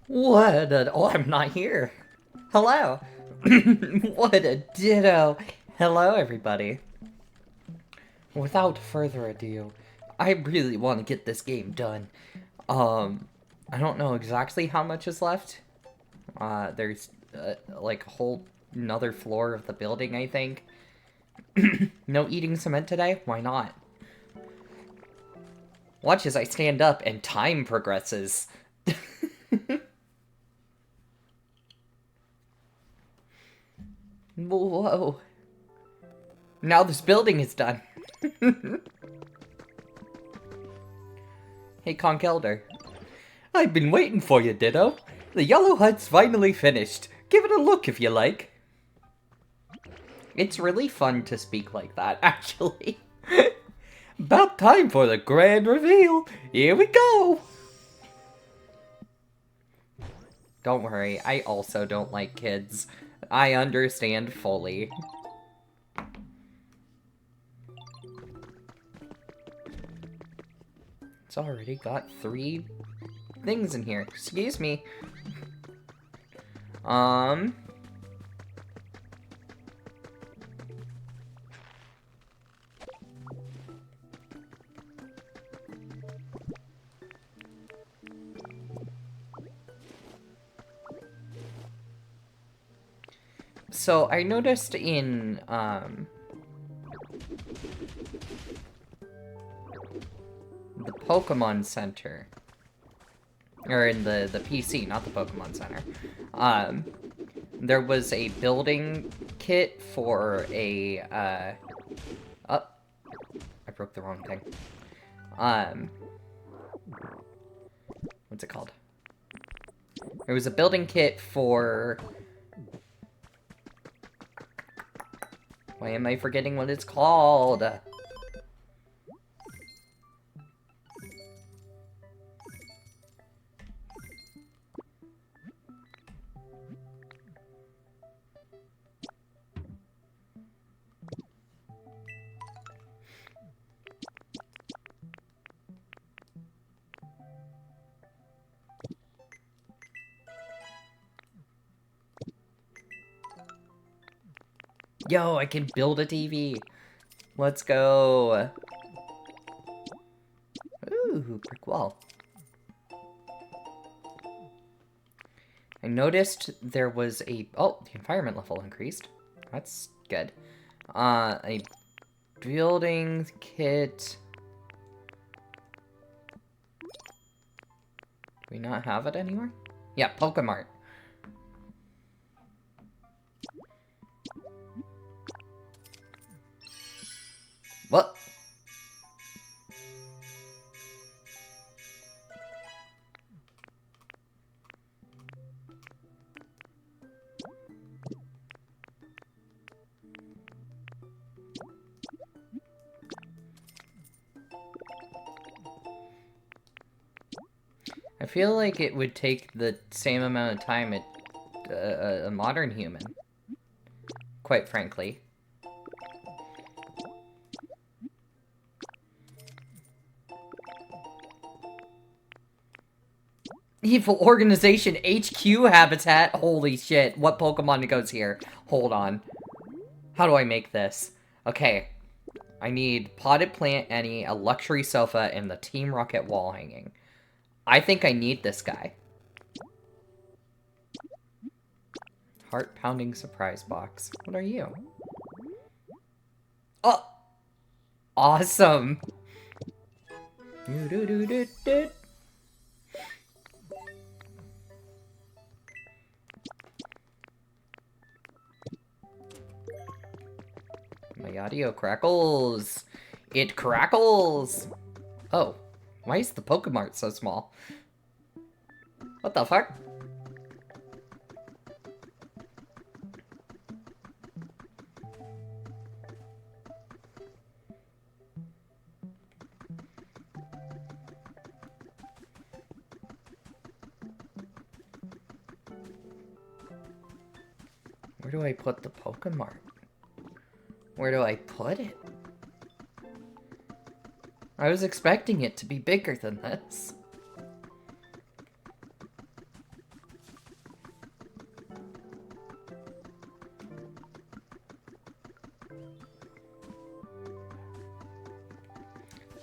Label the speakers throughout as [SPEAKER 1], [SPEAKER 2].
[SPEAKER 1] What a... Oh, I'm not here. Hello. What a ditto. Hello, everybody. Without further ado, I really want to get this game done. I don't know exactly how much is left. There's, like, a whole another floor of the building, I think. No eating cement today? Why not? Watch as I stand up and time progresses. Whoa. Now this building is done. Hey, Conch Elder. I've been waiting for you, Ditto. The yellow hut's finally finished. Give it a look if you like. It's really fun to speak like that, actually. About time for the grand reveal. Here we go. Don't worry, I also don't like kids. I understand fully. It's already got 3 things in here. Excuse me. So I noticed in, the Pokemon Center, or in the PC, not the Pokemon Center, there was a building kit for a, oh, I broke the wrong thing. What's it called? There was a building kit for... Why am I forgetting what it's called? Yo, I can build a TV. Let's go. Ooh, brick wall. I noticed there was a... Oh, the environment level increased. That's good. A building kit. Do we not have it anywhere? Yeah, Pokemart. What? I feel like it would take the same amount of time a modern human. Quite frankly. Evil Organization HQ habitat? Holy shit, what Pokemon goes here? Hold on. How do I make this? Okay. I need Potted Plant Any, a Luxury Sofa, and the Team Rocket wall hanging. I think I need this guy. Heart-pounding surprise box. What are you? Oh! Awesome! Do-do-do-do-do. My audio crackles. It crackles! Oh. Why is the Pokemart so small? What the fuck? Where do I put the Pokemon? Where do I put it? I was expecting it to be bigger than this.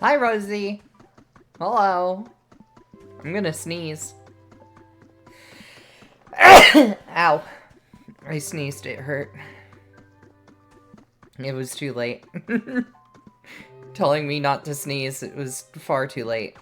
[SPEAKER 1] Hi, Rosie. Hello. I'm gonna sneeze. Ow. I sneezed, it hurt. It was too late. Telling me not to sneeze, it was far too late.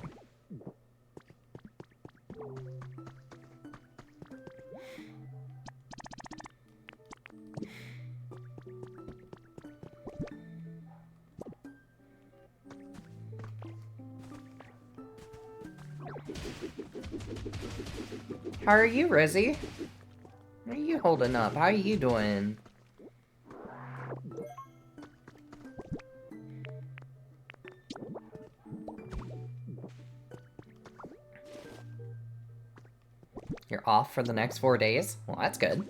[SPEAKER 1] How are you, Rosie? How are you holding up? How are you doing? You're off for the next 4 days? Well, that's good.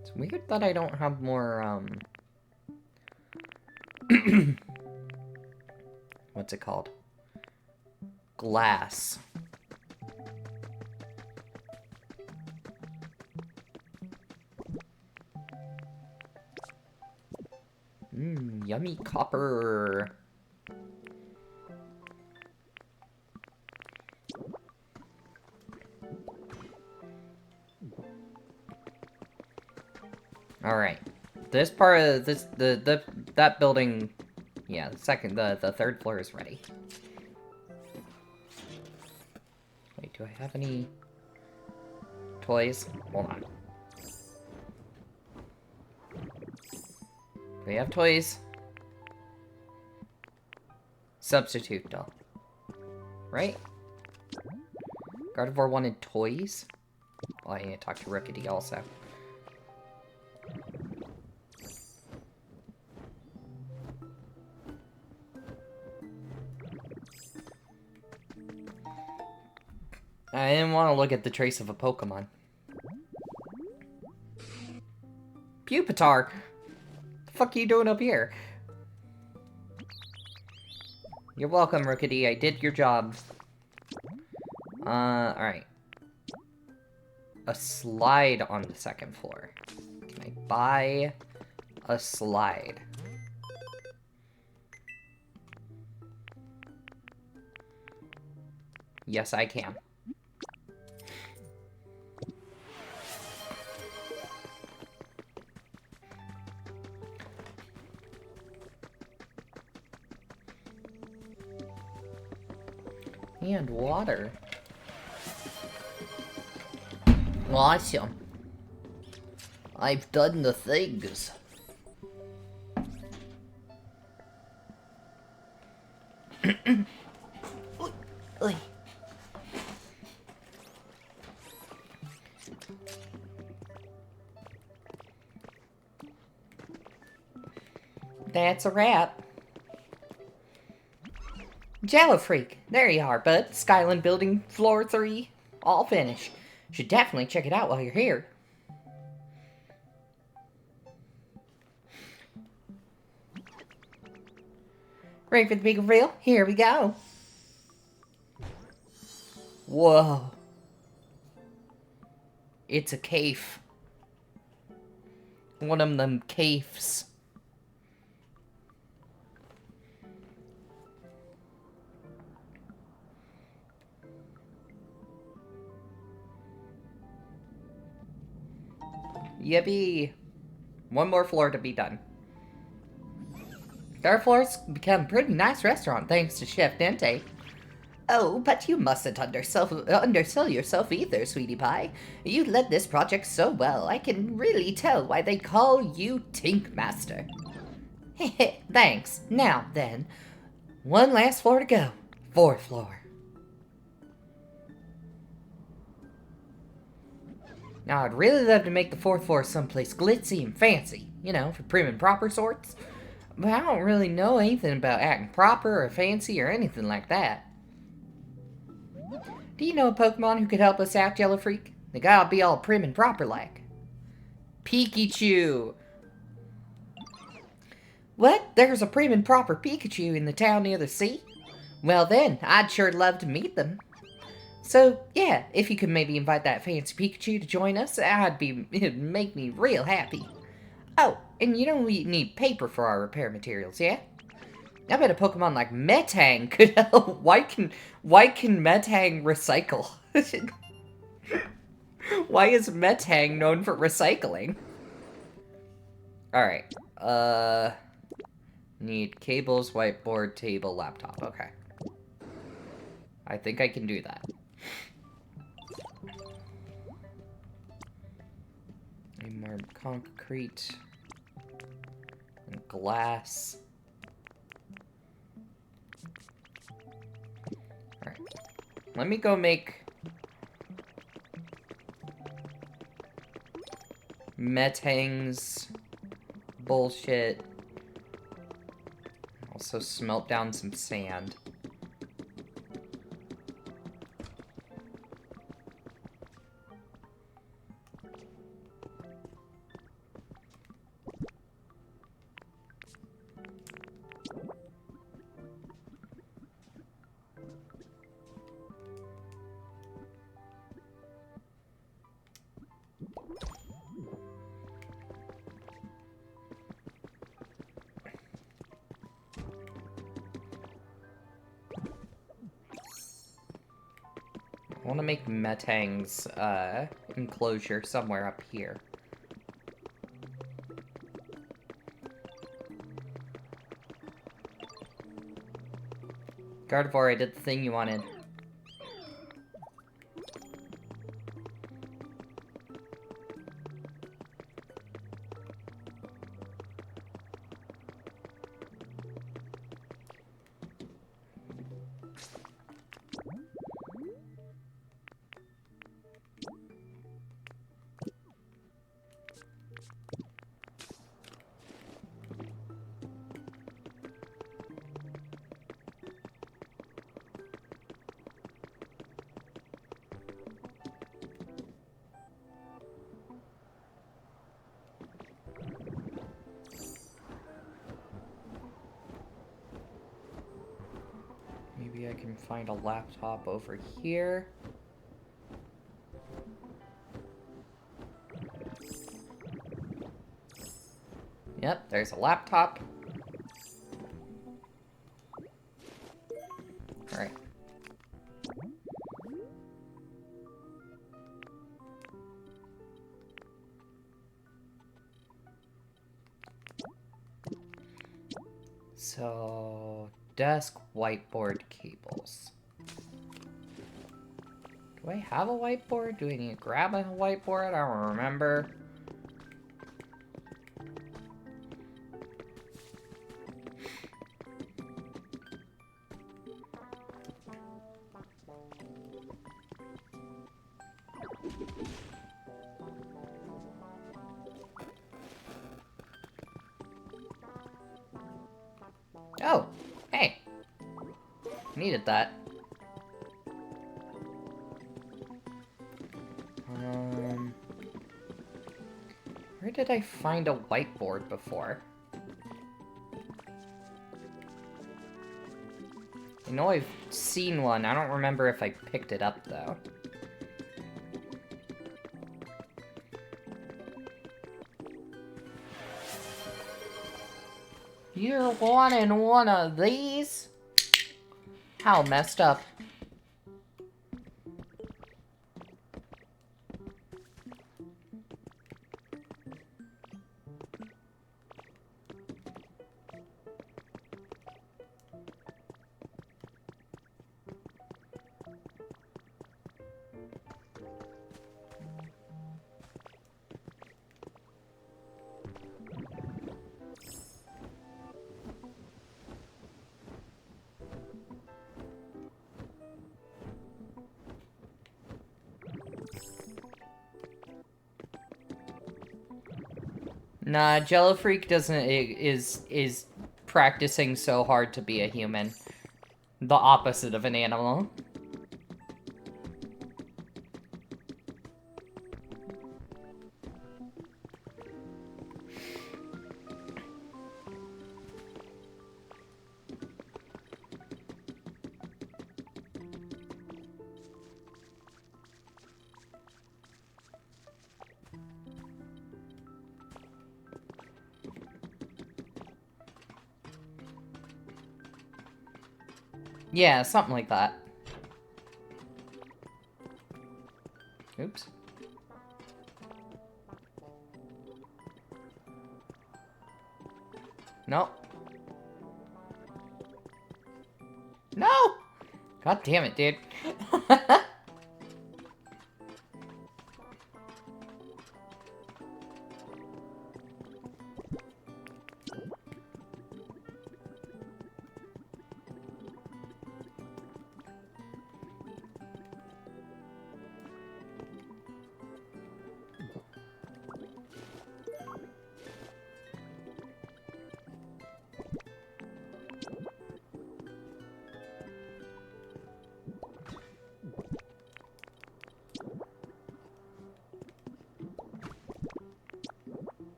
[SPEAKER 1] It's weird that I don't have more, what's it called? Glass. Yummy copper. Alright. This part of this, that building, yeah, the third floor is ready. Wait, do I have any toys? Hold on. Do we have toys? Substitute doll. Right? Gardevoir wanted toys? Oh, I need to talk to Rookity also. I didn't want to look at the trace of a Pokemon. Pupitar! The fuck are you doing up here? You're welcome, Rookity. I did your job. Alright. A slide on the second floor. Can I buy a slide? Yes, I can. And water. Awesome. I've done the things. Oy. That's a wrap. Jello Freak. There you are, bud. Skyland Building, Floor 3. All finished. Should definitely check it out while you're here. Ready for the big reveal? Here we go. Whoa. It's a cave. One of them caves. Yippee! One more floor to be done. Third floor's become a pretty nice restaurant thanks to Chef Dente. Oh, but you mustn't undersell yourself either, sweetie pie. You led this project so well, I can really tell why they call you Tink Master. Thanks. Now, then, one last floor to go. Fourth floor. Now, I'd really love to make the fourth floor someplace glitzy and fancy, you know, for prim and proper sorts. But I don't really know anything about acting proper or fancy or anything like that. Do you know a Pokemon who could help us out, Yellow Freak? They gotta be all prim and proper like. Pikachu! What? There's a prim and proper Pikachu in the town near the sea? Well then, I'd sure love to meet them. So, yeah, if you could maybe invite that fancy Pikachu to join us, it'd make me real happy. Oh, and you know we need paper for our repair materials, yeah? I bet a Pokemon like Metang could help. Why can Metang recycle? Why is Metang known for recycling? Alright, need cables, whiteboard, table, laptop, okay. I think I can do that. Need more concrete and glass. Alright. Let me go make Metang's bullshit. Also smelt down some sand. I want to make Metang's enclosure somewhere up here. Gardevoir, I did the thing you wanted. Maybe I can find a laptop over here. Yep, there's a laptop. Alright. So, desk, whiteboard, cables. Do I have a whiteboard? Do I need to grab a whiteboard? I don't remember. Oh, hey. Needed that. Where did I find a whiteboard before? I know I've seen one. I don't remember if I picked it up, though. You're wanting one of these? How messed up. Nah, Jello Freak is practicing so hard to be a human. The opposite of an animal. Yeah, something like that. Oops. No. No! God damn it, dude.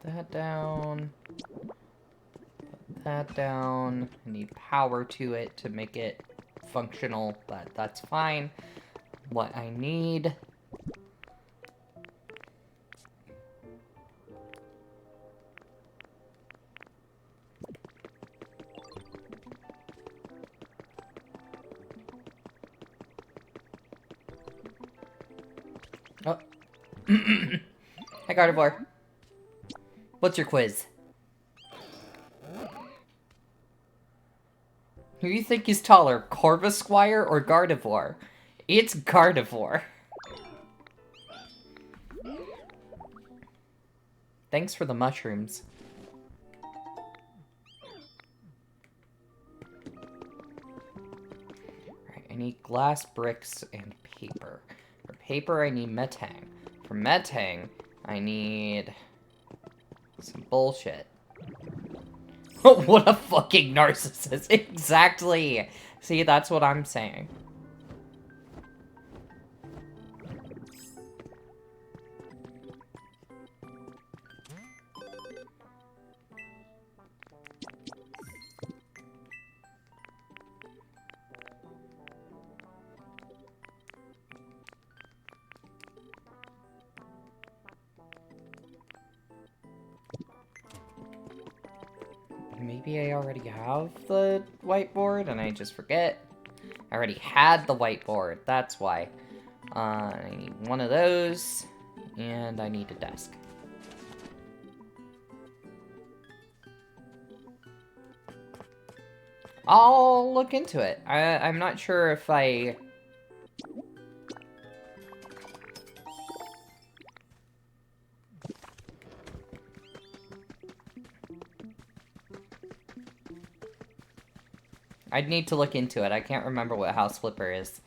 [SPEAKER 1] That down. Put that down. I need power to it to make it functional, but that's fine. What I need... Oh. Hi, Gardevoir. What's your quiz? Who do you think is taller, Corvisquire or Gardevoir? It's Gardevoir. Thanks for the mushrooms. Alright, I need glass, bricks, and paper. For paper, I need metang. For metang, I need... some bullshit. What a fucking narcissist. Exactly. See, that's what I'm saying. Maybe I already have the whiteboard and I just forget. I already had the whiteboard, that's why. I need one of those, and I need a desk. I'll look into it. I'm not sure if I... I'd need to look into it. I can't remember what House Flipper is.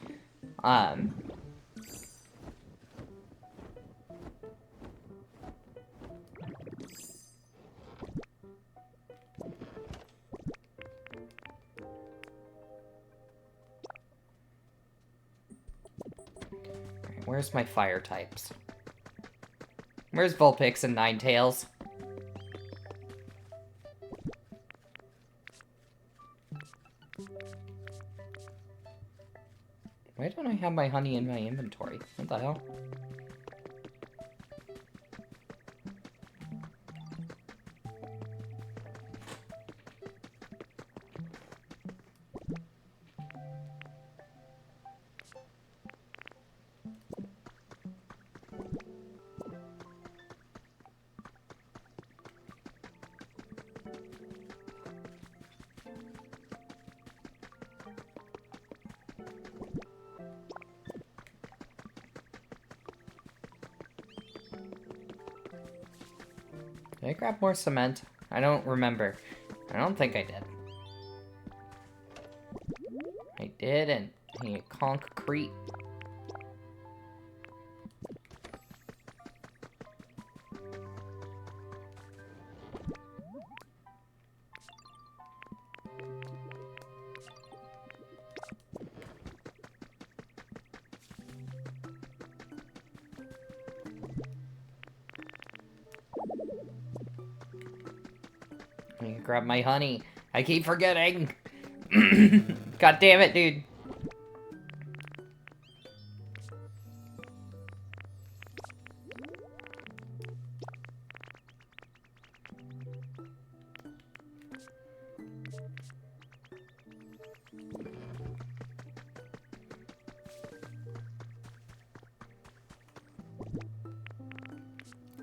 [SPEAKER 1] Where's my fire types? Where's Vulpix and Ninetales? Why don't I have my honey in my inventory? What the hell? Did I grab more cement? I don't remember. I don't think I did. I did, and I need concrete. Let me grab my honey. I keep forgetting. God damn it, dude.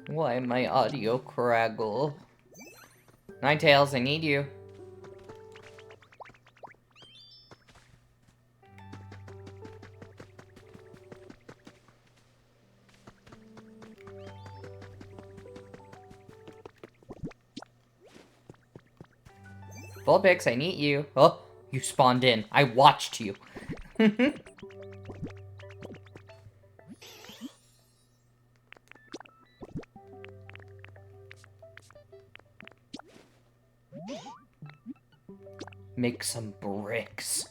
[SPEAKER 1] Why my audio craggle? Ninetales, I need you. Vulpix, I need you. Oh, you spawned in. I watched you. Make some bricks.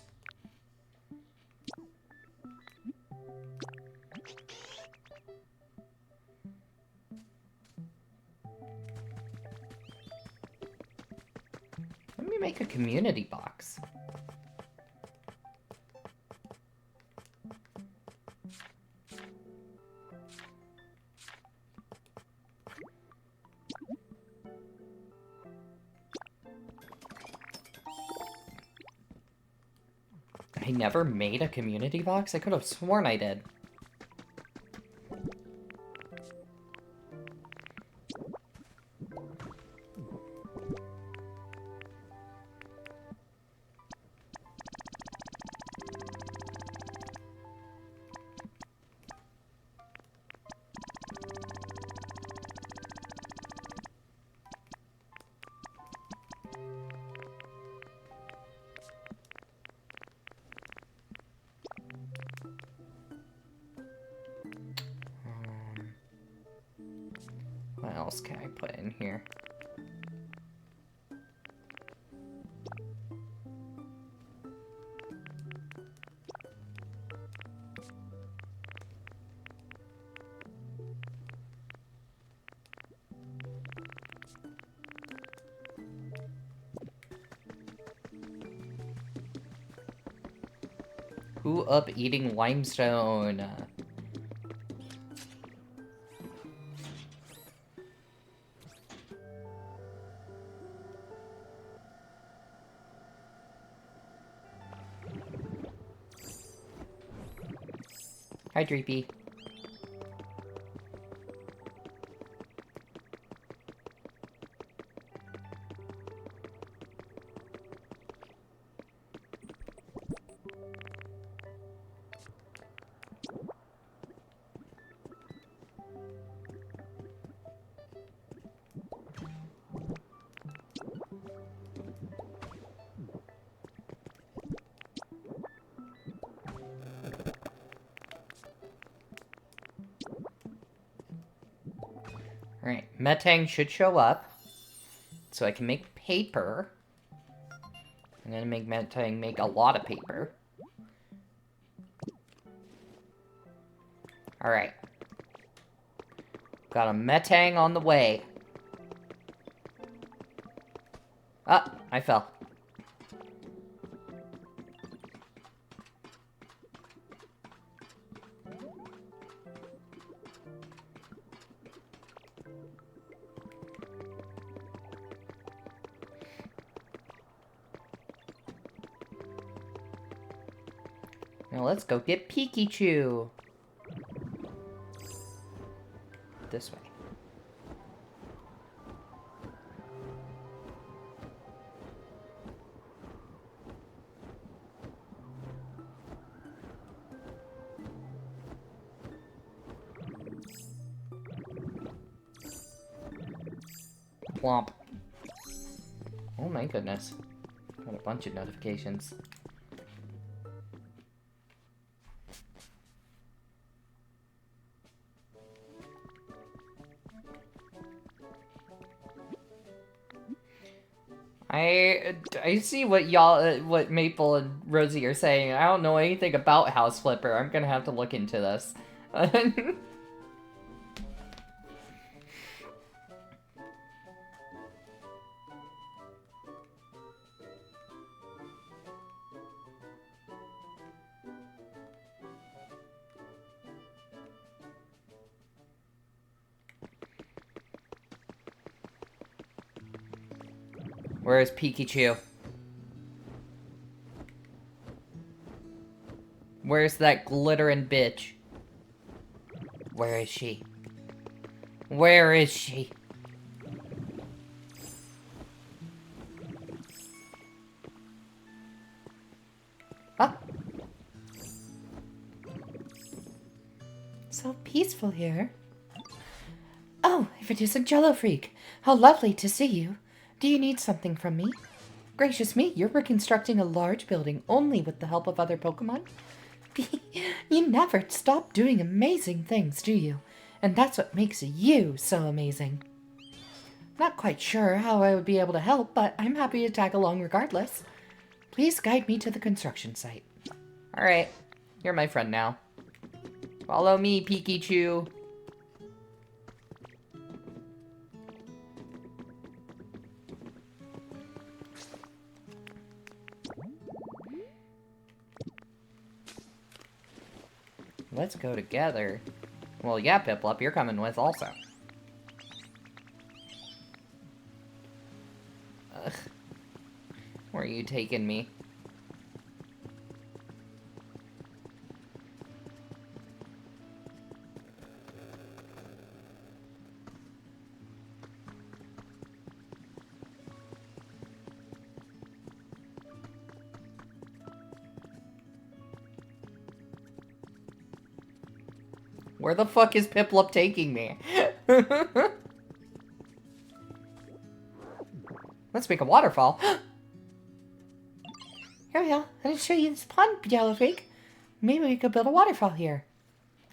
[SPEAKER 1] Let me make a community box. I never made a community box? I could have sworn I did. What else can I put in here? Who up eating limestone? Hi, Dreepy. Alright, Metang should show up, so I can make paper. I'm gonna make Metang make a lot of paper. Alright. Got a Metang on the way. Ah, I fell. Now let's go get Pikachu. This way. Plomp. Oh my goodness. Got a bunch of notifications. I see what y'all, what Maple and Rosie are saying. I don't know anything about House Flipper. I'm gonna have to look into this. Where's Pikachu? Where's that glittering bitch? Where is she? Where is she? Huh?
[SPEAKER 2] So peaceful here. Oh, if it isn't Jello Freak. How lovely to see you. Do you need something from me? Gracious me, you're reconstructing a large building only with the help of other Pokemon? You never stop doing amazing things, do you? And that's what makes you so amazing. Not quite sure how I would be able to help, but I'm happy to tag along regardless. Please guide me to the construction site.
[SPEAKER 1] Alright, you're my friend now. Follow me, Pikachu. Let's go together. Well, yeah, Piplup, you're coming with also. Ugh. Where are you taking me? Where the fuck is Piplup taking me? Let's make a waterfall.
[SPEAKER 2] Here we go. Let me show you this pond, Jello Freak. Maybe we could build a waterfall here.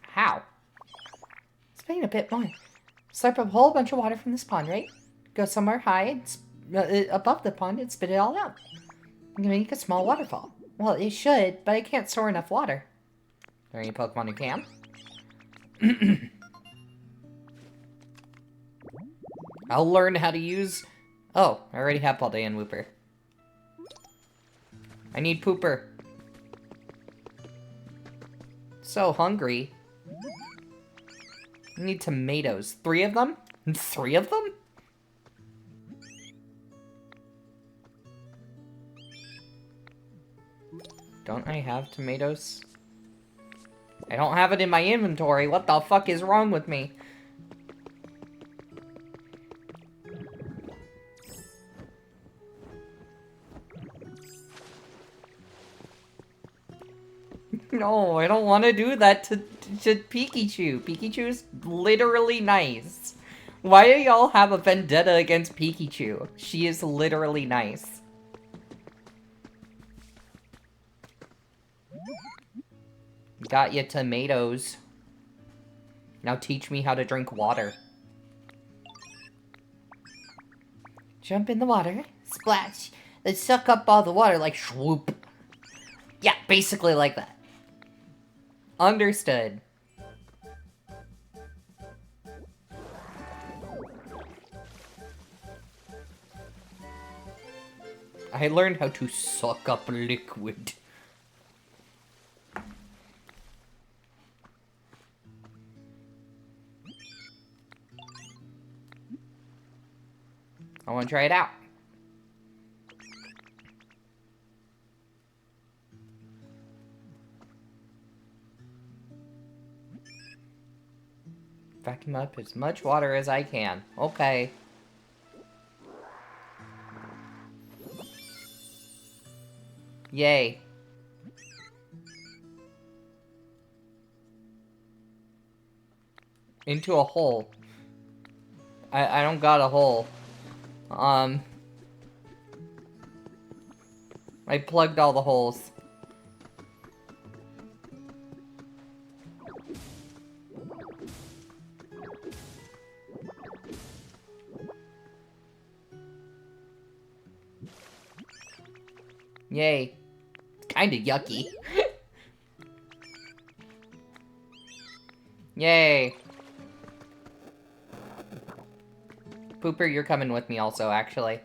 [SPEAKER 1] How?
[SPEAKER 2] Explain a bit more. Slurp a whole bunch of water from this pond, right? Go somewhere high and above the pond and spit it all out. I'm gonna make a small waterfall. Well, it should, but I can't store enough water.
[SPEAKER 1] Are there any Pokemon who can? I'll learn how to use... Oh, I already have Paldean Wooper. I need Pooper. So hungry. I need tomatoes. 3 of them? 3 of them? Don't I have tomatoes? I don't have it in my inventory. What the fuck is wrong with me? No, I don't want to do that to Pikachu. Pikachu's literally nice. Why do y'all have a vendetta against Pikachu? She is literally nice. Got you tomatoes. Now teach me how to drink water.
[SPEAKER 2] Jump in the water, splash, then suck up all the water like swoop.
[SPEAKER 1] Yeah, basically like that. Understood. I learned how to suck up liquid. I want to try it out. Vacuum up as much water as I can. Okay. Yay. Into a hole. I don't got a hole. I plugged all the holes. Yay. It's kinda yucky. Yay. Pooper, you're coming with me also, actually.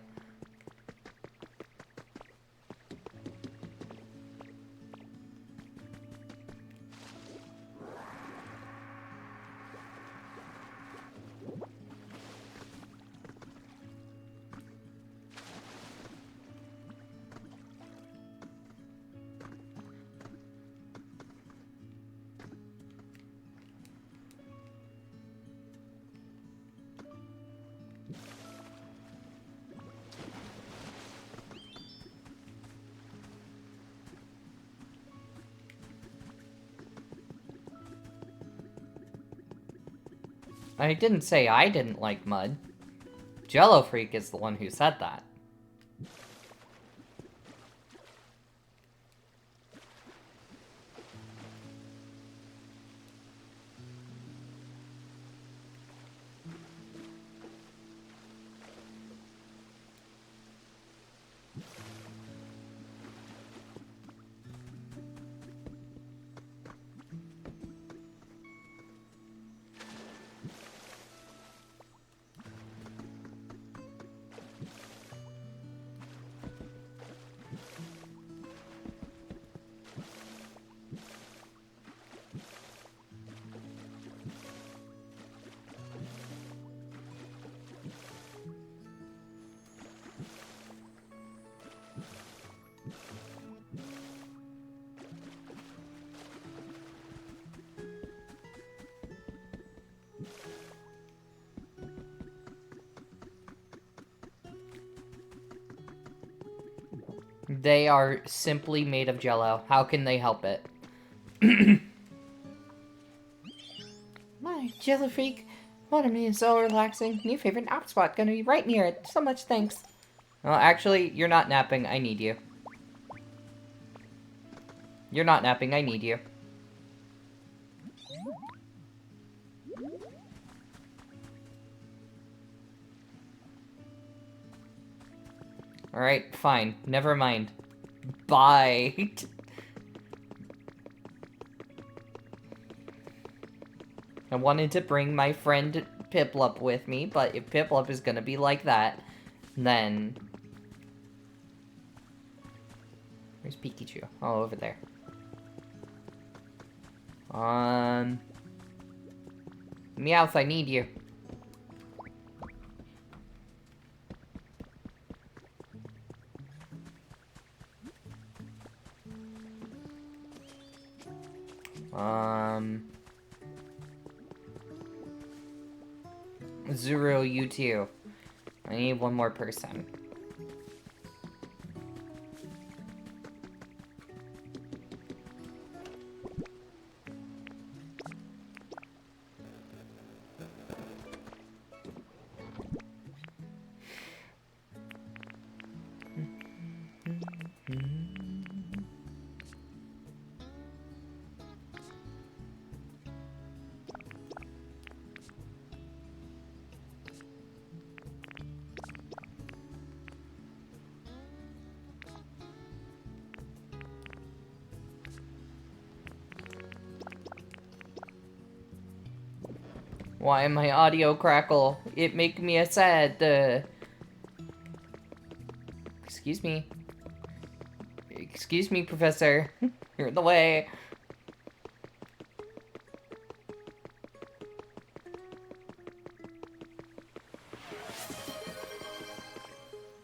[SPEAKER 1] I didn't say I didn't like mud. Jello Freak is the one who said that. They are simply made of Jello. How can they help it?
[SPEAKER 2] My Jello Freak, what a mean, so relaxing. New favorite nap spot, gonna be right near it. So much thanks.
[SPEAKER 1] Well, actually, you're not napping. I need you. You're not napping. I need you. Alright, fine. Never mind. Bye. I wanted to bring my friend Piplup with me, but if Piplup is gonna be like that, then... Where's Pikachu? Oh, over there. Meowth, I need you. Zero, you too. I need one more person. Why my audio crackle? It make me a sad. Excuse me. Excuse me, Professor. You're in the way.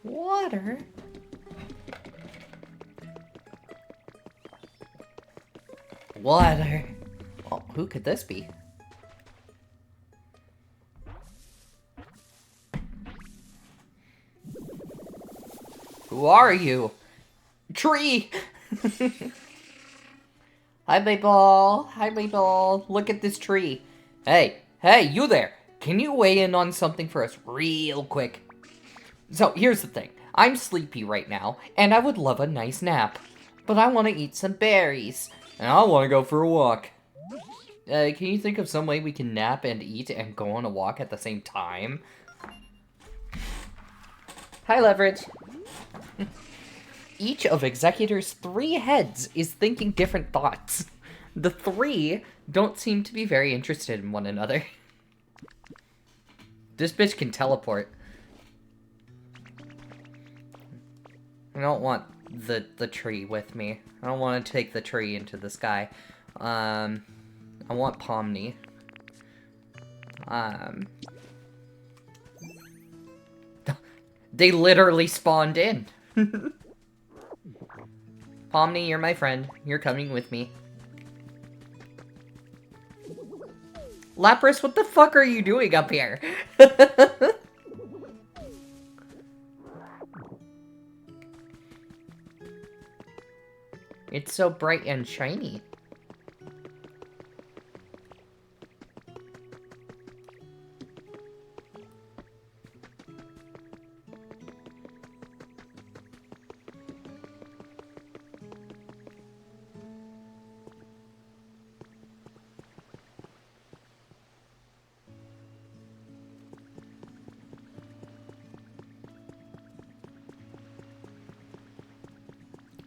[SPEAKER 2] Water?
[SPEAKER 1] Water. Well, who could this be? Who are you? Tree! Hi, Maple. Hi, Maple. Look at this tree. Hey, you there. Can you weigh in on something for us real quick? So, here's the thing. I'm sleepy right now, and I would love a nice nap. But I want to eat some berries. And I want to go for a walk. Can you think of some way we can nap and eat and go on a walk at the same time? Hi, Leverage. Each of Executor's 3 heads is thinking different thoughts. The 3 don't seem to be very interested in one another. This bitch can teleport. I don't want the tree with me. I don't want to take the tree into the sky. I want Pomni. They literally spawned in. Pomni, you're my friend. You're coming with me. Lapras, what the fuck are you doing up here? It's so bright and shiny.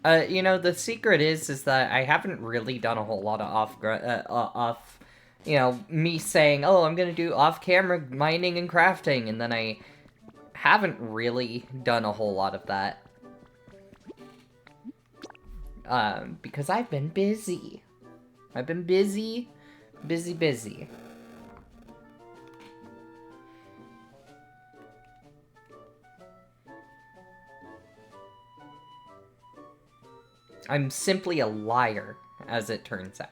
[SPEAKER 1] You know, the secret is that I haven't really done a whole lot of you know, me saying, oh, I'm gonna do off-camera mining and crafting, and then I haven't really done a whole lot of that. Because I've been busy. I've been busy. I'm simply a liar, as it turns out.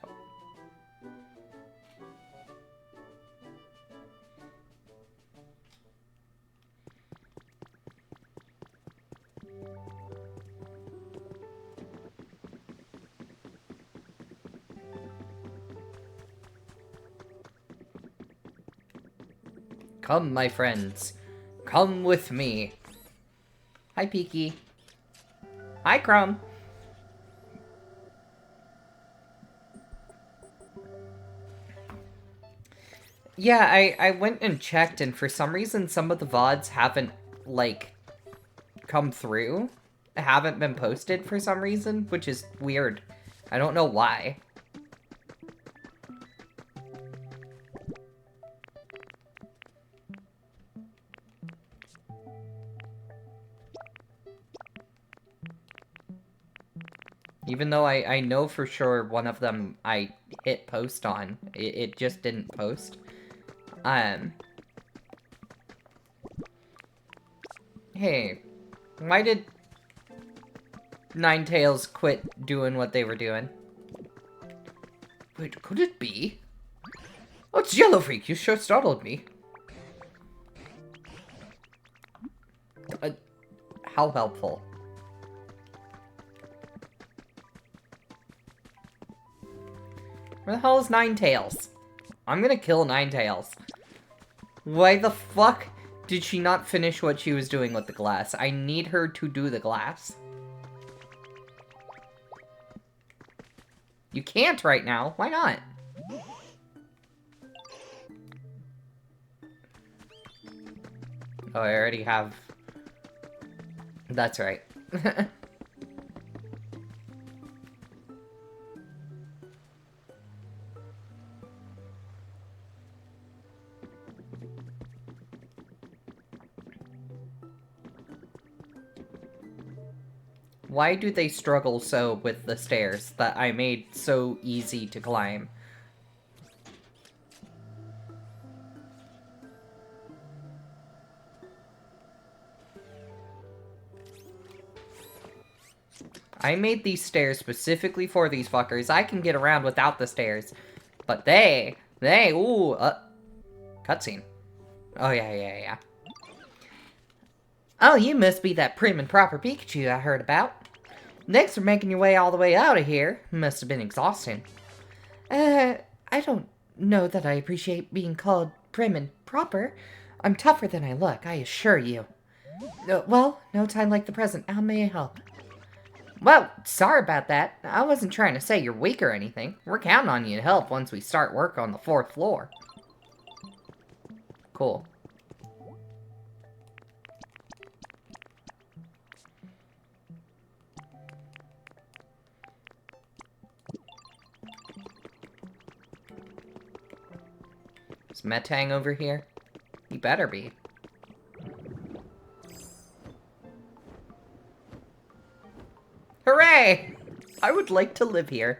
[SPEAKER 1] Come, my friends. Come with me. Hi, Peaky. Hi, Crumb. Yeah, I went and checked, and for some reason, some of the VODs haven't, like, come through. Haven't been posted for some reason, which is weird. I don't know why. Even though I know for sure one of them I hit post on. It just didn't post. Hey, why did Ninetales quit doing what they were doing? Wait, could it be? Oh, it's Yellow Freak, you sure startled me. How helpful. Where the hell is Ninetales? I'm gonna kill Ninetales. Why the fuck did she not finish what she was doing with the glass? I need her to do the glass. You can't right now. Why not? Oh, I already have... That's right. Why do they struggle so with the stairs that I made so easy to climb? I made these stairs specifically for these fuckers. I can get around without the stairs. But ooh, cutscene. Oh, yeah. Oh, you must be that prim and proper Pikachu I heard about. Thanks for making your way all the way out of here. Must have been exhausting.
[SPEAKER 2] I don't know that I appreciate being called prim and proper. I'm tougher than I look, I assure you. Well, no time like the present. How may I help?
[SPEAKER 1] Well, sorry about that. I wasn't trying to say you're weak or anything. We're counting on you to help once we start work on the 4th floor. Cool. Is Metang over here? He better be. Hooray! I would like to live here.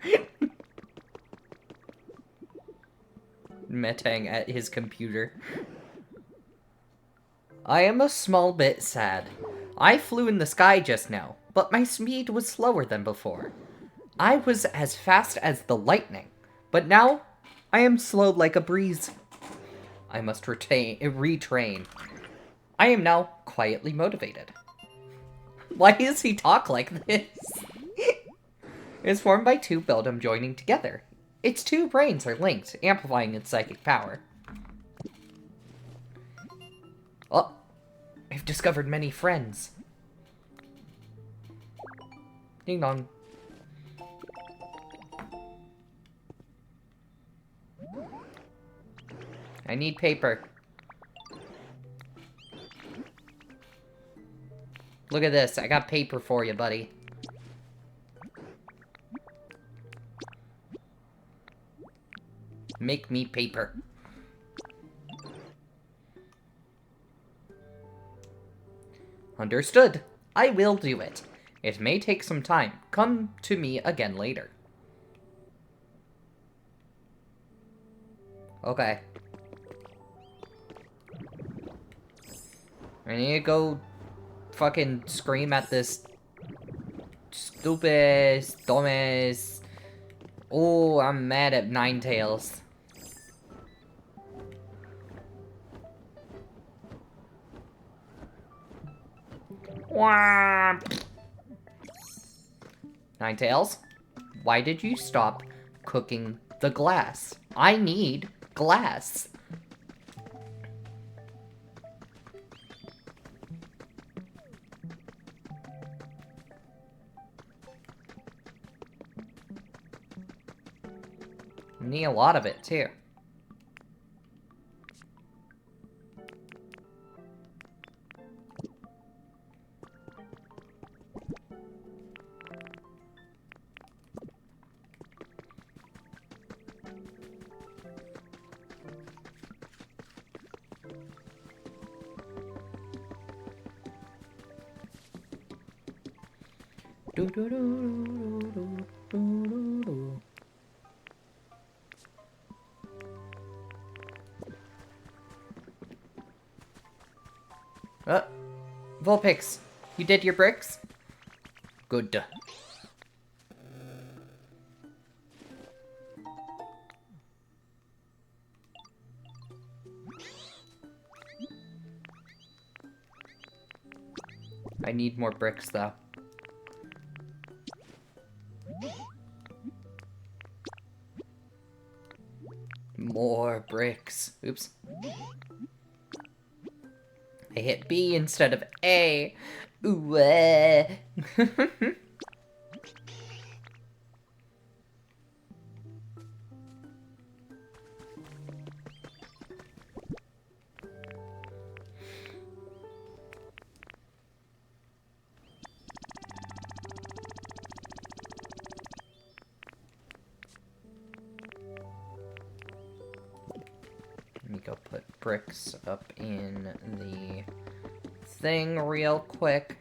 [SPEAKER 1] Metang at his computer. I am a small bit sad. I flew in the sky just now, but my speed was slower than before. I was as fast as the lightning, but now I am slow like a breeze. I must retrain. I am now quietly motivated. Why does he talk like this? It's formed by 2 Beldum joining together. Its 2 brains are linked, amplifying its psychic power. Oh, I've discovered many friends. Ding dong. I need paper. Look at this. I got paper for you, buddy. Make me paper. Understood. I will do it. It may take some time. Come to me again later. Okay. I need to go fucking scream at this stupid, dumbass. Oh, I'm mad at Ninetales. Wah! Ninetales, why did you stop cooking the glass? I need glass. Need a lot of it, too. Vulpix, you did your bricks? Good. I need more bricks, though. More bricks. Oops. I hit B instead of A. Ooh. Let me go put bricks up in the thing real quick.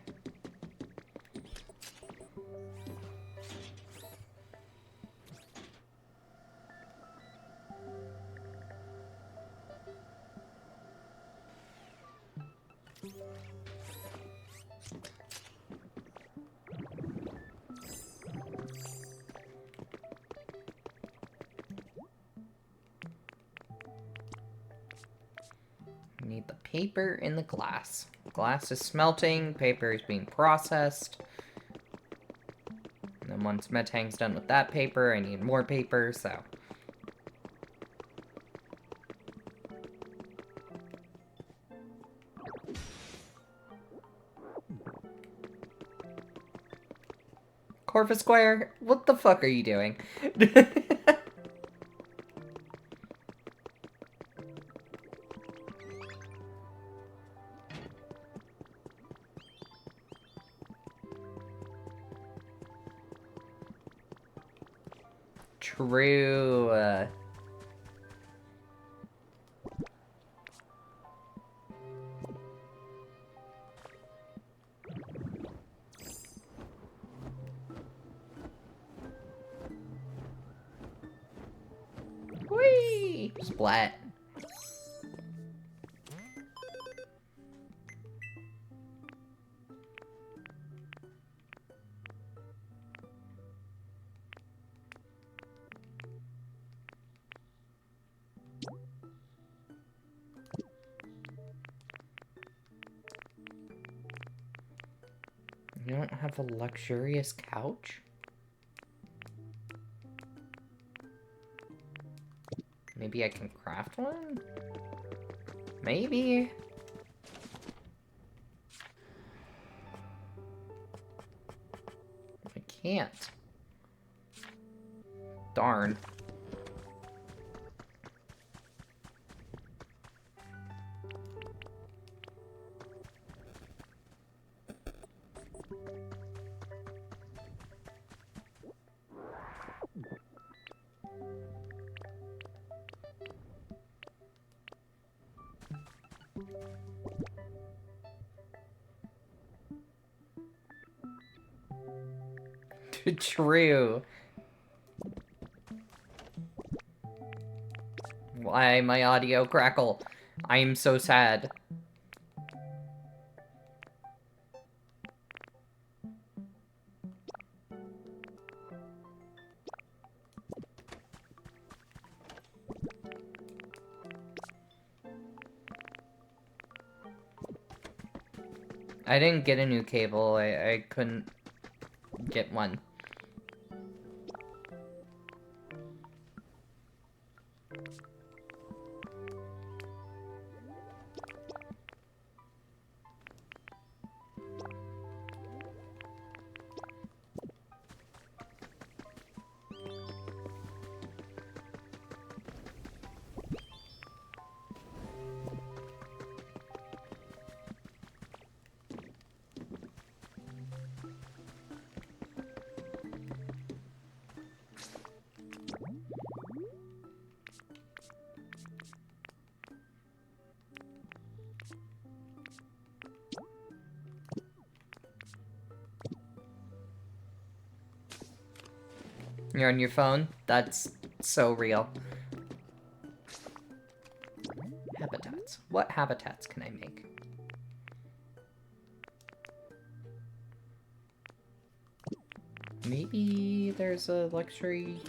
[SPEAKER 1] Need the paper and the glass. Glass is smelting, paper is being processed. And then once Metang's done with that paper, I need more paper, so. Corvus Square, what the fuck are you doing? True. Whee! Splat. You don't have a luxurious couch? Maybe I can craft one? Maybe. I can't. Darn. True. Why my audio crackle? I am so sad. I didn't get a new cable. I couldn't get one. You're on your phone? That's so real. Habitats. What habitats can I make? Maybe there's a luxury...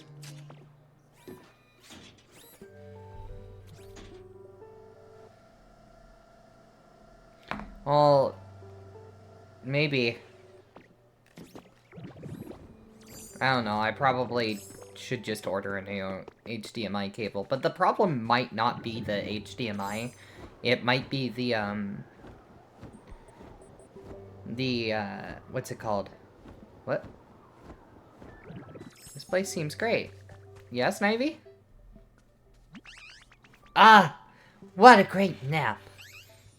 [SPEAKER 1] Well, maybe. I don't know, I probably should just order a new HDMI cable. But the problem might not be the HDMI. It might be what's it called? What? This place seems great. Yes, Navy?
[SPEAKER 2] Ah, what a great nap.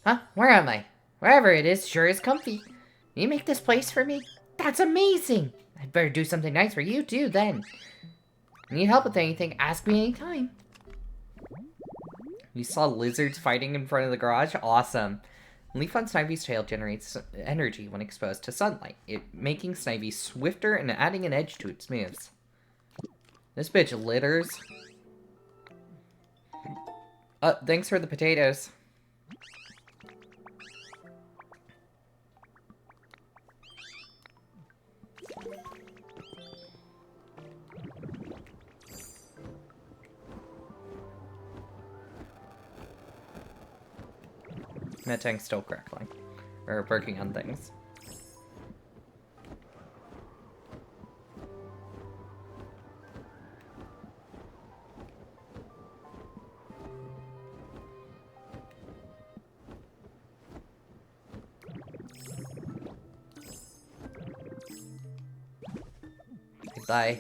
[SPEAKER 2] Huh? Where am I? Wherever it is, sure is comfy. You make this place for me? That's amazing. I'd better do something nice for you too, then. Need help with anything, ask me anytime.
[SPEAKER 1] You saw lizards fighting in front of the garage? Awesome. Leaf on Snivy's tail generates energy when exposed to sunlight, making Snivy swifter and adding an edge to its moves. This bitch litters. Thanks for the potatoes. That tank's still crackling. Or working on things. Goodbye.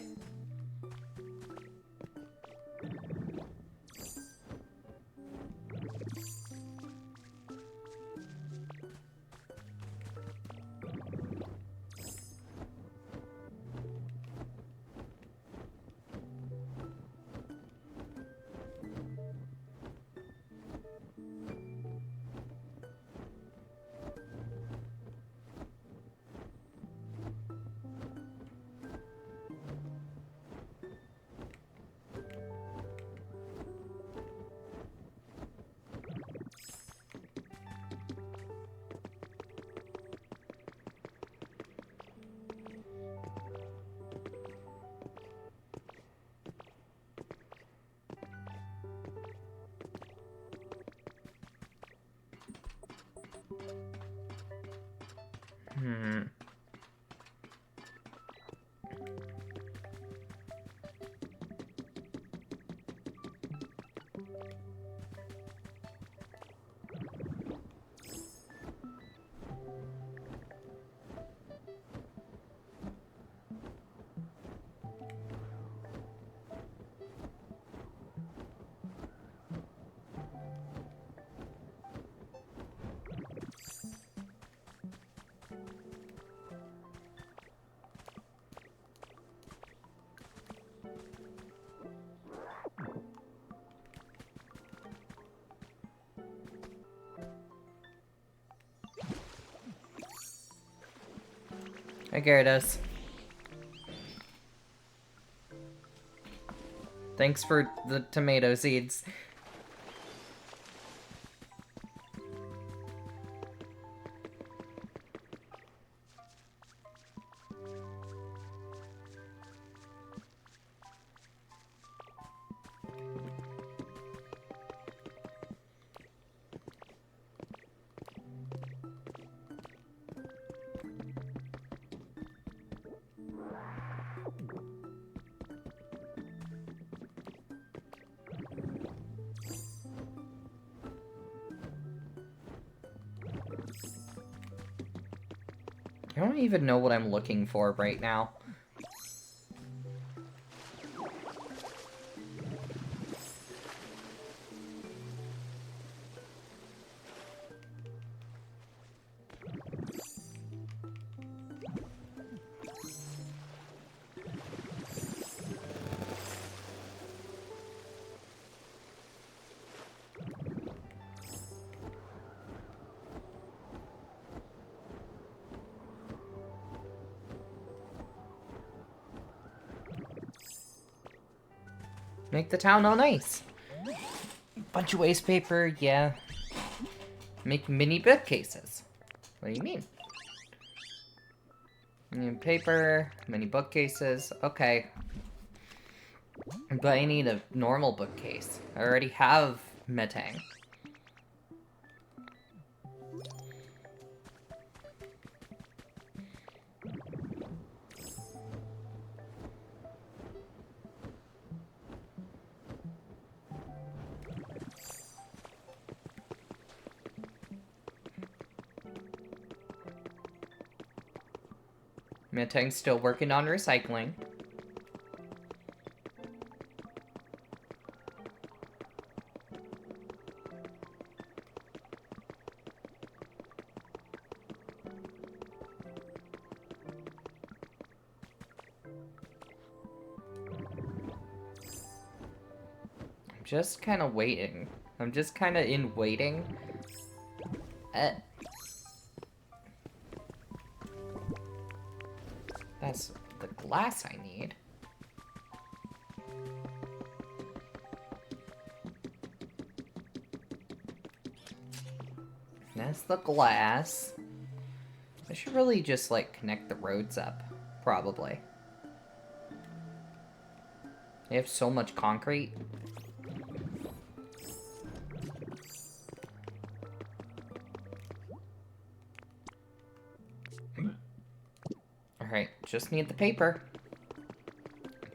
[SPEAKER 1] Hi, Gyarados. Thanks for the tomato seeds. I don't even know what I'm looking for right now. Make the town all nice. Bunch of waste paper, yeah. Make mini bookcases. What do you mean? Mini paper, mini bookcases, okay. But I need a normal bookcase. I already have Metang. Metang's still working on recycling. I'm just kind of waiting. I'm just kind of in waiting. That's the glass I need. That's the glass. I should really just, like, connect the roads up. Probably. They have so much concrete. Alright, just need the paper.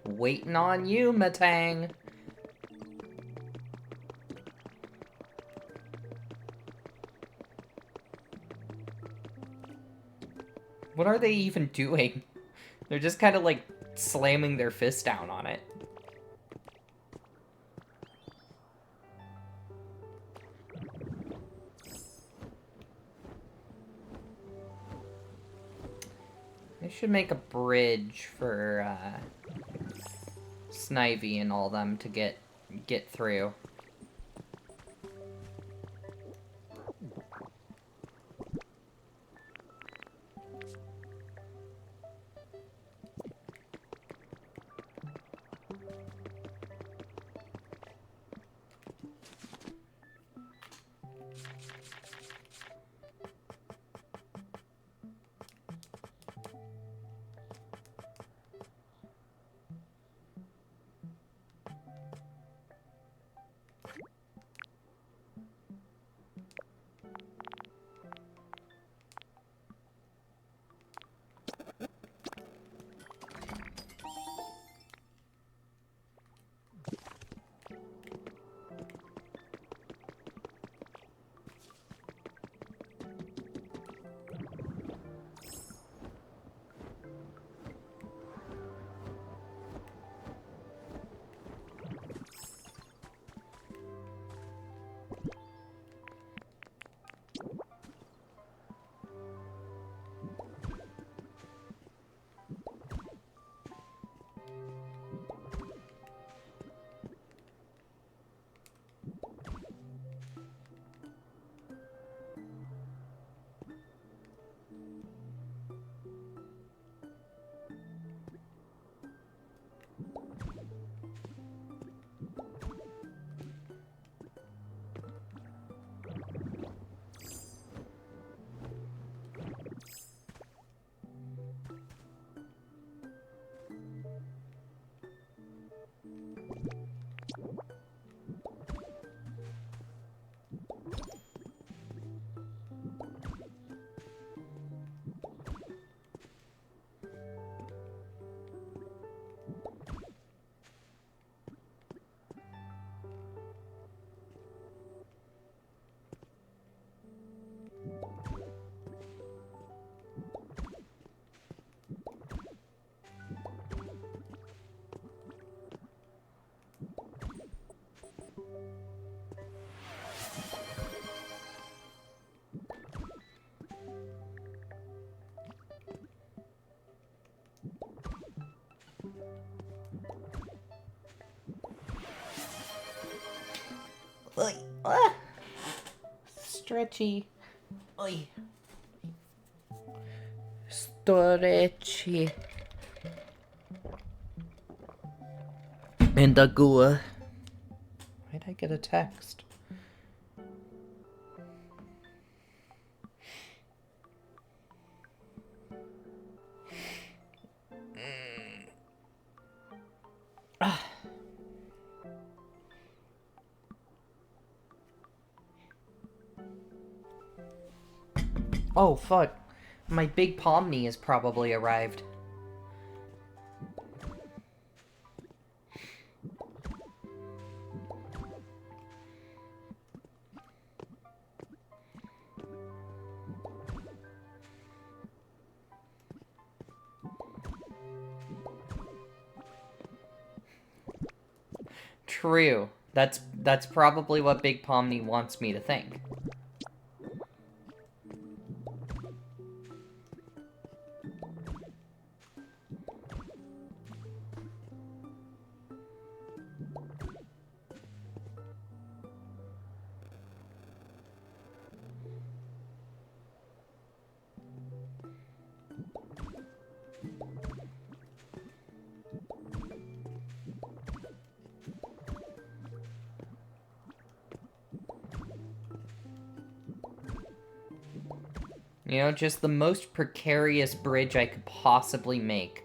[SPEAKER 1] Waiting on you, Metang. What are they even doing? They're just kind of like slamming their fist down on it. They should make a bridge for Snivy and all them to get through. Oi. Ah.
[SPEAKER 2] Stretchy.
[SPEAKER 1] Oi. Stretchy. And Agua.
[SPEAKER 2] Why'd I get a text? Oh, fuck. My big Pomni has probably arrived. True. That's probably what Big Pomni wants me to think. You know, just the most precarious bridge I could possibly make.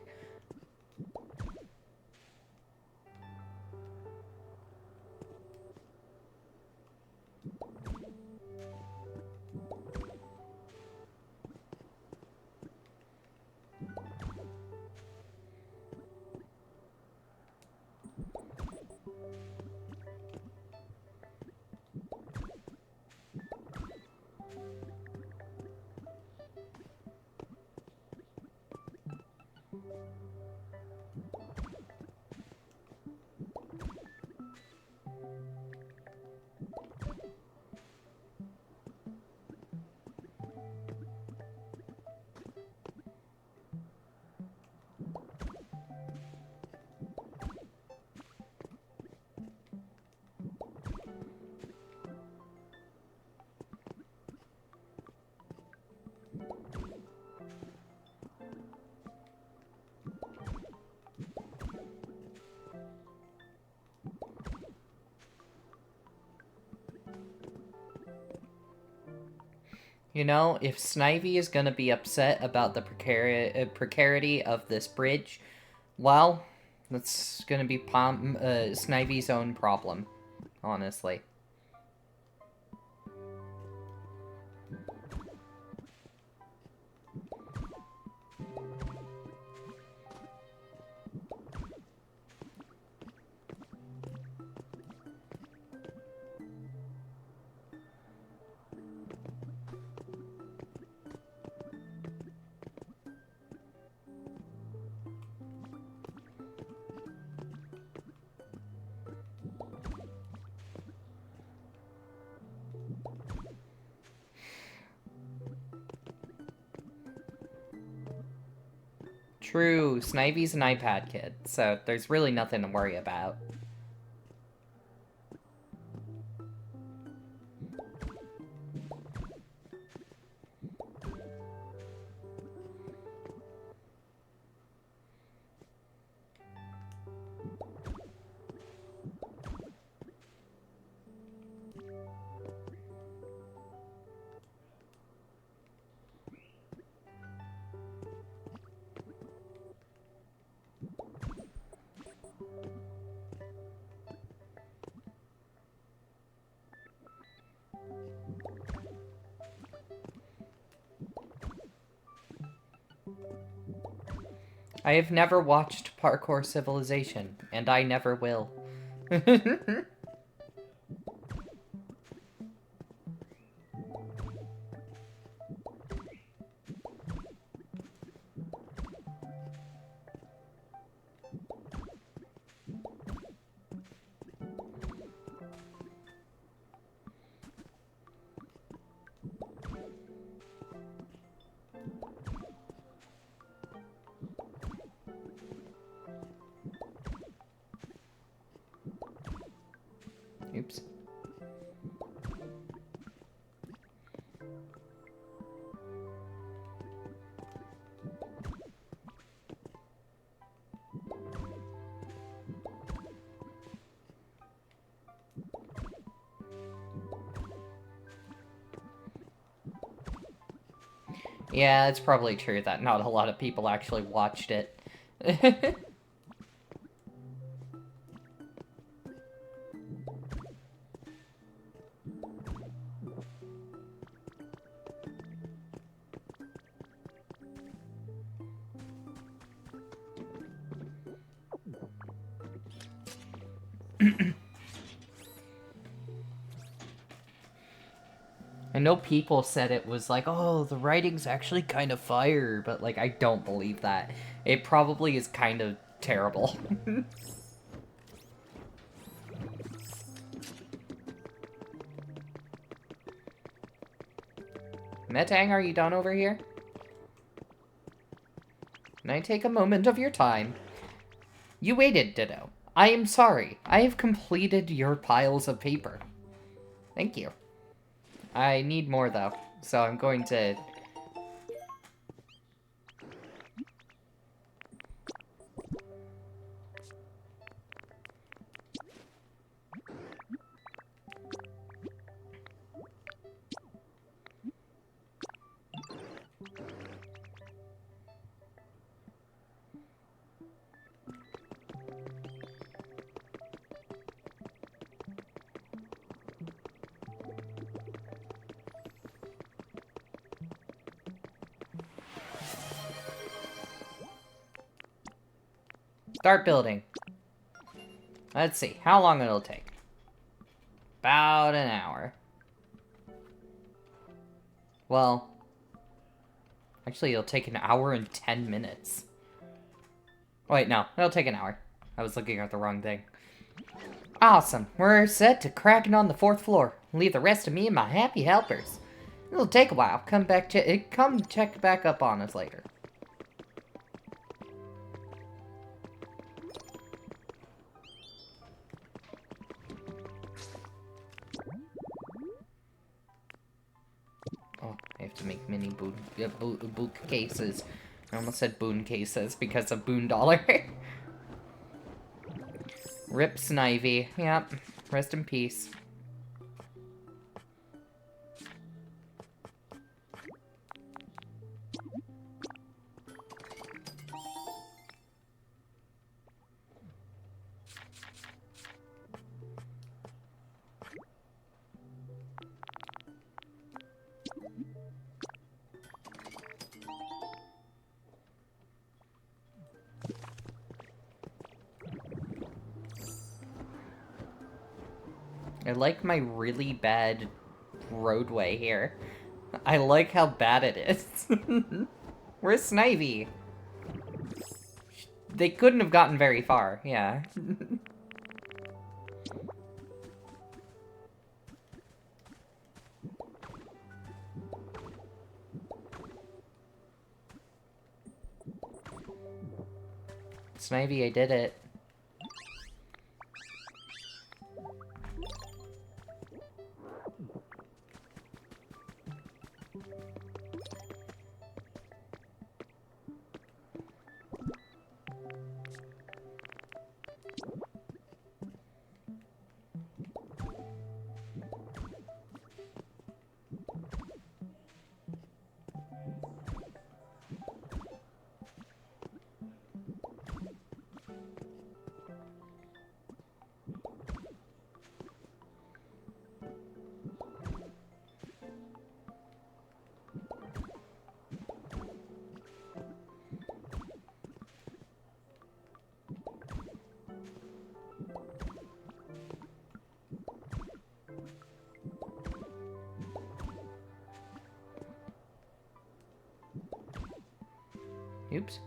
[SPEAKER 2] You know, if Snivy is gonna be upset about the precarity of this bridge, well, that's gonna be Snivy's own problem, honestly. True, Snivy's an iPad kid, so there's really nothing to worry about.
[SPEAKER 1] I have never watched Parkour Civilization, and I never will. Oops. Yeah, it's probably true that not a lot of people actually watched it. I know people said it was like, oh, the writing's actually kind of fire, but, like, I don't believe that. It probably is kind of terrible. Metang, are you done over here? Can I take a moment of your time? You waited, Ditto. I am sorry. I have completed your piles of paper. Thank you. I need more, though, so I'm going to... Start building. Let's see, how long it'll take. About an hour. Well, actually it'll take an hour and 10 minutes. Wait, no, it'll take an hour. I was looking at the wrong thing. Awesome, we're set to cracking on the 4th floor. Leave the rest of me and my happy helpers. It'll take a while. Come check back up on us later. Oh, I have to make mini bookcases. I almost said boon cases because of Boon Dollar. Rip Snivy. Yep. Rest in peace. I like my really bad roadway here. I like how bad it is. Where's Snivy? They couldn't have gotten very far, yeah. Snivy, I did it. Oops.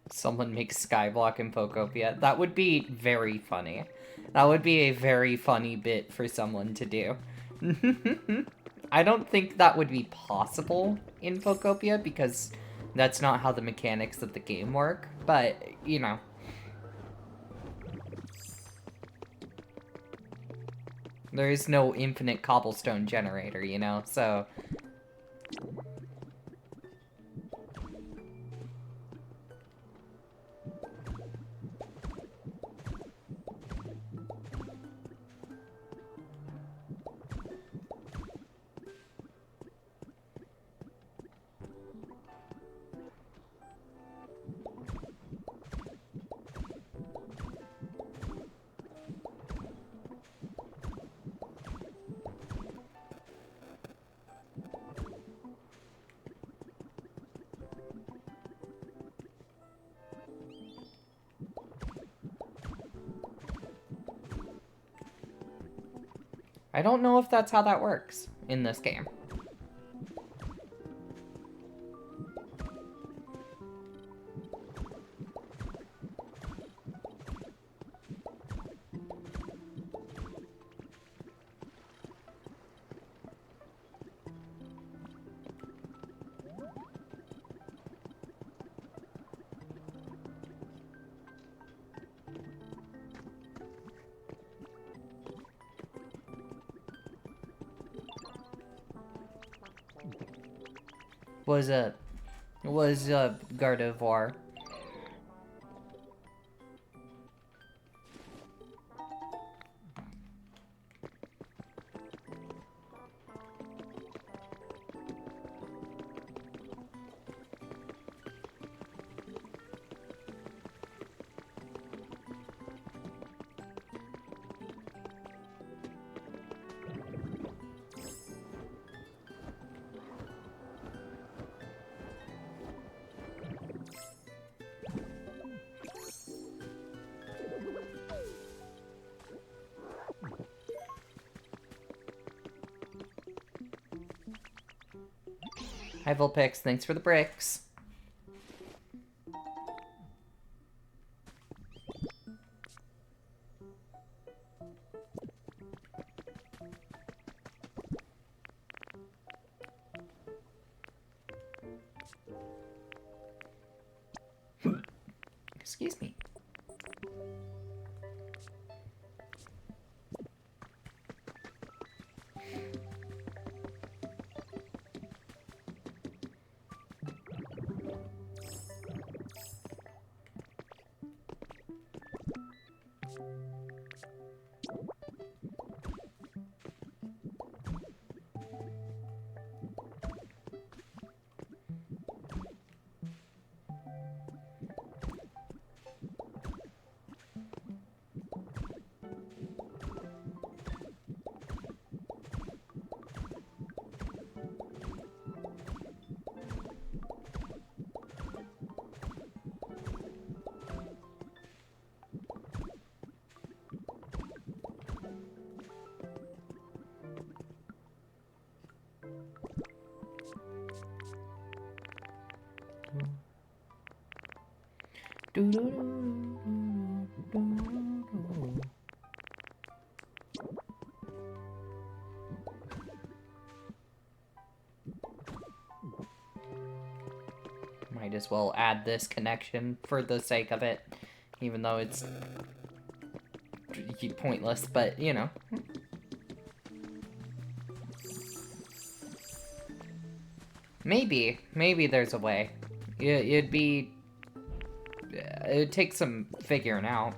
[SPEAKER 1] Someone makes Skyblock in Pokopia. That would be very funny. That would be a very funny bit for someone to do. I don't think that would be possible in Pokopia because that's not how the mechanics of the game work, but, you know. There is no infinite cobblestone generator, you know, so... I don't know if that's how that works in this game. Was a Gardevoir. Hi, Vulpix. Thanks for the bricks. Excuse me. Might as well add this connection for the sake of it, even though it's pointless, but you know. Maybe there's a way. It'd take some figuring out.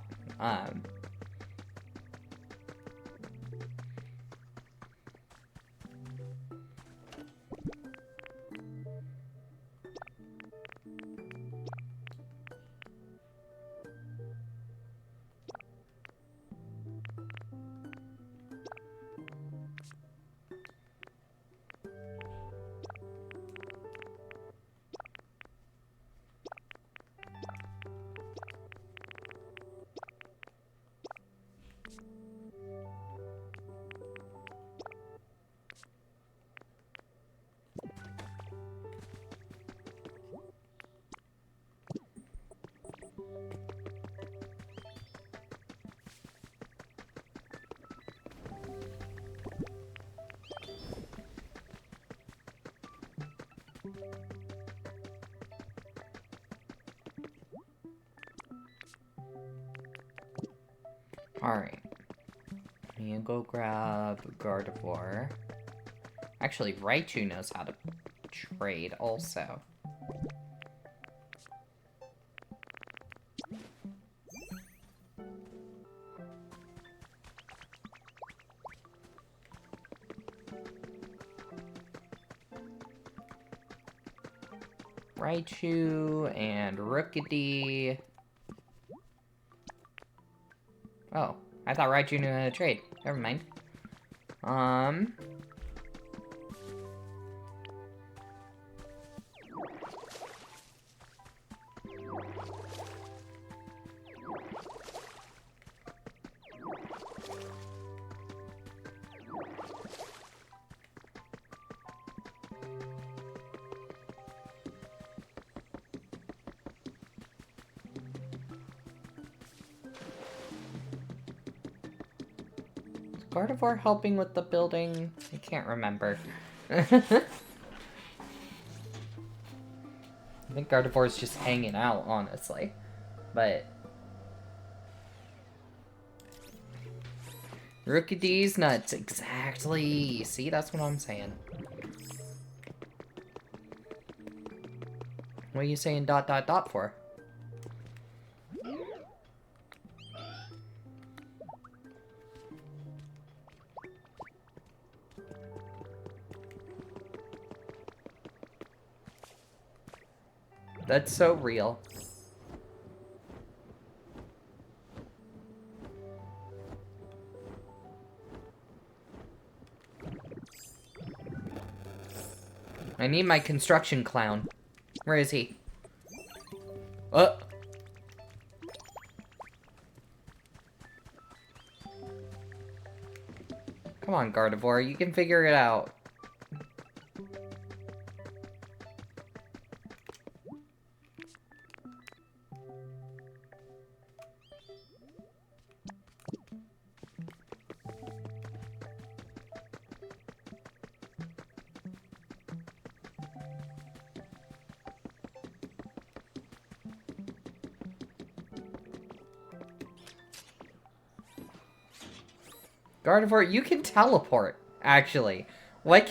[SPEAKER 1] Alright. You go grab Gardevoir. Actually, Raichu knows how to trade also. Raichu and Rookidee. Oh, I thought Raichu knew how to trade. Never mind. Gardevoir helping with the building? I can't remember. I think Gardevoir's just hanging out, honestly. But Rookidee's nuts, exactly. See, that's what I'm saying. What are you saying dot dot dot for? That's so real. I need my construction clown. Where is he? Oh! Come on, Gardevoir, you can figure it out. Gardevoir, you can teleport, actually. Why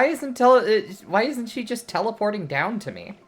[SPEAKER 1] isn't she just teleporting down to me?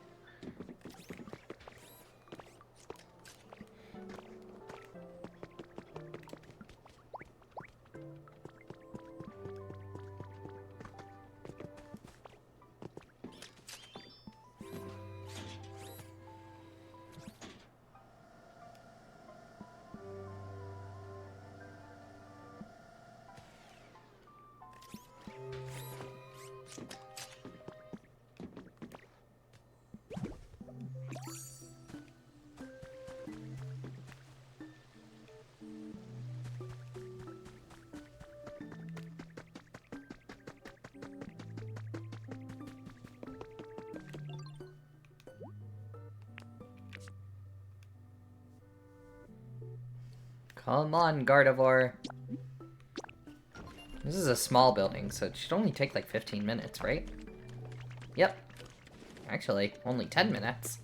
[SPEAKER 1] Come on, Gardevoir. This is a small building, so it should only take like 15 minutes, right? Yep. Actually, only 10 minutes.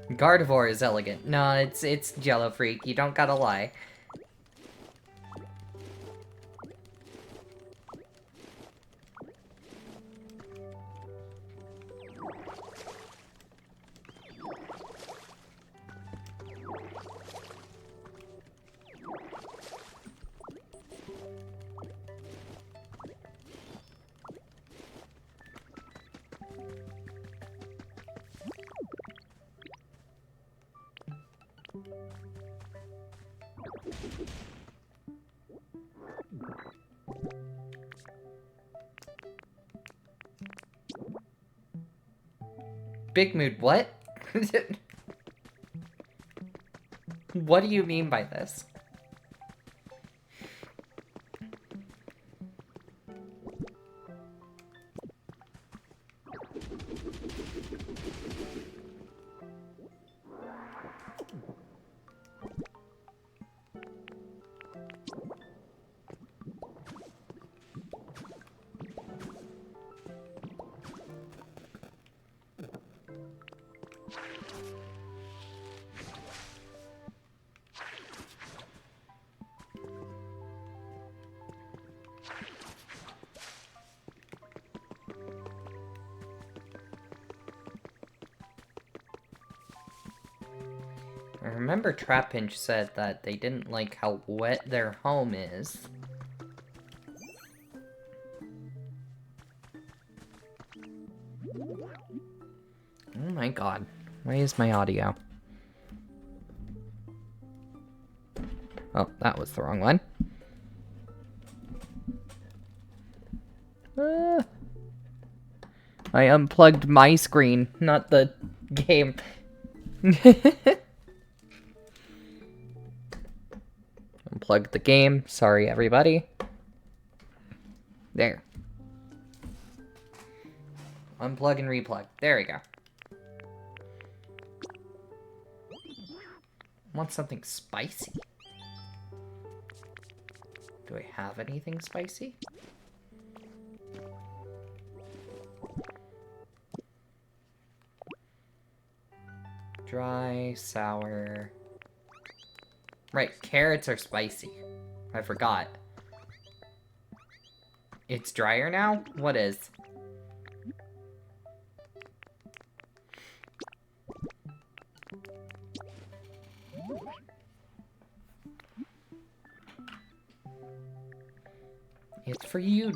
[SPEAKER 1] Gardevoir is elegant. No, it's Jello Freak. You don't gotta lie. Big mood, what? What do you mean by this? remember Trapinch said that they didn't like how wet their home is. Oh my god. Why is my audio? Oh, that was the wrong one. I unplugged my screen, not the game. Unplugged the game. Sorry, everybody. There. Unplug and replug. There we go. I want something spicy. Do I have anything spicy? Dry, sour... Right, carrots are spicy. I forgot. It's drier now? What is? It's for you,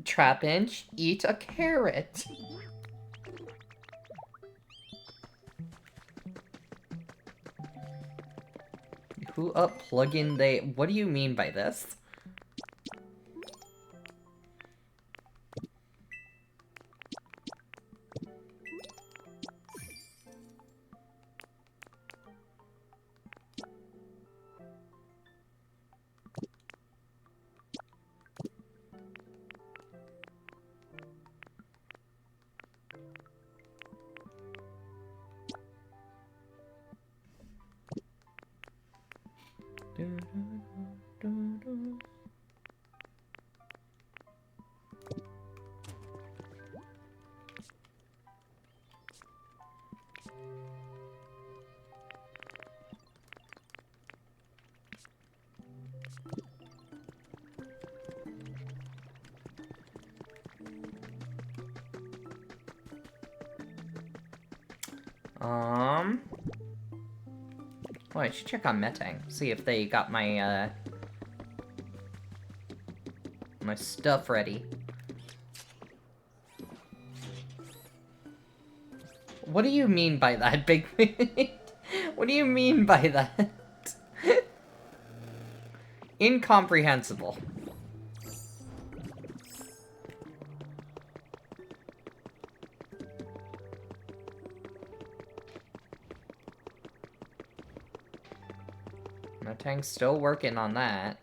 [SPEAKER 1] Trapinch. Eat a carrot. Who plug-in they... What do you mean by this? Oh, I should check on Metang. See if they got my, my stuff ready. What do you mean by that, Big What do you mean by that? Incomprehensible. Metang's still working on that.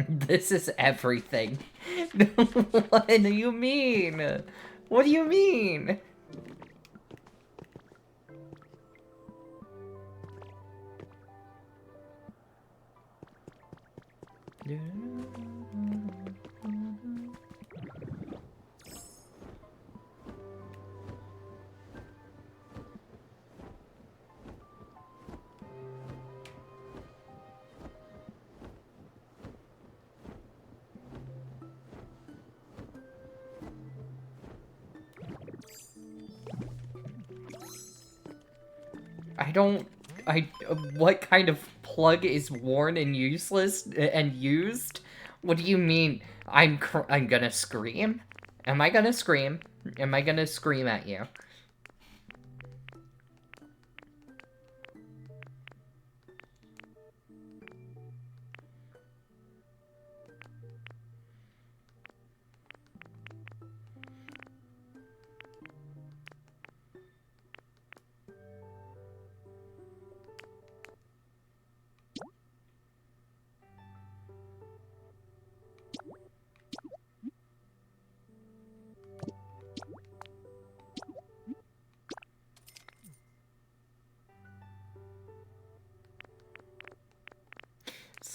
[SPEAKER 1] This is everything. What do you mean? What do you mean? What kind of plug is worn and useless and used? What do you mean? I'm gonna scream? Am I gonna scream? Am I gonna scream at you?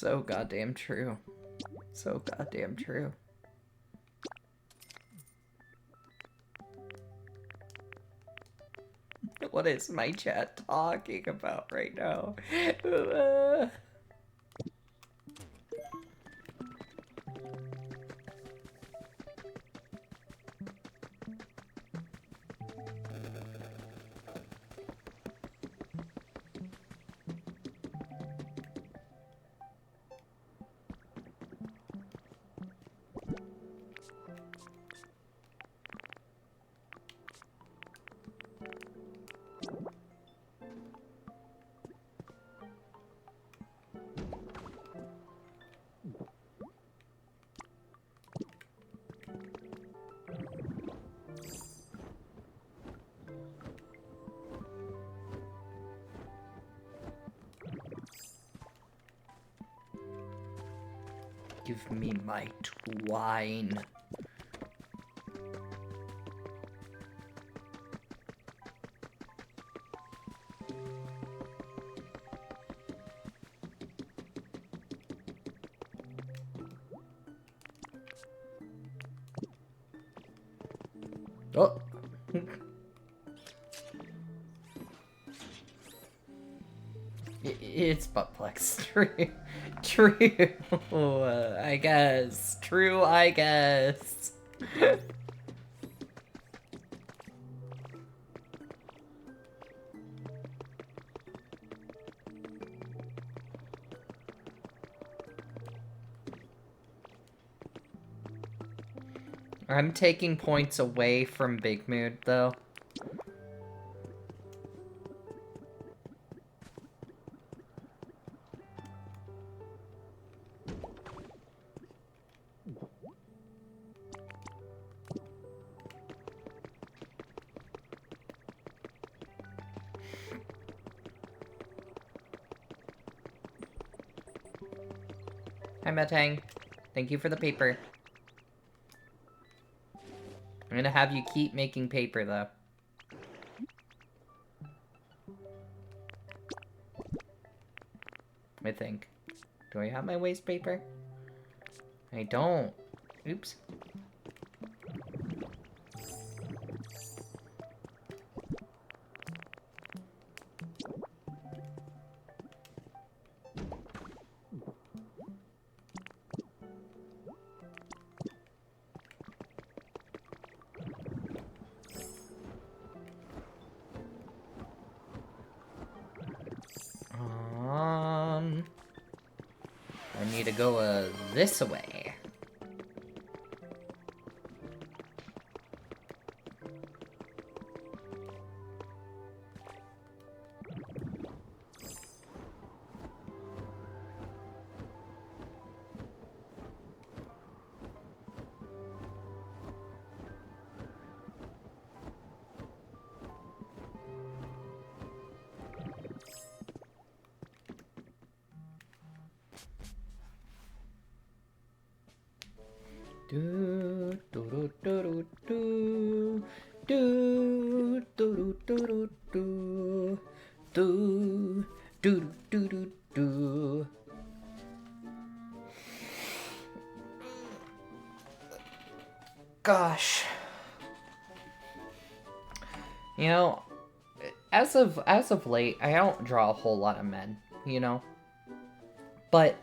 [SPEAKER 1] So goddamn true. So goddamn true. What is my chat talking about right now? Give me my twine. Oh. It's buttplex. True. True. I guess. True, I guess. I'm taking points away from Big Mood, though. Hi, Metang. Thank you for the paper. I'm gonna have you keep making paper, though. I think. Do I have my waste paper? I don't. Oops. I need to go this way. Do do do do do do do do do do do do do do. Gosh, you know, as of late, I don't draw a whole lot of men, you know, but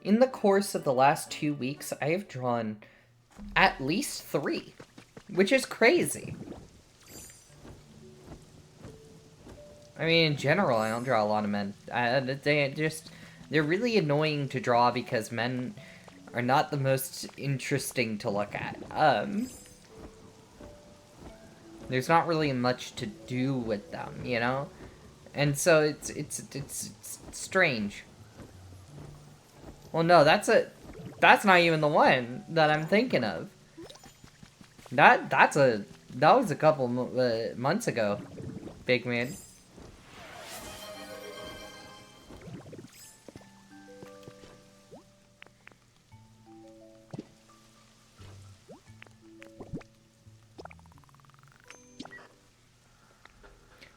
[SPEAKER 1] in the course of the last 2 weeks, I have drawn at least 3, which is crazy. I mean, in general, I don't draw a lot of men. They're really annoying to draw because men are not the most interesting to look at. There's not really much to do with them, you know? And so it's strange. Well, no, that's not even the one that I'm thinking of. That was a couple months ago, Big Man.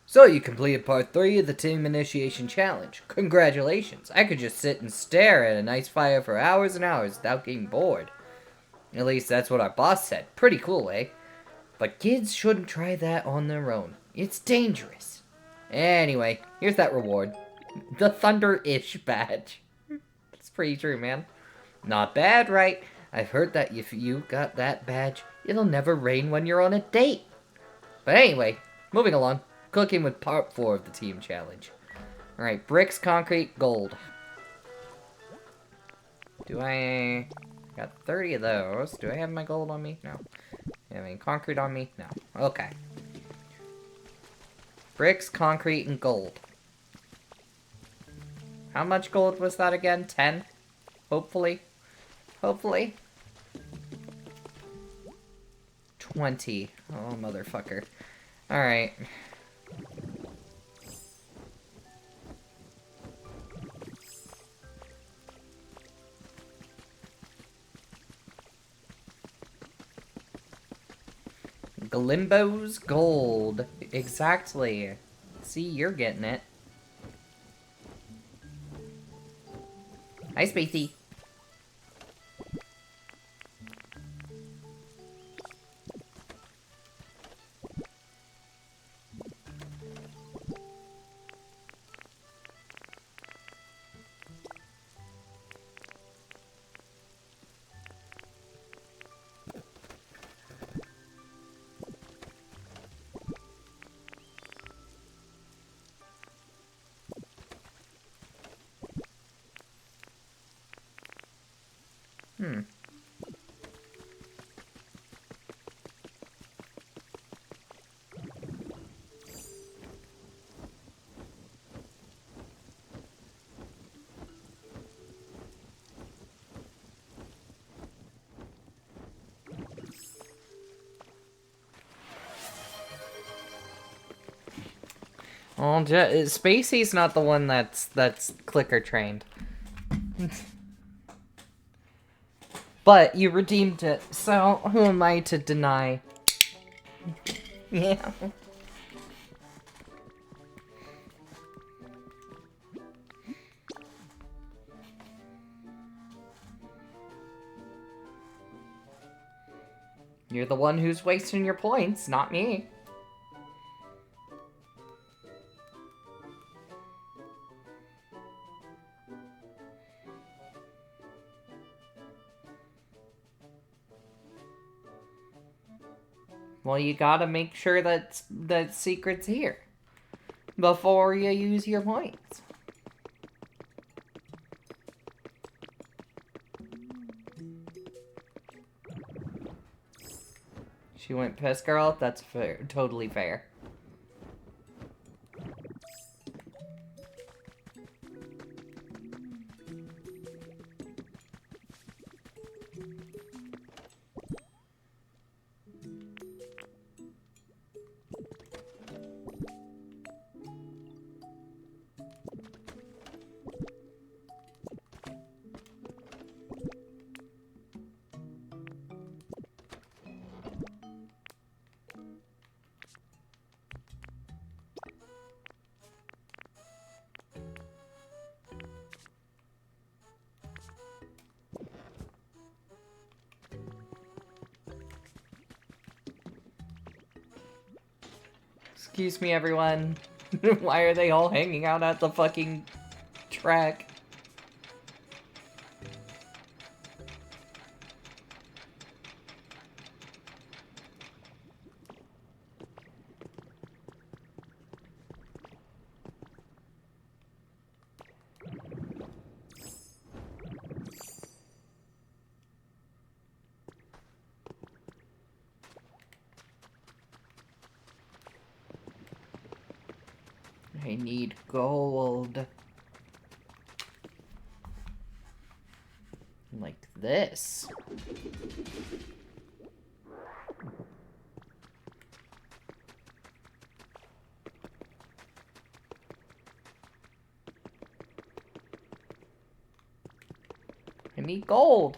[SPEAKER 1] So you completed part 3 of the Team Initiation Challenge. Congratulations. I could just sit and stare at a nice fire for hours and hours without getting bored. At least that's what our boss said. Pretty cool, eh? But kids shouldn't try that on their own. It's dangerous. Anyway, here's that reward. The Thunder-ish badge. It's pretty true, man. Not bad, right? I've heard that if you got that badge, it'll never rain when you're on a date. But anyway, moving along. Cooking with part 4 of the team challenge. Alright, bricks, concrete, gold. Do I... Got 30 of those. Do I have my gold on me? No. Do I have any concrete on me? No. Okay. Bricks, concrete, and gold. How much gold was that again? 10? Hopefully. Hopefully. 20. Oh, motherfucker. Alright. Glimbo's gold. Exactly. See, you're getting it. Hi, Spacey. Oh, Spacey's not the one that's clicker trained. But you redeemed it, so who am I to deny? Yeah. You're the one who's wasting your points, not me. Well, you gotta make sure that the secret's here before you use your points. She went piss girl? That's fair. Totally fair. Excuse me, everyone. Why are they all hanging out at the fucking track? I need gold. Like this. I need gold.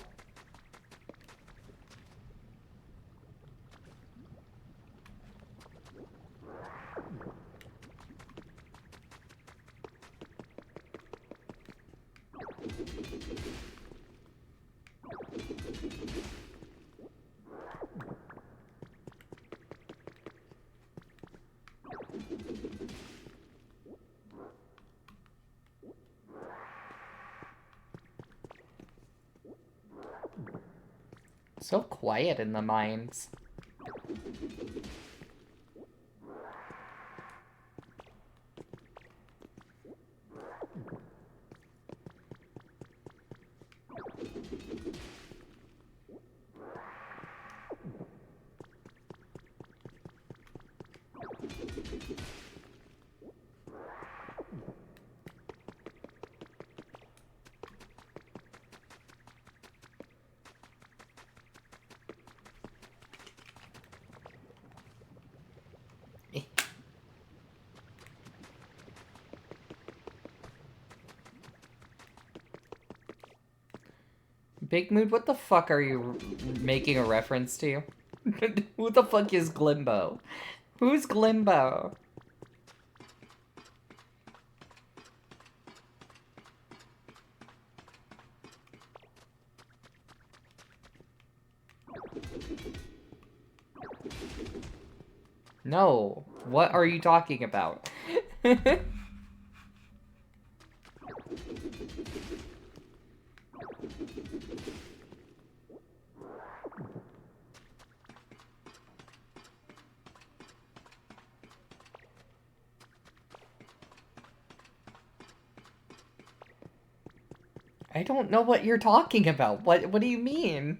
[SPEAKER 1] So quiet in the mines. Big Mood, what the fuck are you making a reference to? Who the fuck is Glimbo? Who's Glimbo? No. What are you talking about? I don't know what you're talking about. What do you mean?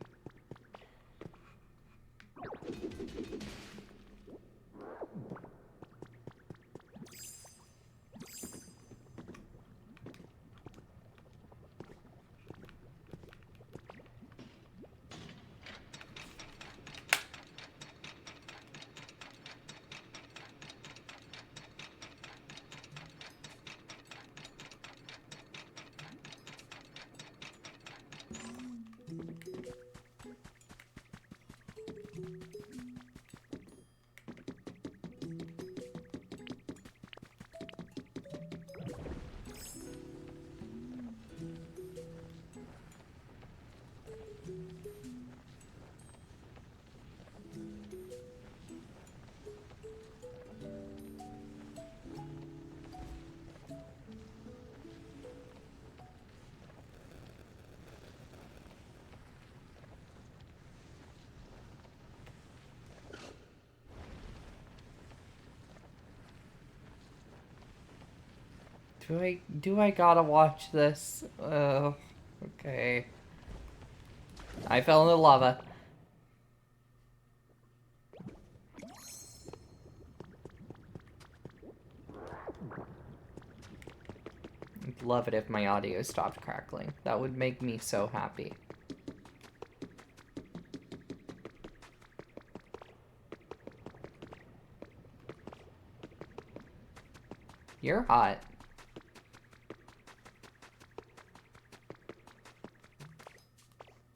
[SPEAKER 1] Do I gotta watch this? Oh, okay. I fell into lava. I'd love it if my audio stopped crackling. That would make me so happy. You're hot.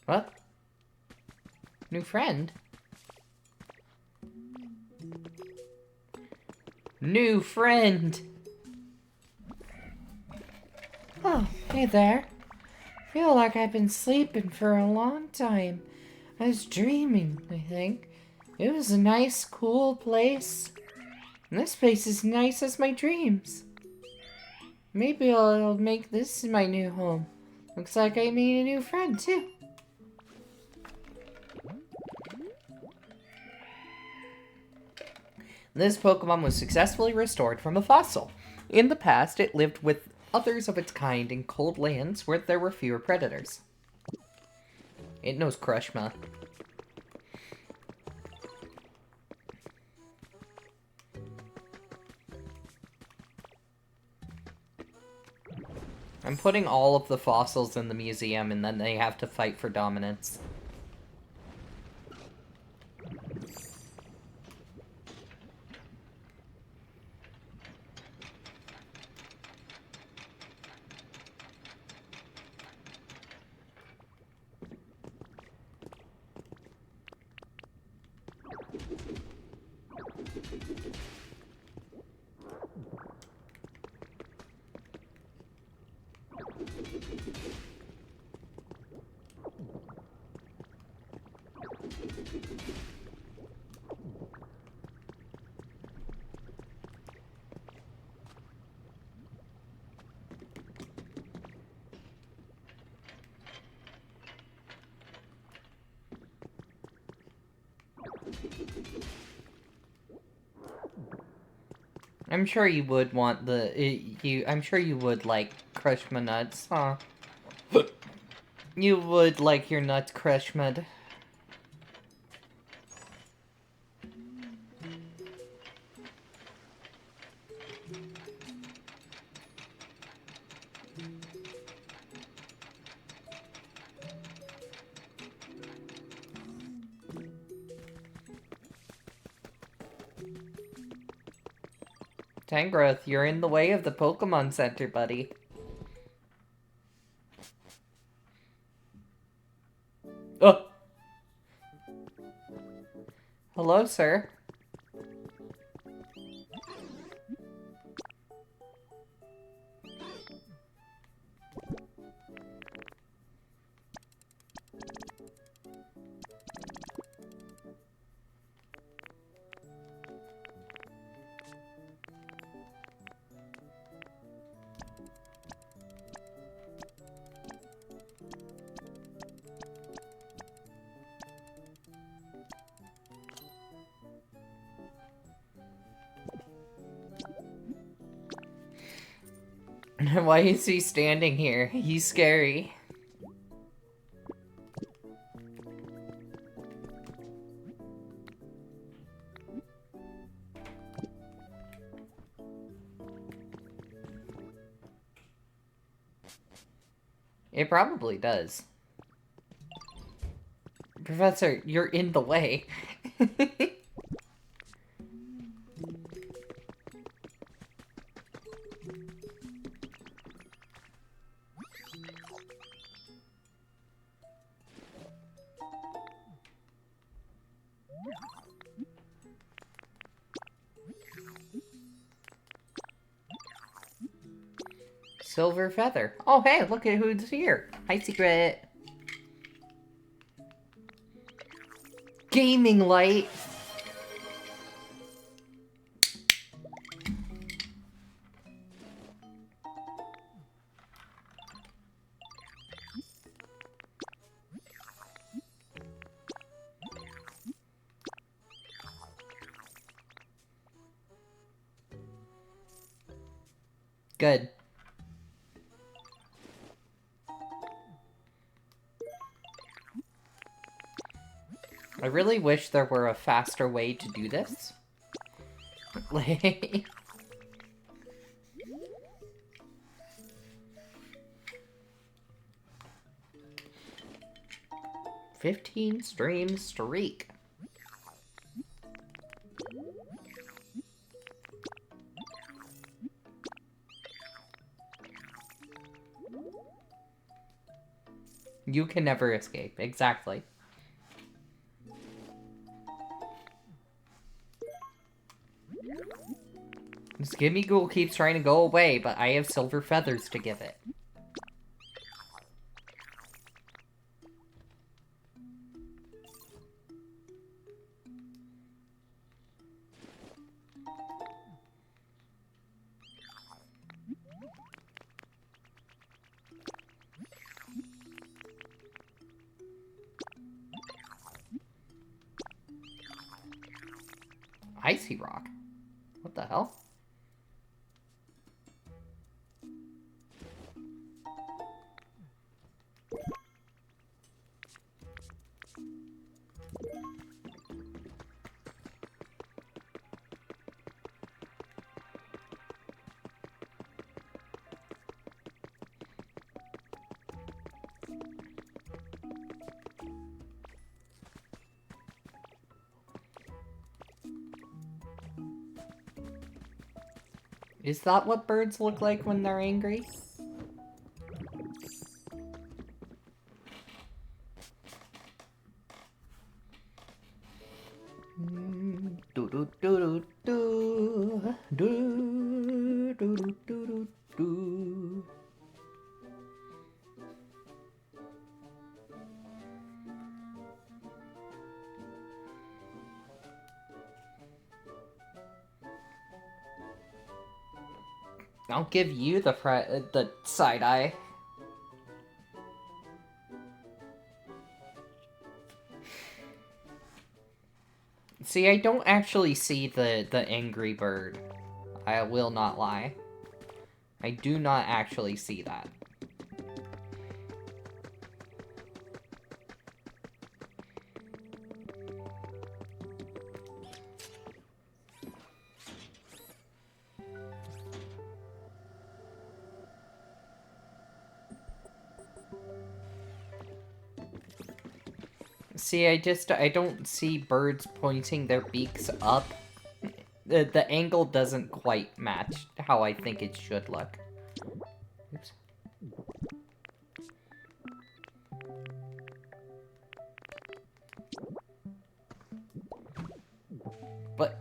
[SPEAKER 1] What? New friend? New friend!
[SPEAKER 2] Oh, hey there. Feel like I've been sleeping for a long time. I was dreaming, I think. It was a nice, cool place. And this place is nice as my dreams. Maybe I'll make this my new home. Looks like I made a new friend, too.
[SPEAKER 1] This Pokemon was successfully restored from a fossil. In the past, it lived with others of its kind in cold lands where there were fewer predators. It knows Crushma. I'm putting all of the fossils in the museum and then they have to fight for dominance. I'm sure you would want I'm sure you would like crush my nuts, huh? You would like your nuts crushed, mud. Tangrowth, you're in the way of the Pokemon Center, buddy. Oh! Hello, sir. Why is he standing here? He's scary. It probably does. Professor, you're in the way. Silver Feather. Oh, hey, look at who's here. Hi, Secret. Gaming Light. Good. I really wish there were a faster way to do this. Like... 15 stream streak. You can never escape. Exactly. This Gimme Ghoul keeps trying to go away, but I have silver feathers to give it. Icy Rock? What the hell? Is that what birds look like when they're angry? Do do do do do do do do do. I'll give you the side eye. See, I don't actually see the angry bird. I will not lie. I do not actually see that. See, I don't see birds pointing their beaks up. The angle doesn't quite match how I think it should look. Oops. But...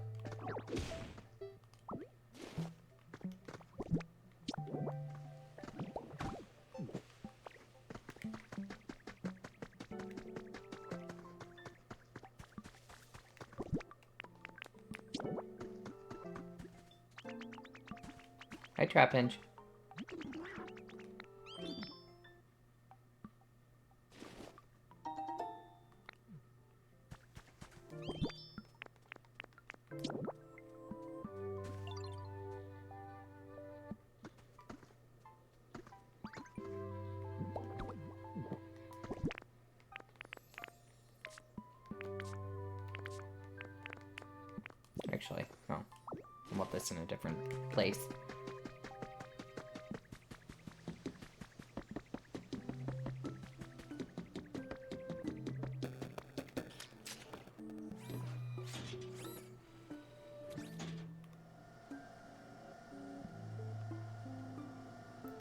[SPEAKER 1] Hi, Trapinch. Actually, no. I want this in a different place.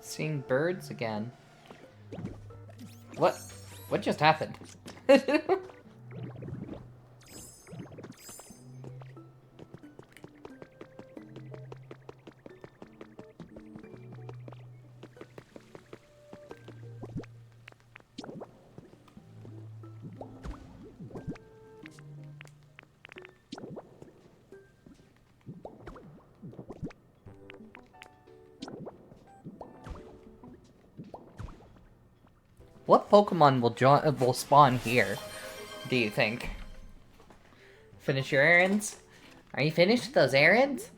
[SPEAKER 1] Seeing birds again. What? What just happened? What Pokemon will spawn here, do you think? Finish your errands? Are you finished with those errands?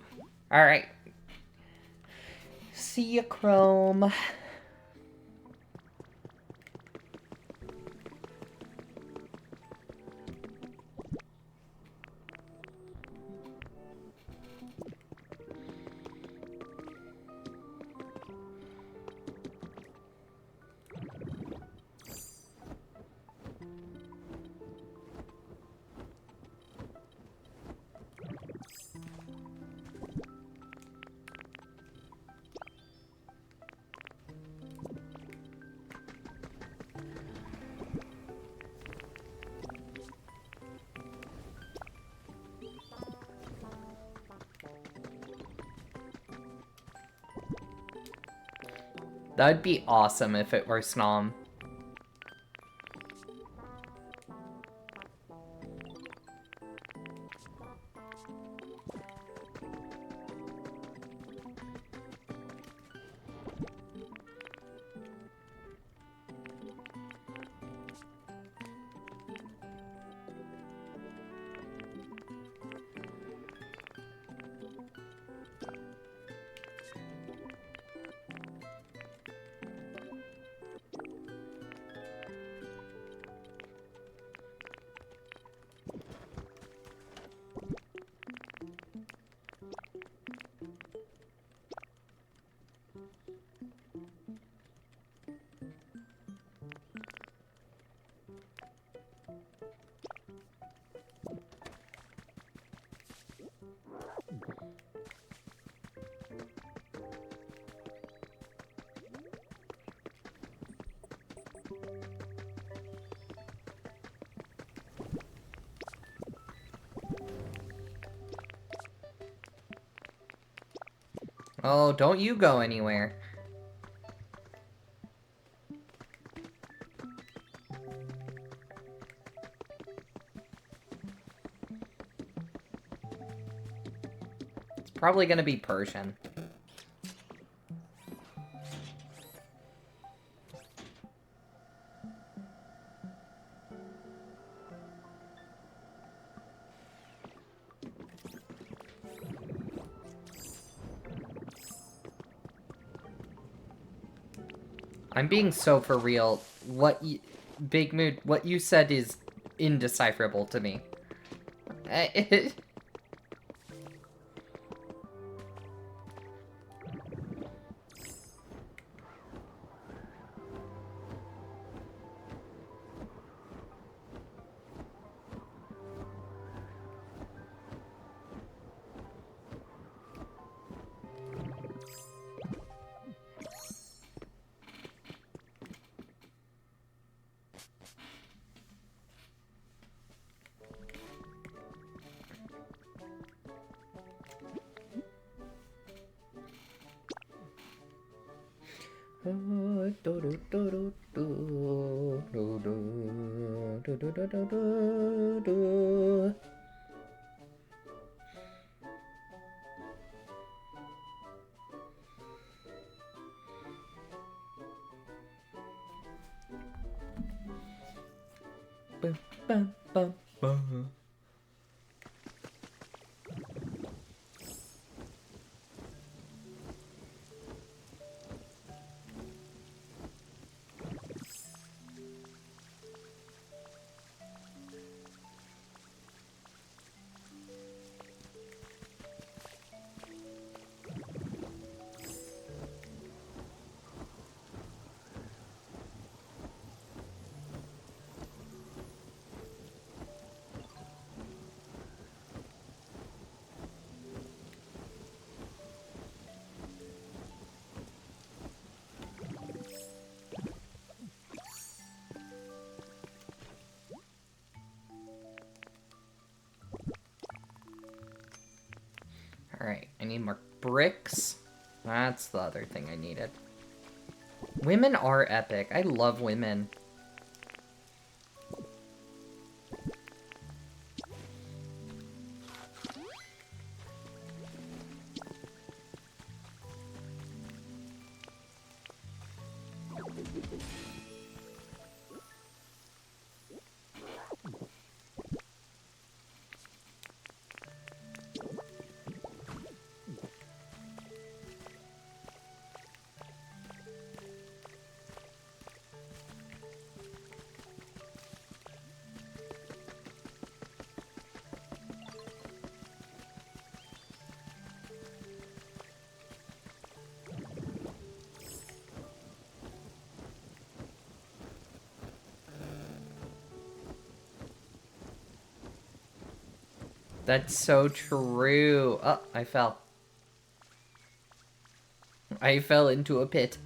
[SPEAKER 1] Alright. See ya, Chrome. That'd be awesome if it were Snom. Oh, don't you go anywhere. It's probably gonna be Persian. I'm being so for real. Big Mood, what you said is indecipherable to me. Bum, bum, bum, bum. Alright, I need more bricks. That's the other thing I needed. Women are epic. I love women. That's so true. Oh, I fell. I fell into a pit.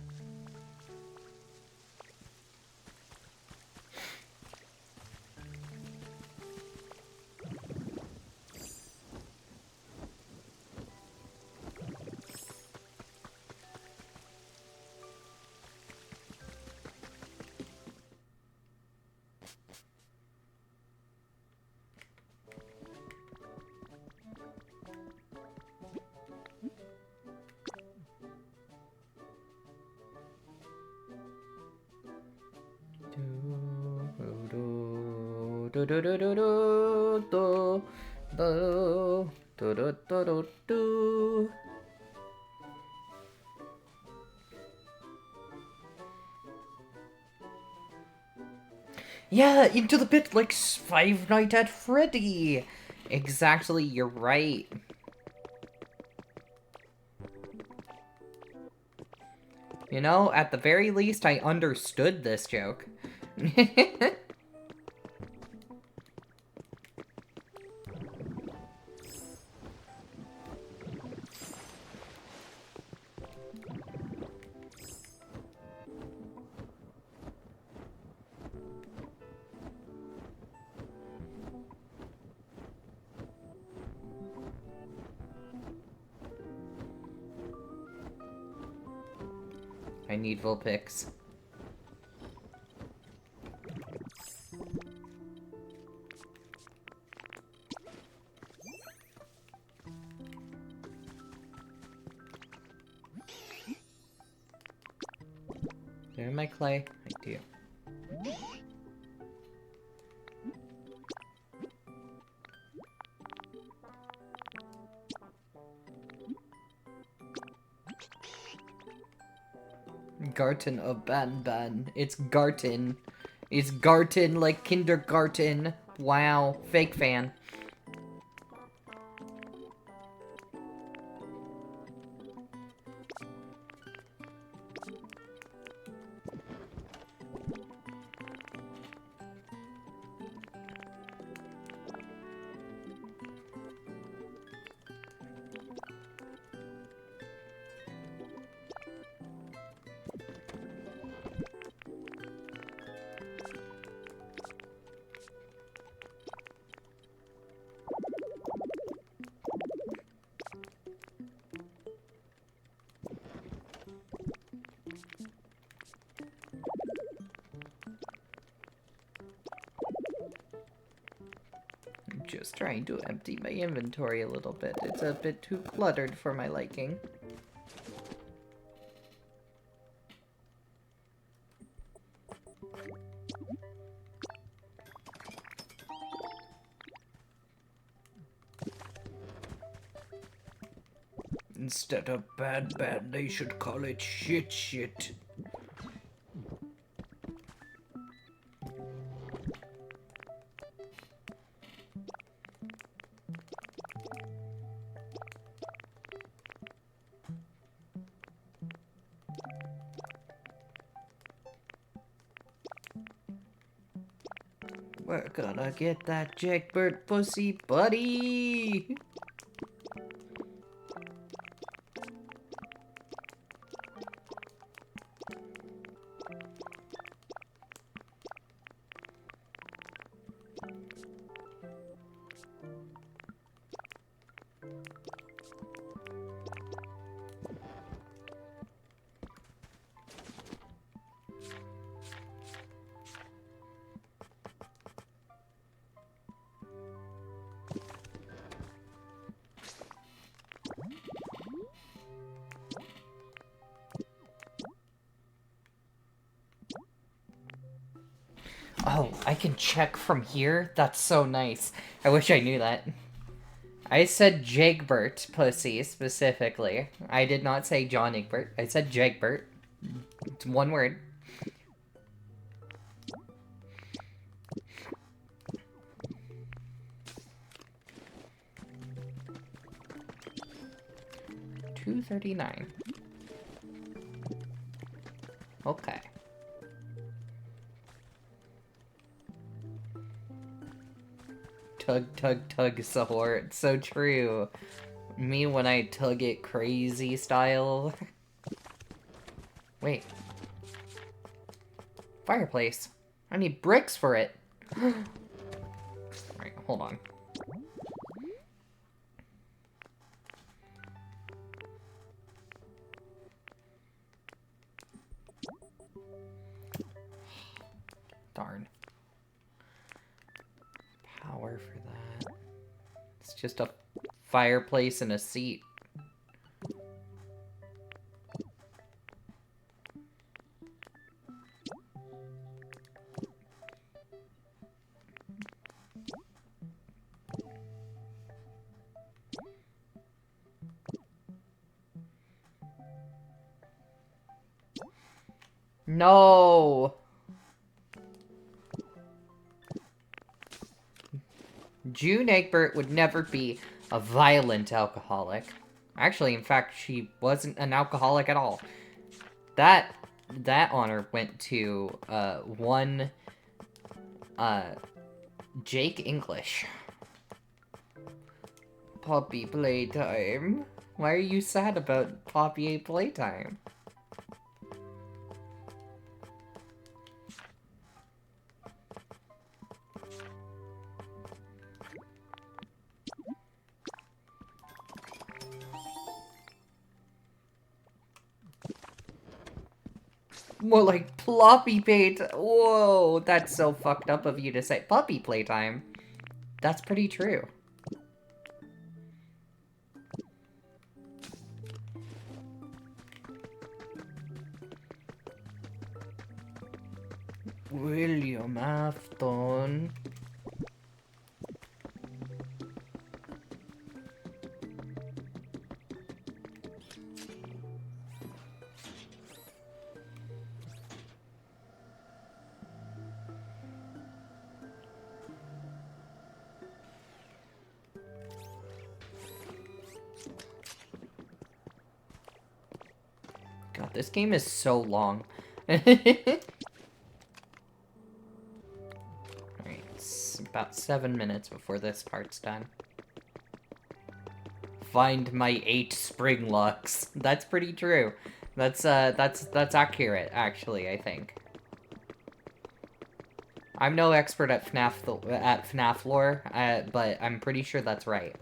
[SPEAKER 1] Do do do do do do do do do do do do. Yeah, into the pit like Five Nights at Freddy. Exactly, you're right. You know, at the very least, I understood this joke. I need Vulpix. Do I have my clay? I do. Garten of Ban. It's Garten. It's Garten like kindergarten. Wow. Fake fan. Just trying to empty my inventory a little bit. It's a bit too cluttered for my liking. Instead of bad, they should call it shit. We're gonna get that Jagbird pussy, buddy! Oh, I can check from here? That's so nice. I wish I knew that. I said Jagbert pussy, specifically. I did not say John Egbert. I said Jagbert. It's one word. $2.39. Okay. Tug, Sahor. It's so true. Me when I tug it crazy style. Wait. Fireplace. I need bricks for it. Right, hold on. Darn. Power for that. It's just a fireplace and a seat. No! June Egbert would never be a violent alcoholic. Actually, in fact, she wasn't an alcoholic at all. That honor went to, one, Jake English. Poppy playtime. Why are you sad about Poppy playtime? More like Ploppy Pate. Whoa, that's so fucked up of you to say. Puppy playtime. That's pretty true. William Afton. God, this game is so long. Alright, it's about 7 minutes before this part's done. Find my 8 spring locks. That's pretty true. That's accurate, actually, I think. I'm no expert at FNAF lore, but I'm pretty sure that's right.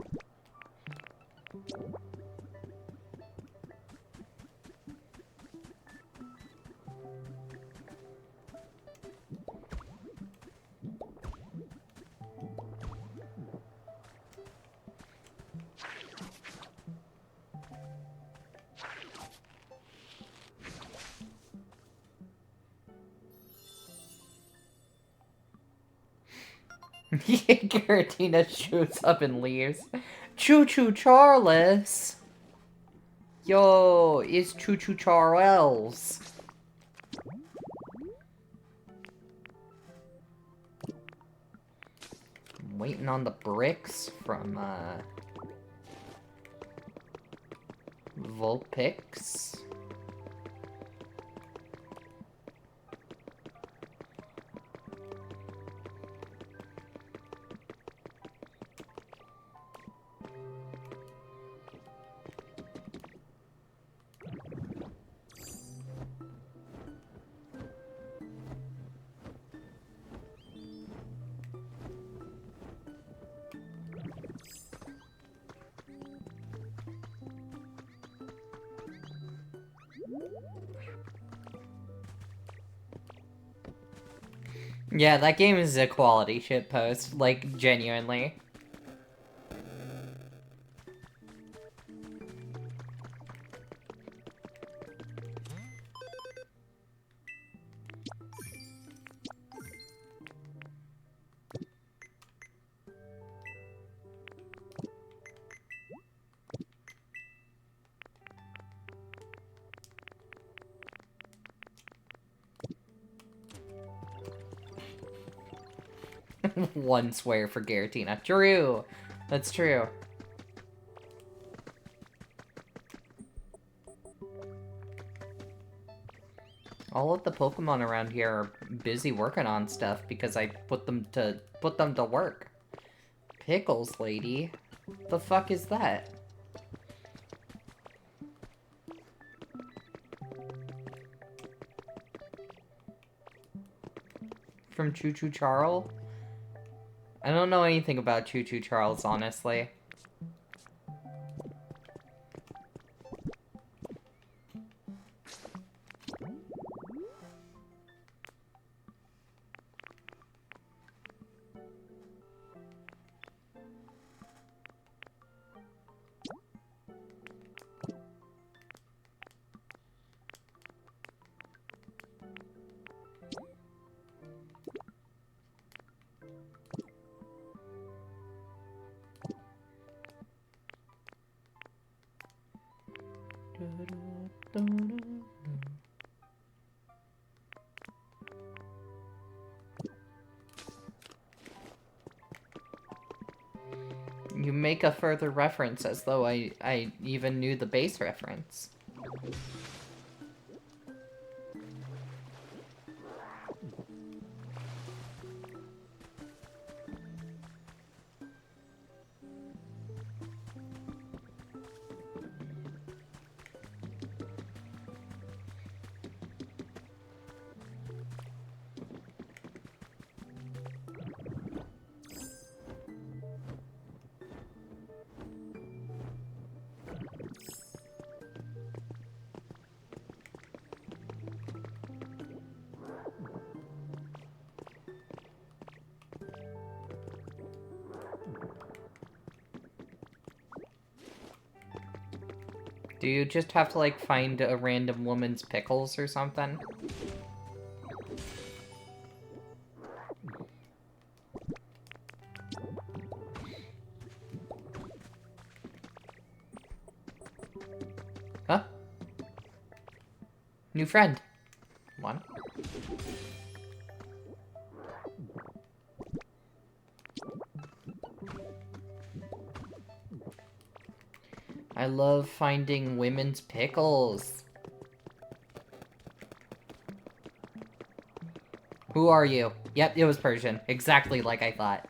[SPEAKER 1] Giratina shoots up and leaves. Choo-choo Charles! Yo, it's Choo-choo Charles. I'm waiting on the bricks from, Vulpix. Yeah, that game is a quality shitpost, like, genuinely. One swear for Giratina. True! That's true. All of the Pokemon around here are busy working on stuff because I put them to work. Pickles, lady. The fuck is that? From Choo Choo Charles? I don't know anything about Choo Choo Charles, honestly. You make a further reference as though I even knew the base reference. Do you just have to, like, find a random woman's pickles or something? Huh? New friend. One. I love finding women's pickles. Who are you? Yep, it was Persian. Exactly like I thought.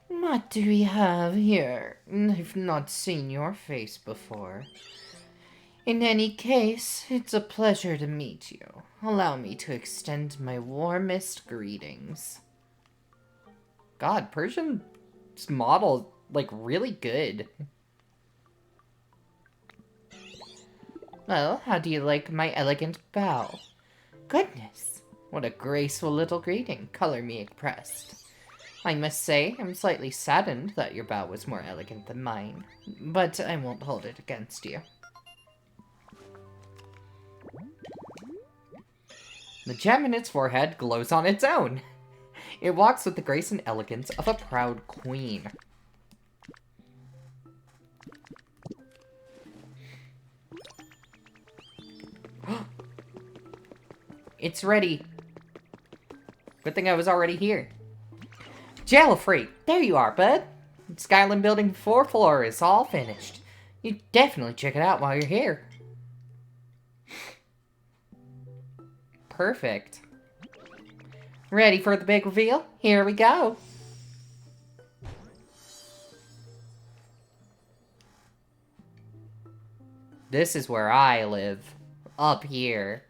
[SPEAKER 2] What do we have here? I've not seen your face before. In any case, it's a pleasure to meet you. Allow me to extend my warmest greetings.
[SPEAKER 1] God, Persian's model, like, really good.
[SPEAKER 2] Well, how do you like my elegant bow? Goodness, what a graceful little greeting. Color me impressed. I must say, I'm slightly saddened that your bow was more elegant than mine, but I won't hold it against you.
[SPEAKER 1] The gem in its forehead glows on its own. It walks with the grace and elegance of a proud queen. It's ready. Good thing I was already here. Jello Freak, there you are, bud. Skyline Building 4th floor is all finished. You definitely check it out while you're here. Perfect. Ready for the big reveal? Here we go. This is where I live. Up here.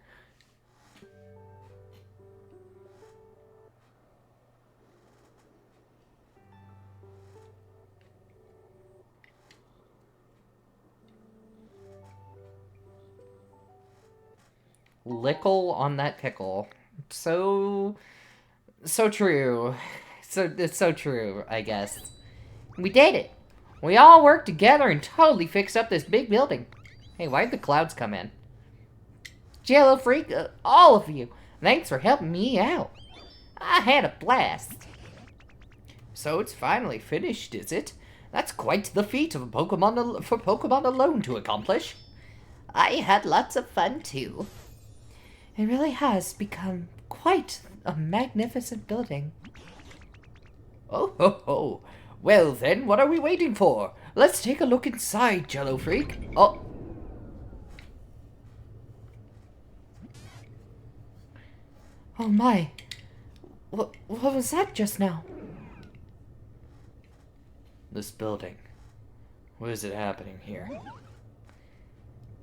[SPEAKER 1] Lickle on that pickle. So true. It's so true, I guess. We did it. We all worked together and totally fixed up this big building. Hey, why'd the clouds come in? Jello Freak, all of you, thanks for helping me out. I had a blast. So it's finally finished, is it? That's quite the feat of for Pokemon alone to accomplish. I had lots of fun too.
[SPEAKER 2] It really has become quite a magnificent building.
[SPEAKER 1] Oh ho ho. Well then, what are we waiting for? Let's take a look inside, Jello Freak. Oh.
[SPEAKER 2] Oh my. What was that just now?
[SPEAKER 1] This building. What is it happening here?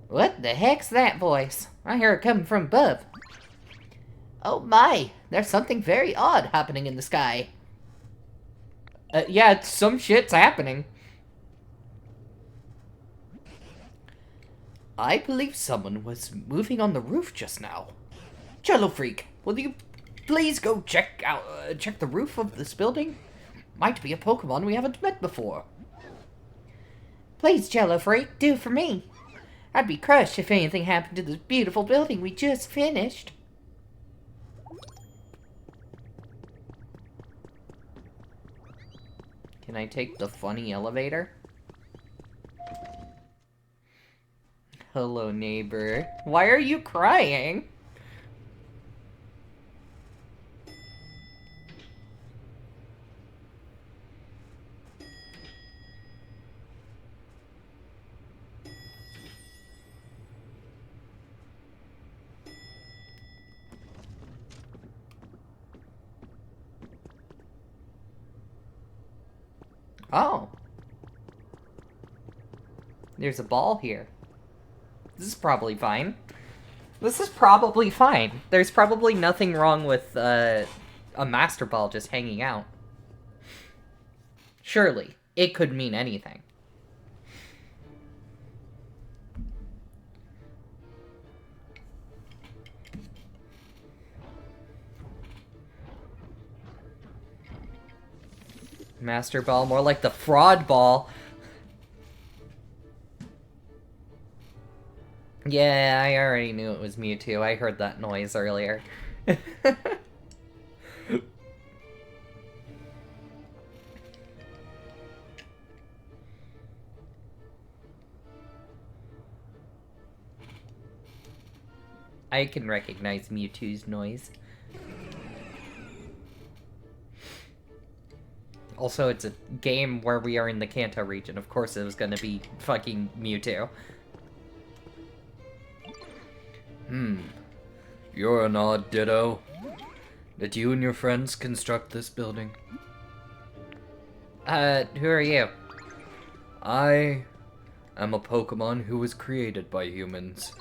[SPEAKER 2] What the heck's that voice? I hear it coming from above. Oh my, there's something very odd happening in the sky.
[SPEAKER 1] Yeah, some shit's happening. I believe someone was moving on the roof just now. Jello Freak, will you please go check the roof of this building? Might be a Pokemon we haven't met before.
[SPEAKER 2] Please, Jello Freak, do for me. I'd be crushed if anything happened to this beautiful building we just finished.
[SPEAKER 1] Can I take the funny elevator? Hello, neighbor. Why are you crying? Oh. There's a ball here. This is probably fine. This is probably fine. There's probably nothing wrong with a Master Ball just hanging out. Surely. It could mean anything. Master Ball, more like the Fraud Ball. Yeah, I already knew it was Mewtwo. I heard that noise earlier. I can recognize Mewtwo's noise. Also, it's a game where we are in the Kanto region. Of course it was gonna be fucking Mewtwo. You're an odd ditto. Did you and your friends construct this building?
[SPEAKER 2] Who are you?
[SPEAKER 1] I am a Pokemon who was created by humans.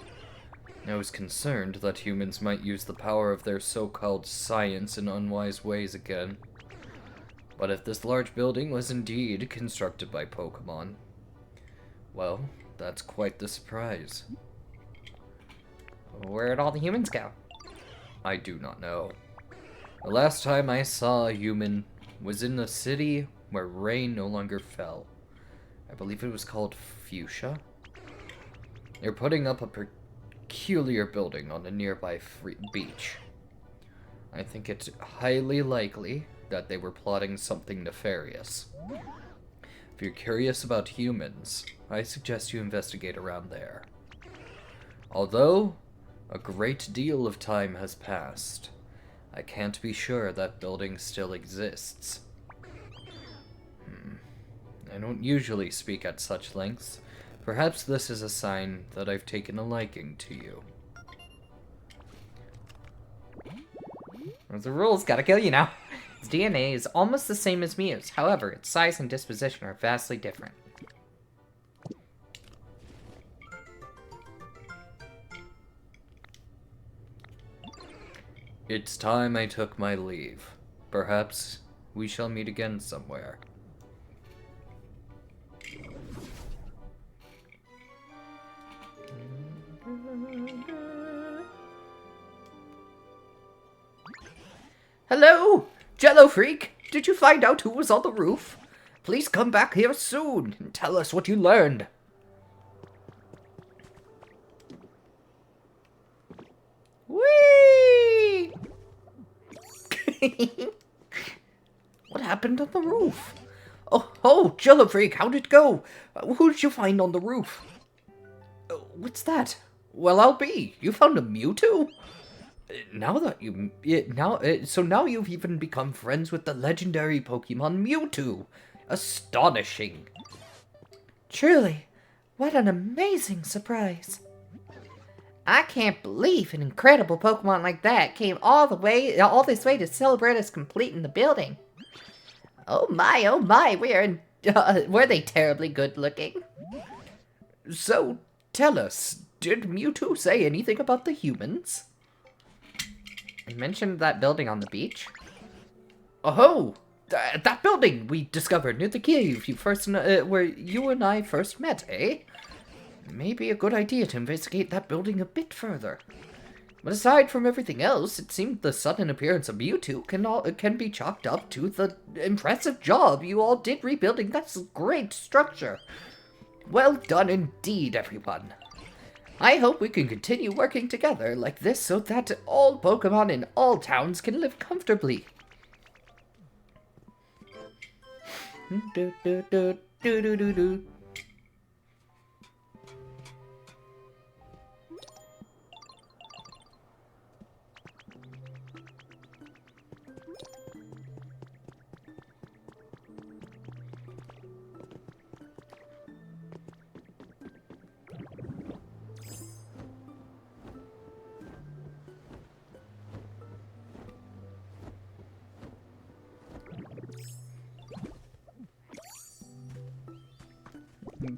[SPEAKER 1] I was concerned that humans might use the power of their so-called science in unwise ways again. But if this large building was indeed constructed by Pokemon, well, that's quite the surprise.
[SPEAKER 2] Where'd all the humans go?
[SPEAKER 1] I do not know. The last time I saw a human was in a city where rain no longer fell. I believe it was called Fuchsia. They're putting up a peculiar building on a nearby beach. I think it's highly likely that they were plotting something nefarious. If you're curious about humans, I suggest you investigate around there. Although a great deal of time has passed, I can't be sure that building still exists. I don't usually speak at such lengths. Perhaps this is a sign that I've taken a liking to you.
[SPEAKER 2] There's the rules, gotta kill you now. Its DNA is almost the same as Mew's, however, its size and disposition are vastly different.
[SPEAKER 1] It's time I took my leave. Perhaps we shall meet again somewhere.
[SPEAKER 2] Hello? Jello Freak? Did you find out who was on the roof? Please come back here soon and tell us what you learned. Whee! What happened on the roof? Oh, Jello Freak, how'd it go? Who did you find on the roof? What's that? Well, I'll be. You found a Mewtwo? So now you've even become friends with the legendary Pokemon Mewtwo. Astonishing. Truly, what an amazing surprise. I can't believe an incredible Pokemon like that came all this way to celebrate us completing the building. Oh my, were they terribly good looking? So, tell us, did Mewtwo say anything about the humans? I mentioned that building on the beach. Oh, that building we discovered near the cave where you and I first met, eh? Maybe a good idea to investigate that building a bit further. But aside from everything else, it seemed the sudden appearance of Mewtwo can be chalked up to the impressive job you all did rebuilding that great structure. Well done indeed, everyone. I hope we can continue working together like this so that all Pokemon in all towns can live comfortably.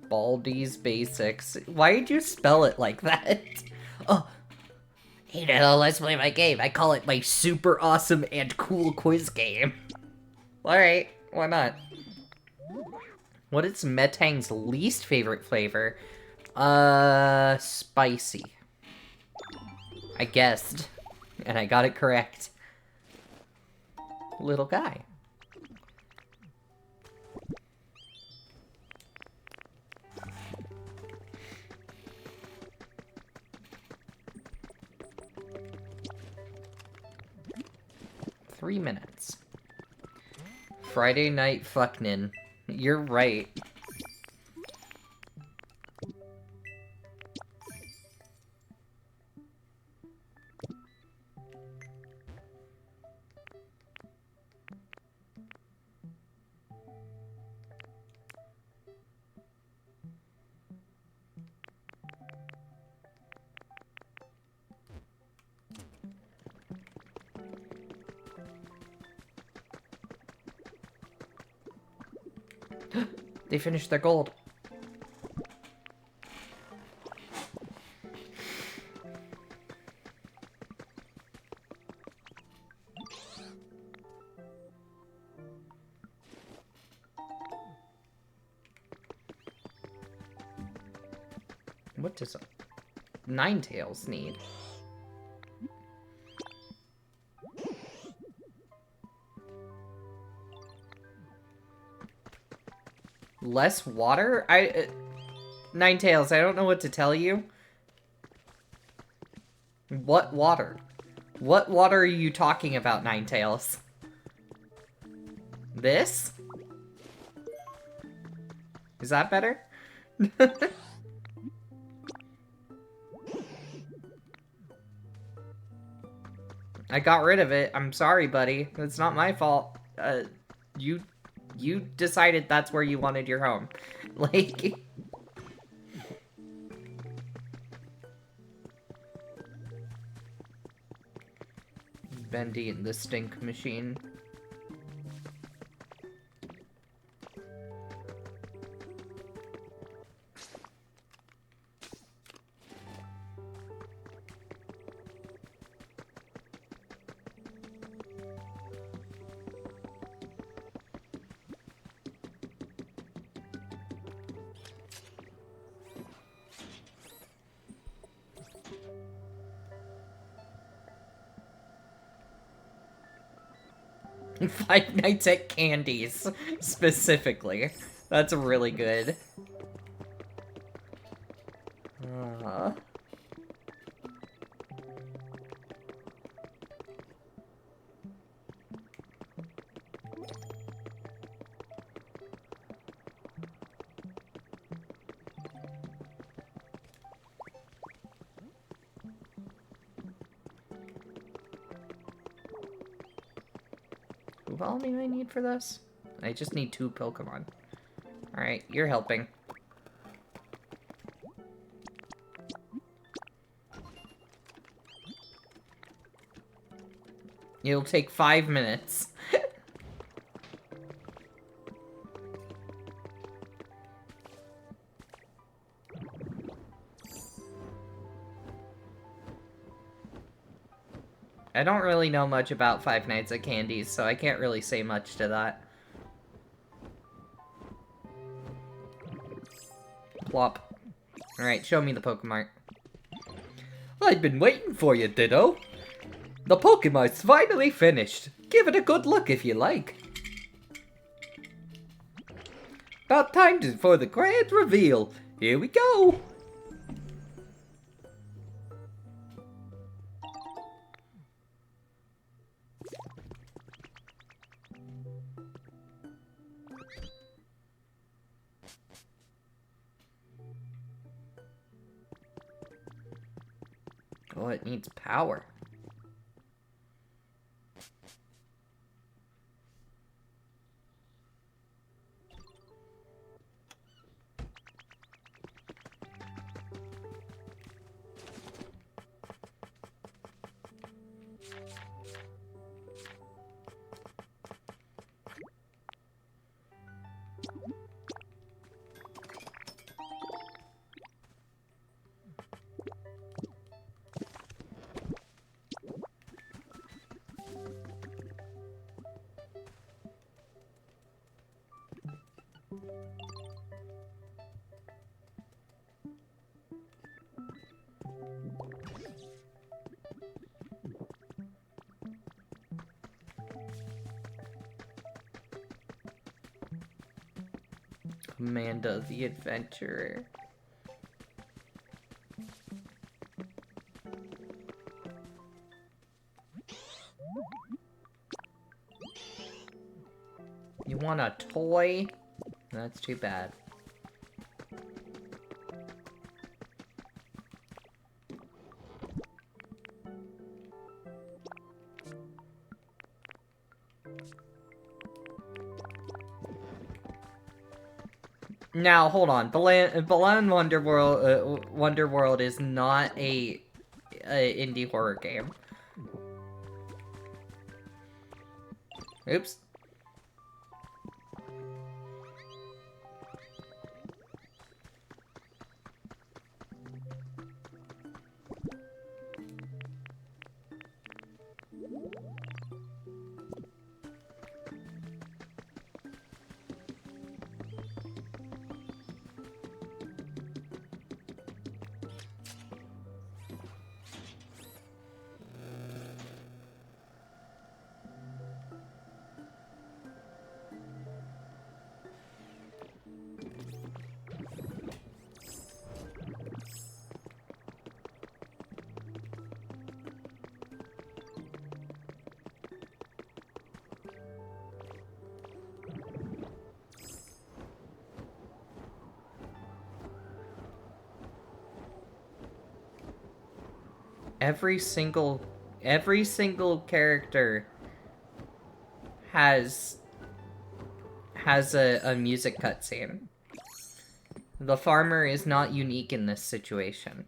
[SPEAKER 2] 'Baldi's Basics. Why did you spell it like that? Oh, hey Nano, let's play my game. I call it my super awesome and cool quiz game. Alright, why not? What is Metang's least favorite flavor? Spicy. I guessed, and I got it correct. Little guy. Three minutes. Friday night fucknin'. You're right.
[SPEAKER 1] They finished their gold. What does Ninetales need? Less water? Ninetales, I don't know what to tell you. What water? What water are you talking about, Ninetales? This? Is that better? I got rid of it. I'm sorry, buddy. It's not my fault. You decided that's where you wanted your home. Like... Bendy and the stink machine. Five Nights at Candy's, specifically. That's really good. All I need for this? I just need 2 Pokemon. Alright, you're helping. It'll take 5 minutes. I don't really know much about Five Nights at Candy's, so I can't really say much to that. Plop. Alright, show me the Pokemon. I've been waiting for you, Ditto. The Pokemon's finally finished. Give it a good look if you like. About time for the grand reveal. Here we go. Oh, it needs power. Amanda the Adventurer. You want a toy? That's too bad. Now, hold on. Balan Wonderworld is not a indie horror game. Oops. every single character has a music cutscene. The farmer is not unique in this situation.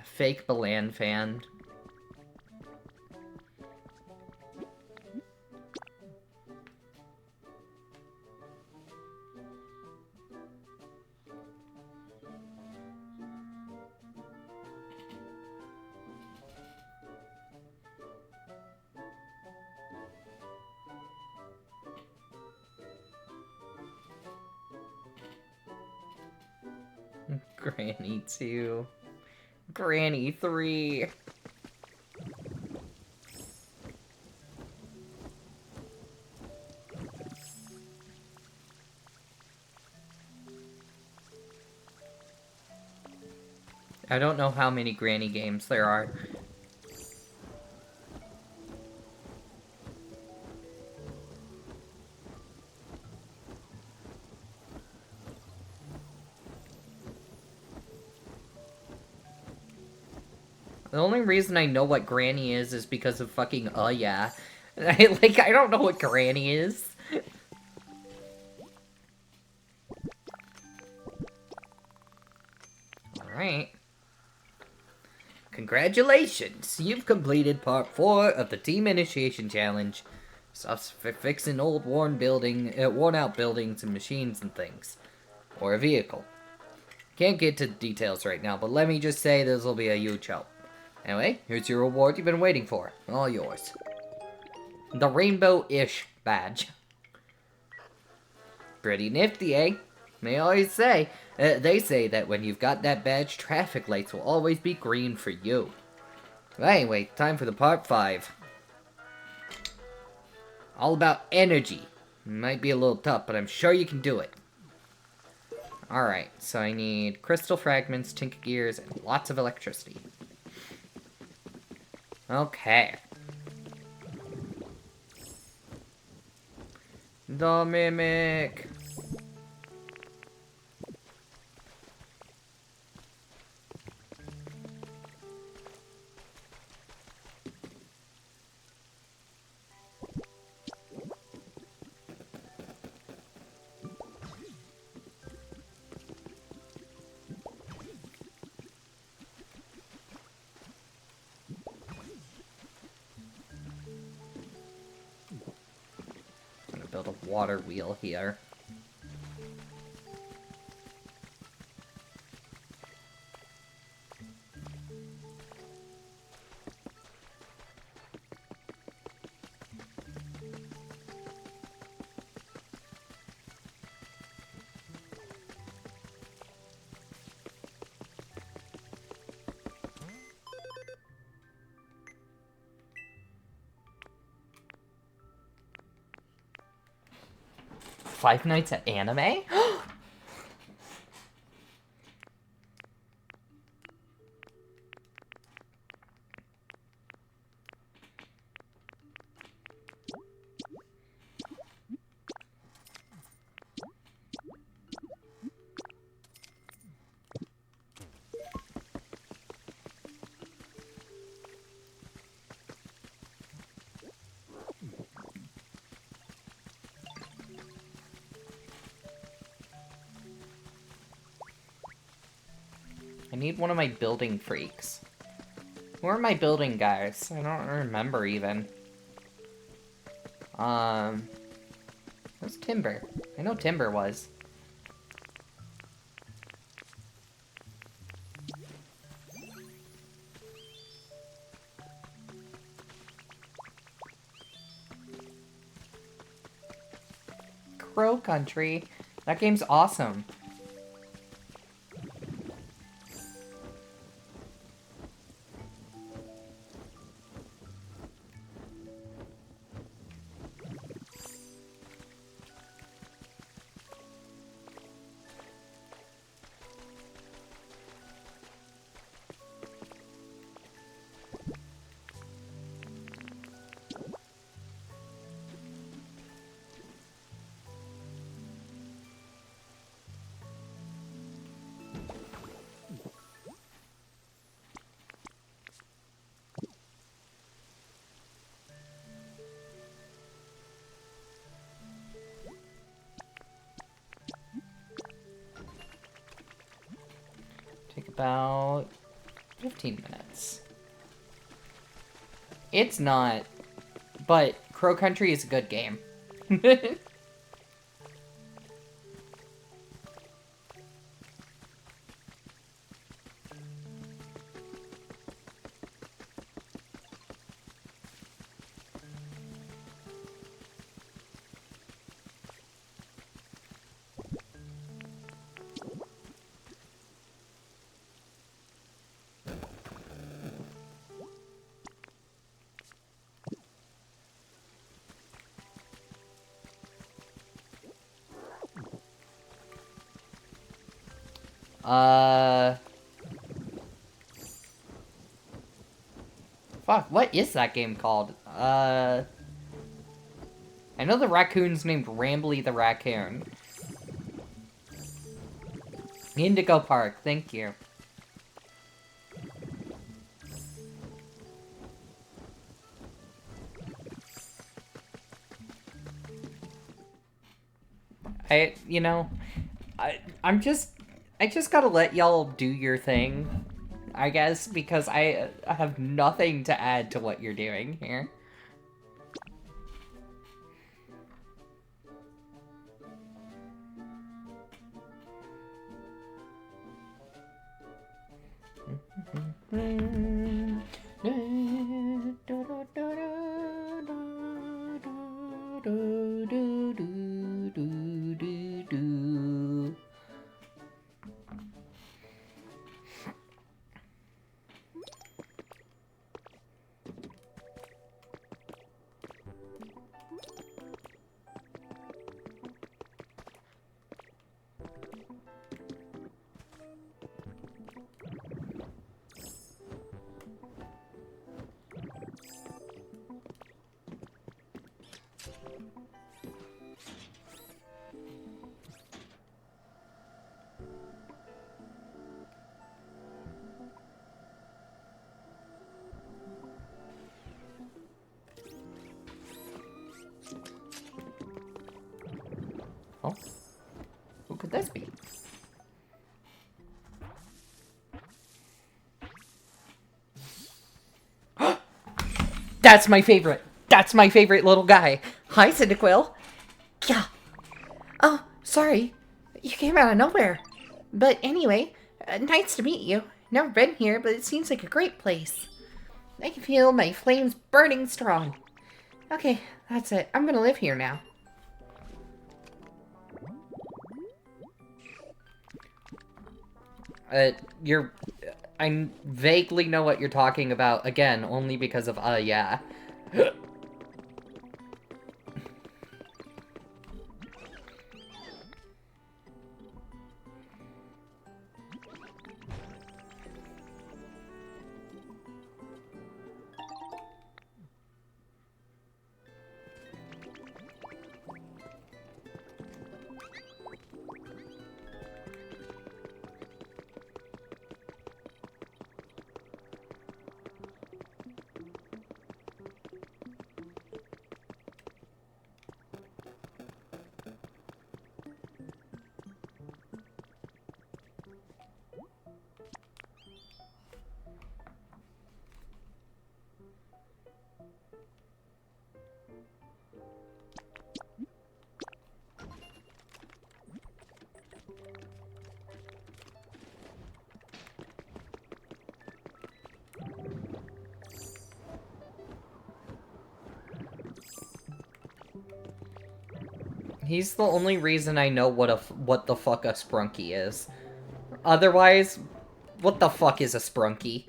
[SPEAKER 1] Fake Balan fan. Granny 2. Granny 3. I don't know how many Granny games there are. The only reason I know what Granny is because of fucking yeah. I don't know what Granny is. Alright. Congratulations! You've completed part 4 of the Team Initiation Challenge. Stuff's for fixing old worn out buildings and machines and things. Or a vehicle. Can't get to details right now, but let me just say this will be a huge help. Anyway, here's your reward you've been waiting for. All yours. The Rainbow-ish badge. Pretty nifty, eh? They say that when you've got that badge, traffic lights will always be green for you. But anyway, time for the part 5. All about energy. Might be a little tough, but I'm sure you can do it. Alright, so I need crystal fragments, tinker gears, and lots of electricity. Okay. The Mimic. Build a water wheel here. Five Nights at Anime? I need one of my building freaks. Who are my building guys? I don't remember even. Where's Timber? I know Timber was. Crow Country. That game's awesome. about 15 minutes. It's not, but Crow Country is a good game. Fuck, what is that game called? I know the raccoon's named Rambly the Raccoon. Indigo Park, thank you. You know, I just gotta let y'all do your thing, I guess, because I have nothing to add to what you're doing here. Oh, who could this be? That's my favorite. That's my favorite little guy. Hi, Cyndaquil.
[SPEAKER 2] Yeah. Oh, sorry. You came out of nowhere. But anyway, nice to meet you. Never been here, but it seems like a great place. I can feel my flames burning strong. Okay, that's it. I'm gonna live here now.
[SPEAKER 1] I vaguely know what you're talking about, again, only because of, yeah. He's the only reason I know what the fuck a sprunky is. Otherwise, what the fuck is a sprunky?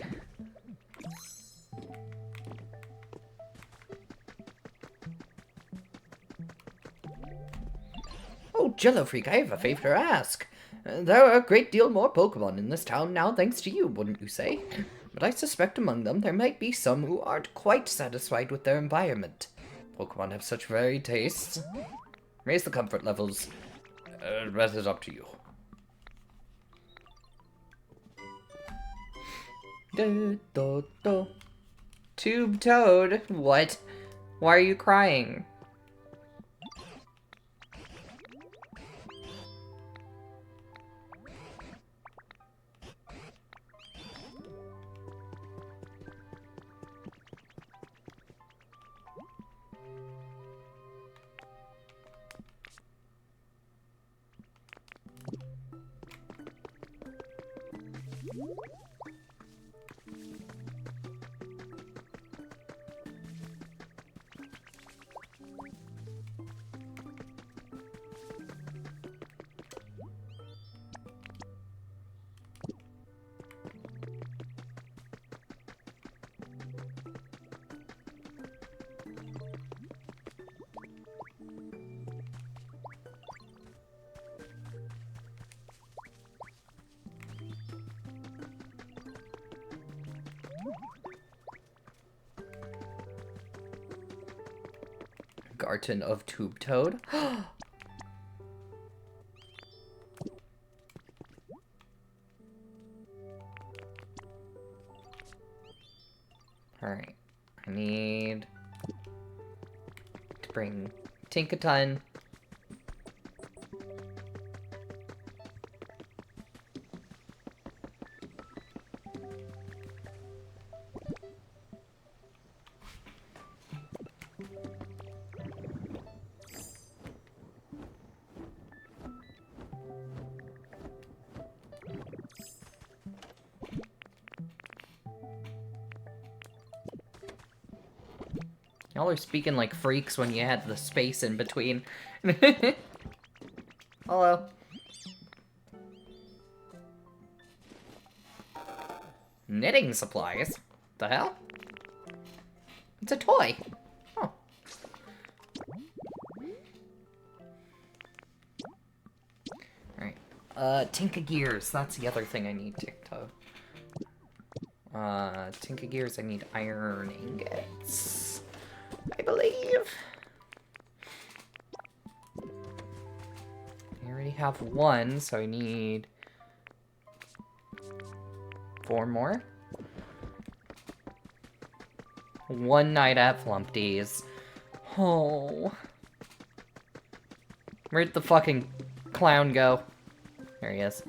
[SPEAKER 2] Oh, Jello Freak, I have a favor to ask. There are a great deal more Pokemon in this town now thanks to you, wouldn't you say? But I suspect among them there might be some who aren't quite satisfied with their environment. Pokemon have such varied tastes. Raise the comfort levels. Rest is up to you.
[SPEAKER 1] Tube Toad? What? Why are you crying? Garden of Tube Toad. Alright. I need to bring Tinkaton. Y'all are speaking like freaks when you had the space in between. Hello. Knitting supplies? The hell? It's a toy. Oh. Alright. Tinka Gears. That's the other thing I need, TikTok. Tinka Gears, I need iron ingots. I believe. I already have one, so I need 4 more. One night at Flumpty's. Oh. Where'd the fucking clown go? There he is.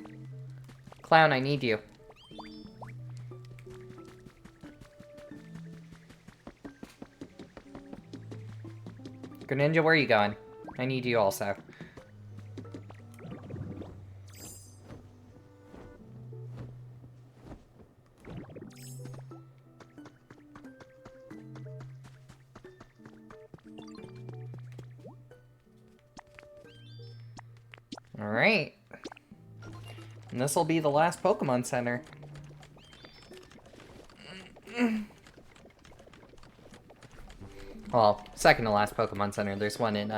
[SPEAKER 1] Clown, I need you. Greninja, where are you going? I need you also. Alright. And this will be the last Pokemon Center. Well, second to last Pokemon Center. There's one in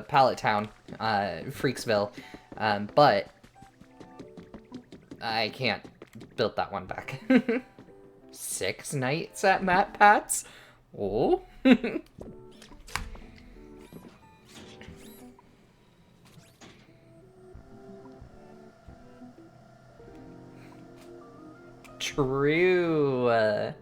[SPEAKER 1] Pallet Town, Freaksville, but I can't build that one back. 6 nights at Matt Pat's? Oh. True.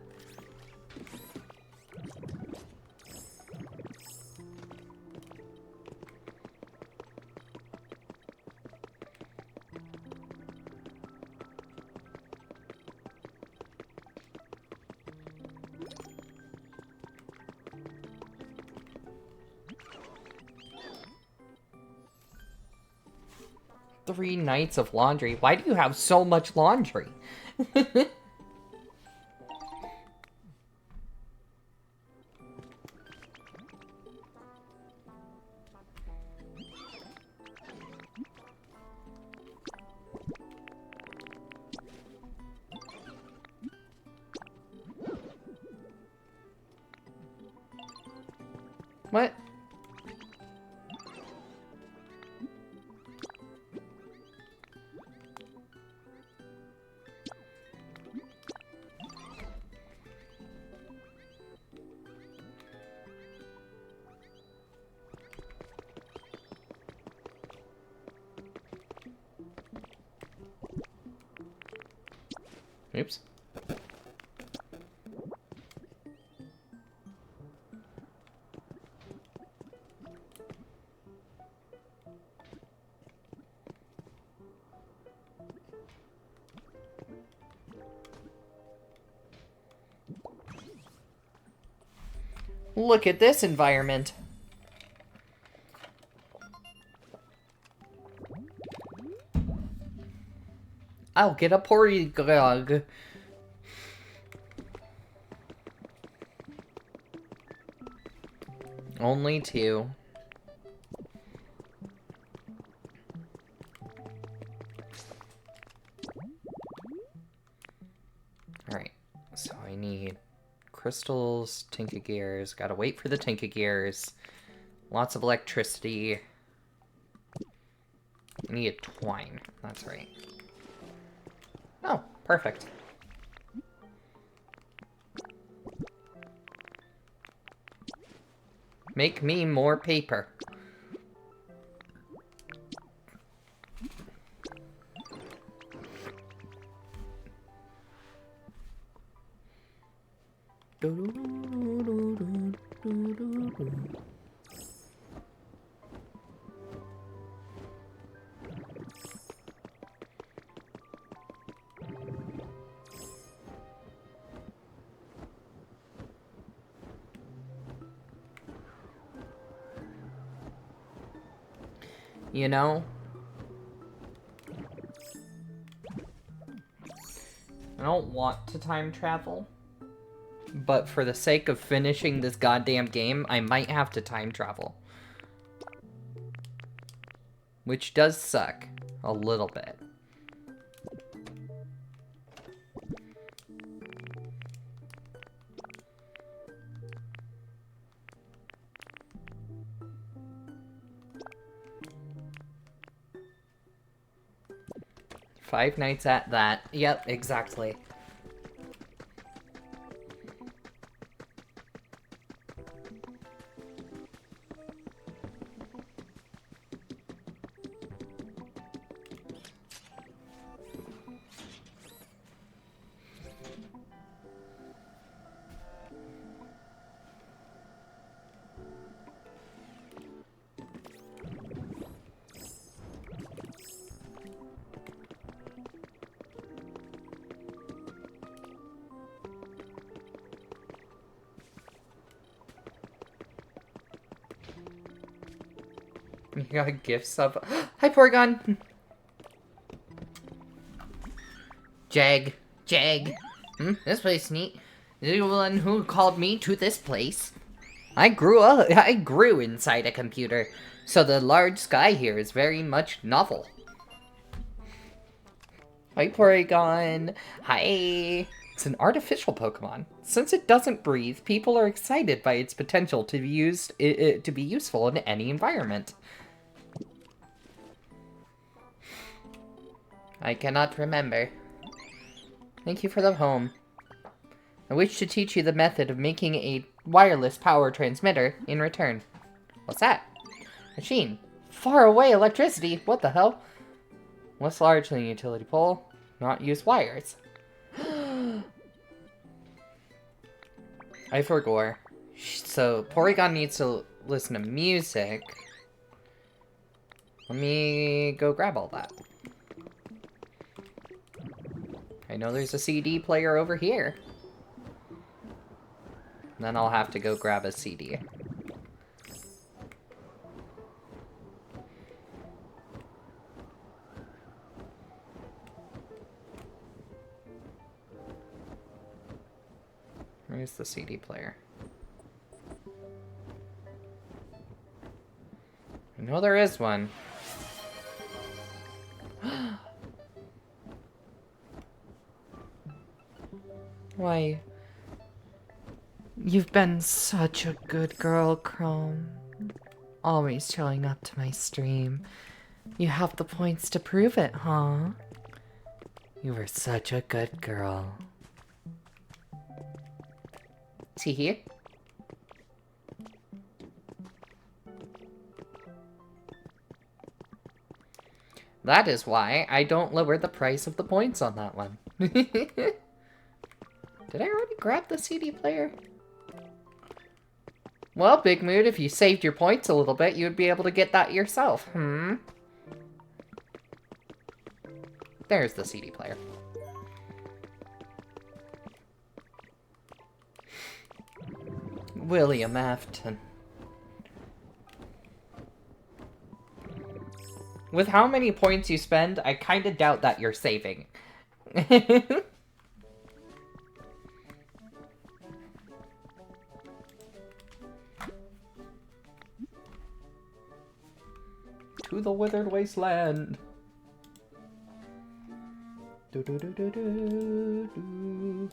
[SPEAKER 1] Three nights of laundry. Why do you have so much laundry? What? Oops. Look at this environment. I'll get a Porygon. Only 2. Alright, so I need crystals, Tinkagears. Gotta wait for the Tinkagears. Lots of electricity. I need a twine. That's right. Oh, perfect. Make me more paper. You know, I don't want to time travel, but for the sake of finishing this goddamn game, I might have to time travel. Which does suck a little bit. Five Nights at that. Yep, exactly. You got gifts of... Hi, Porygon! Jag. This place is neat. You're the one who called me to this place. I grew inside a computer, so the large sky here is very much novel. Hi, Porygon. Hi. It's an artificial Pokemon. Since it doesn't breathe, people are excited by its potential to be useful in any environment. I cannot remember. Thank you for the home. I wish to teach you the method of making a wireless power transmitter in return. What's that? Machine. Far away electricity. What the hell? Less large than a utility pole. Not use wires. I forgot. So, Porygon needs to listen to music. Let me go grab all that. I know there's a CD player over here. Then I'll have to go grab a CD. Where's the CD player? I know there is one. Why? You've been such a good girl, Chrome. Always showing up to my stream. You have the points to prove it, huh? You were such a good girl. Is he here? That is why I don't lower the price of the points on that one. Did I already grab the CD player? Well, Big Mood, if you saved your points a little bit, you would be able to get that yourself. There's the CD player. William Afton. With how many points you spend, I kind of doubt that you're saving. To the withered wasteland. Do do do do do do.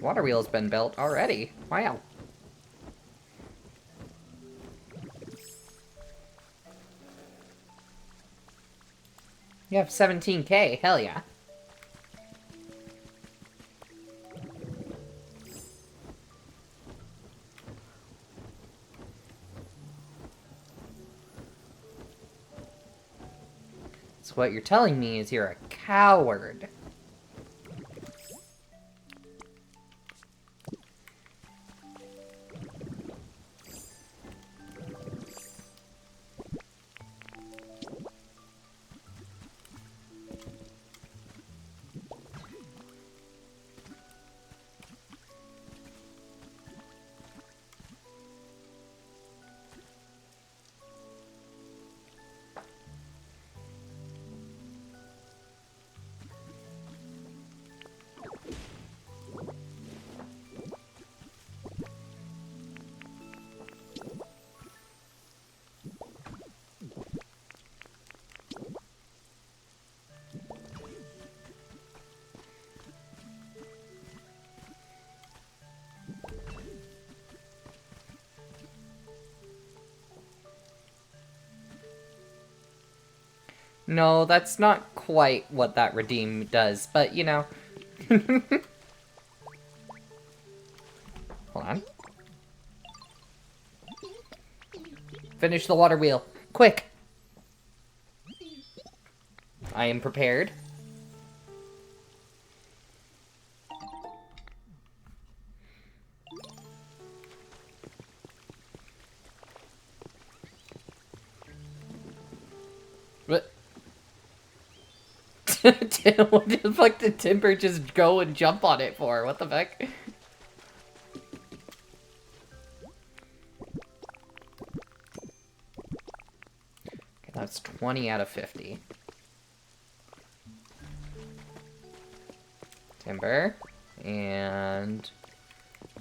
[SPEAKER 1] Water wheel's been built already. Wow. You have 17K. Hell yeah. So what you're telling me is you're a coward. No, that's not quite what that redeem does, but you know. Hold on. Finish the water wheel. Quick! I am prepared. What? What the fuck did Timber just go and jump on it for? What the fuck? Okay, that's 20 out of 50. Timber. And...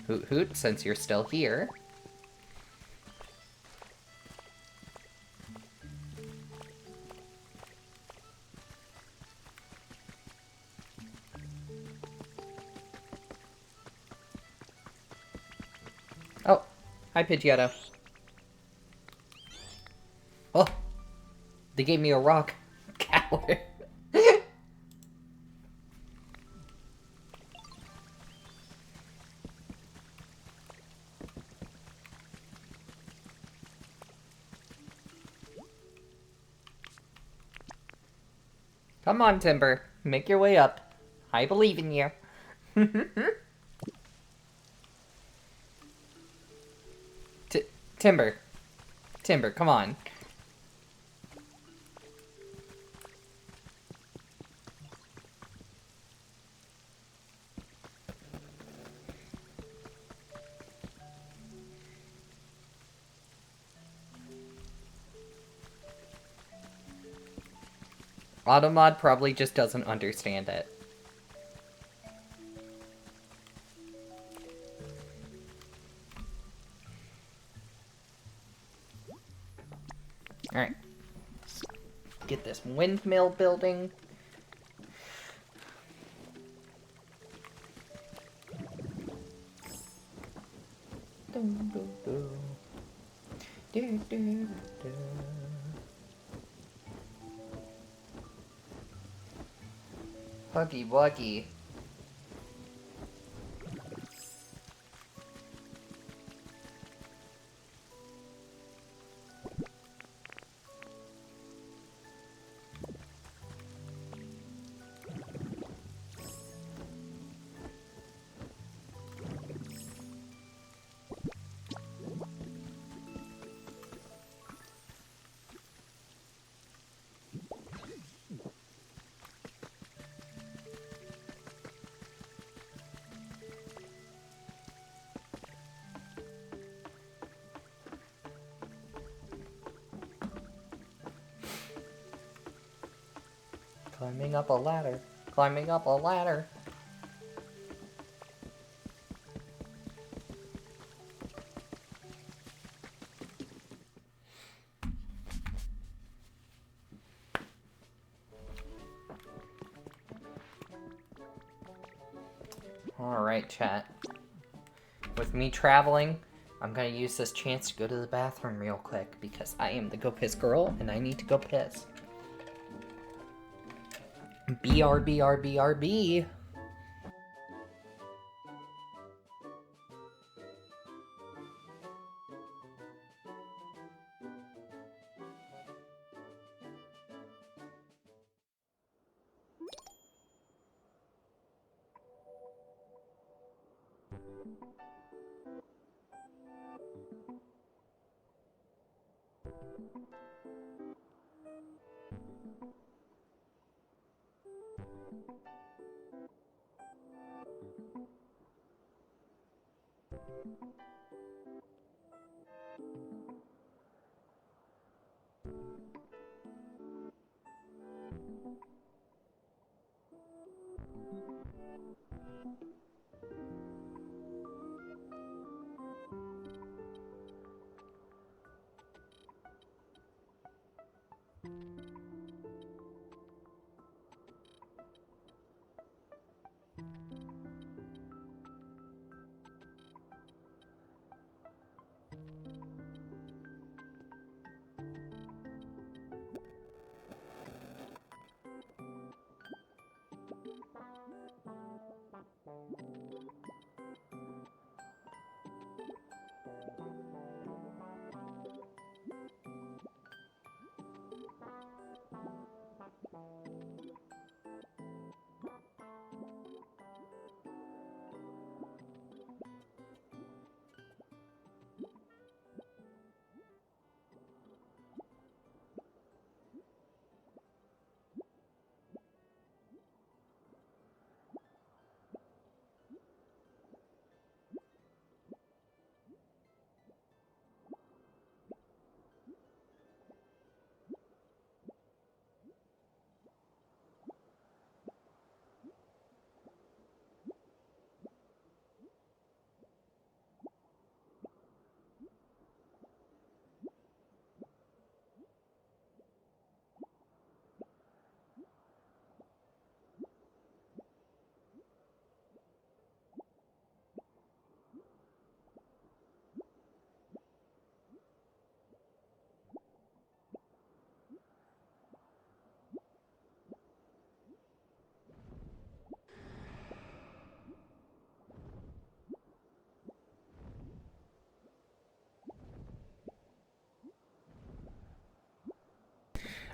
[SPEAKER 1] Hoot Hoot, since you're still here. Oh, hi Pidgeotto. Oh, they gave me a rock. Coward. Come on, Timber. Make your way up. I believe in you. Timber. Timber, come on. Automod probably just doesn't understand it. Alright. Get this windmill building. Huggy Wuggy. Climbing up a ladder. Climbing up a ladder. Alright, chat. With me traveling, I'm gonna use this chance to go to the bathroom real quick because I am the go piss girl and I need to go piss. BRB, RB, RB.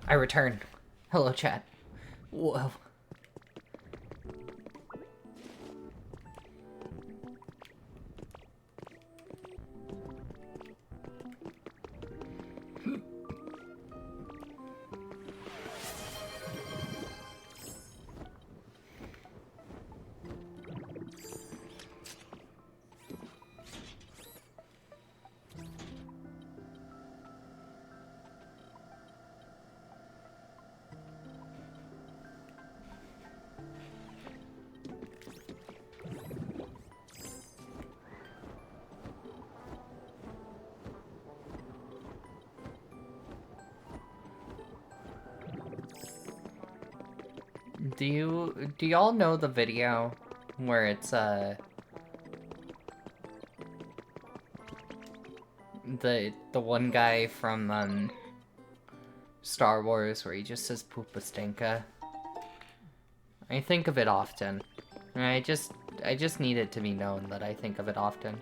[SPEAKER 1] I return. Hello, chat. Whoa. Do y'all know the video where it's the one guy from Star Wars where he just says Poopa Stinka? I think of it often. I just need it to be known that I think of it often.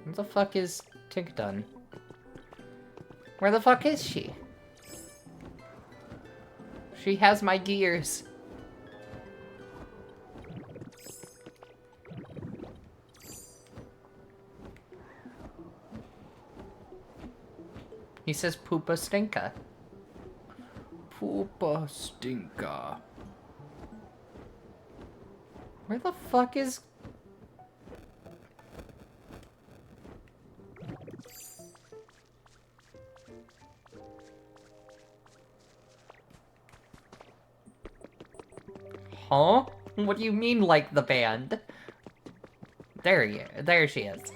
[SPEAKER 1] What the fuck is Tink done? Where the fuck is she? She has my gears. He says Poopa Stinka. Poopa Stinka. Where the fuck is... Huh? What do you mean, like the band? There she is.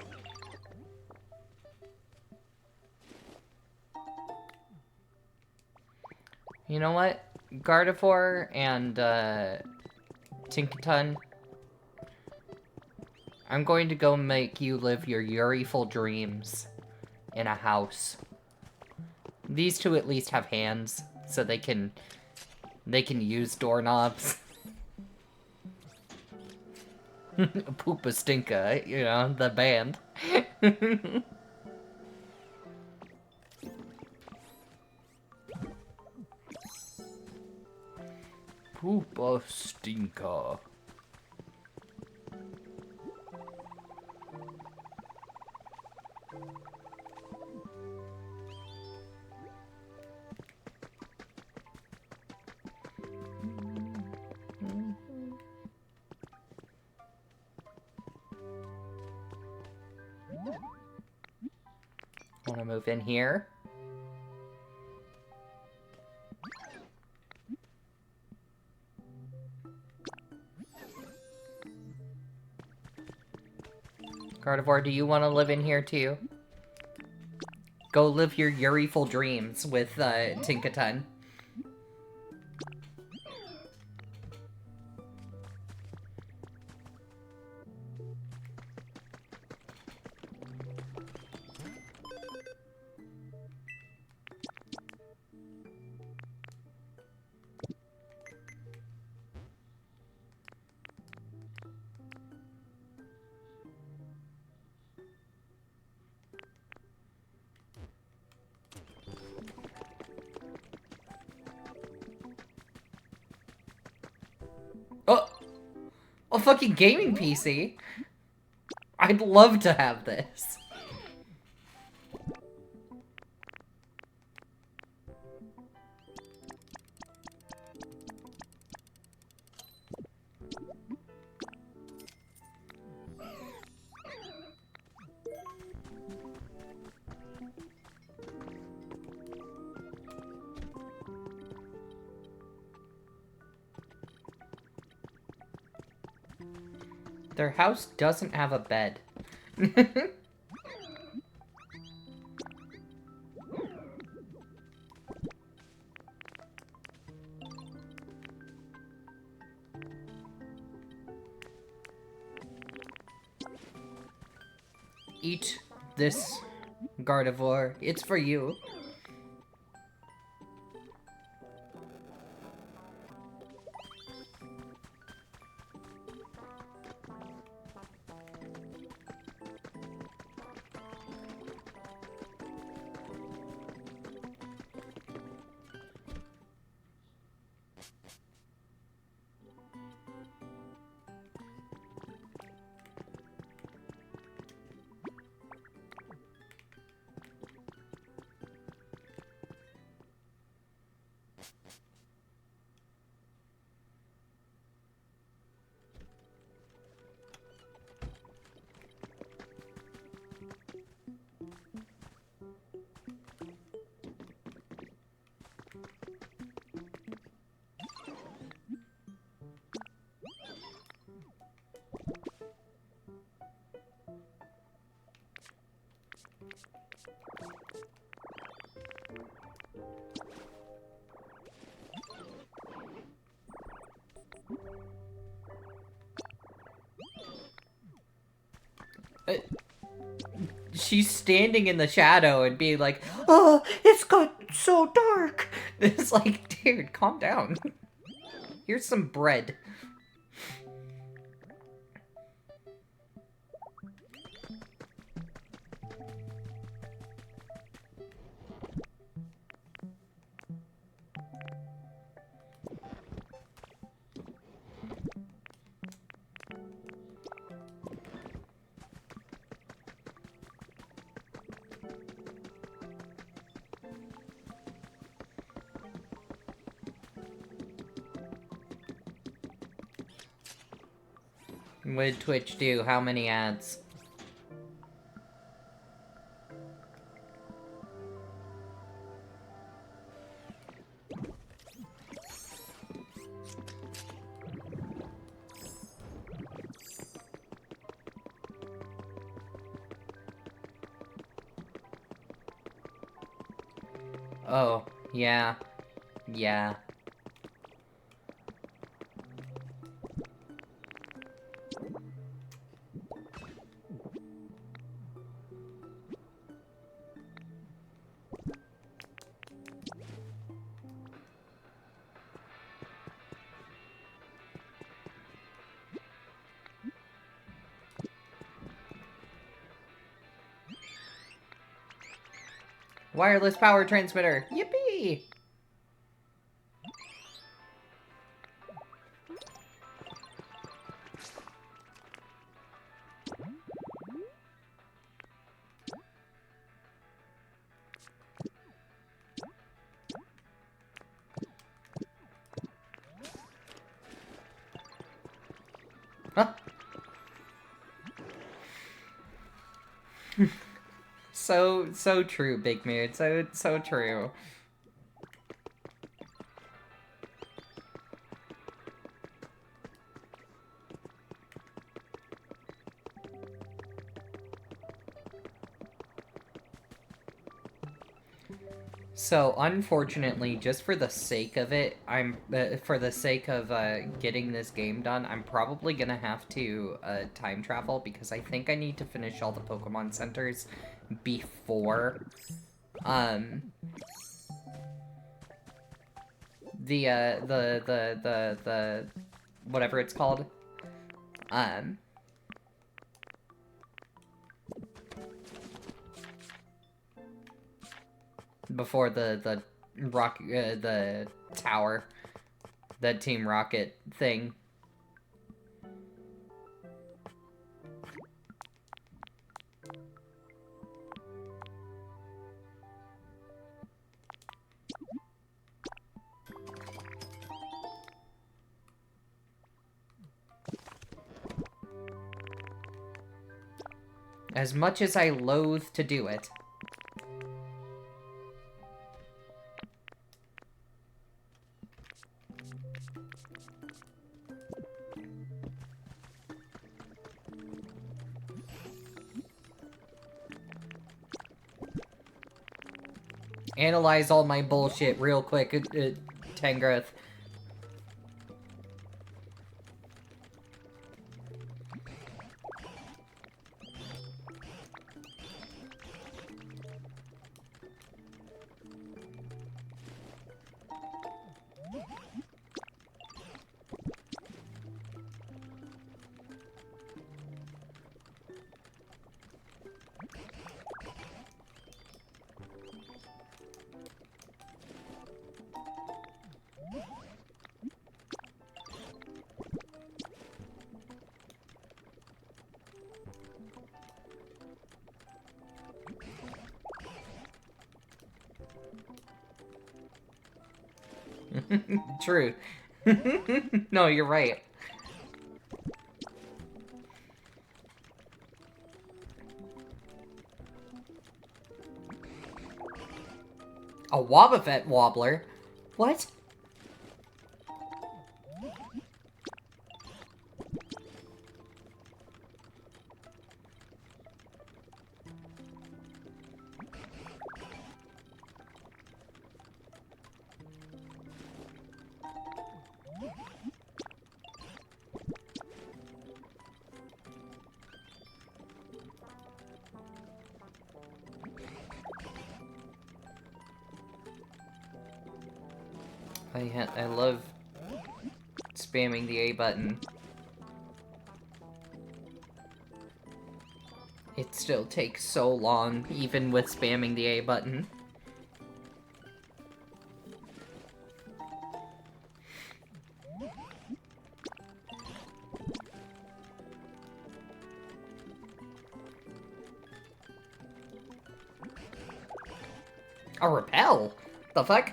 [SPEAKER 1] You know what? Gardevoir and, Tinkaton, I'm going to go make you live your Yuriful dreams in a house. These two at least have hands, so they can use doorknobs. Poopa Stinka, you know, the band. Poopa Stinka. Want to move in here? Gardevoir, do you want to live in here too? Go live your Yuriful dreams with Tinkaton. Oh! A fucking gaming PC? I'd love to have this. Their house doesn't have a bed. Eat this, Gardevoir. It's for you. She's standing in the shadow and being like, "Oh, it's got so dark." It's like, dude, calm down. Here's some bread. What did Twitch do? How many ads? Oh, yeah. Yeah. Wireless power transmitter! Yippee! Huh? So true, Big Mood. So true. So, unfortunately, just for the sake of it, for the sake of getting this game done, I'm probably gonna have to time travel because I think I need to finish all the Pokemon centers before um the whatever it's called. Um Before the the tower, the Team Rocket thing. As much as I loathe to do it. Analyze all my bullshit real quick, Tangrowth. True. No, you're right. A Wobbuffet Wobbler? What? I love spamming the A button. It still takes so long, even with spamming the A button. A repel? The fuck?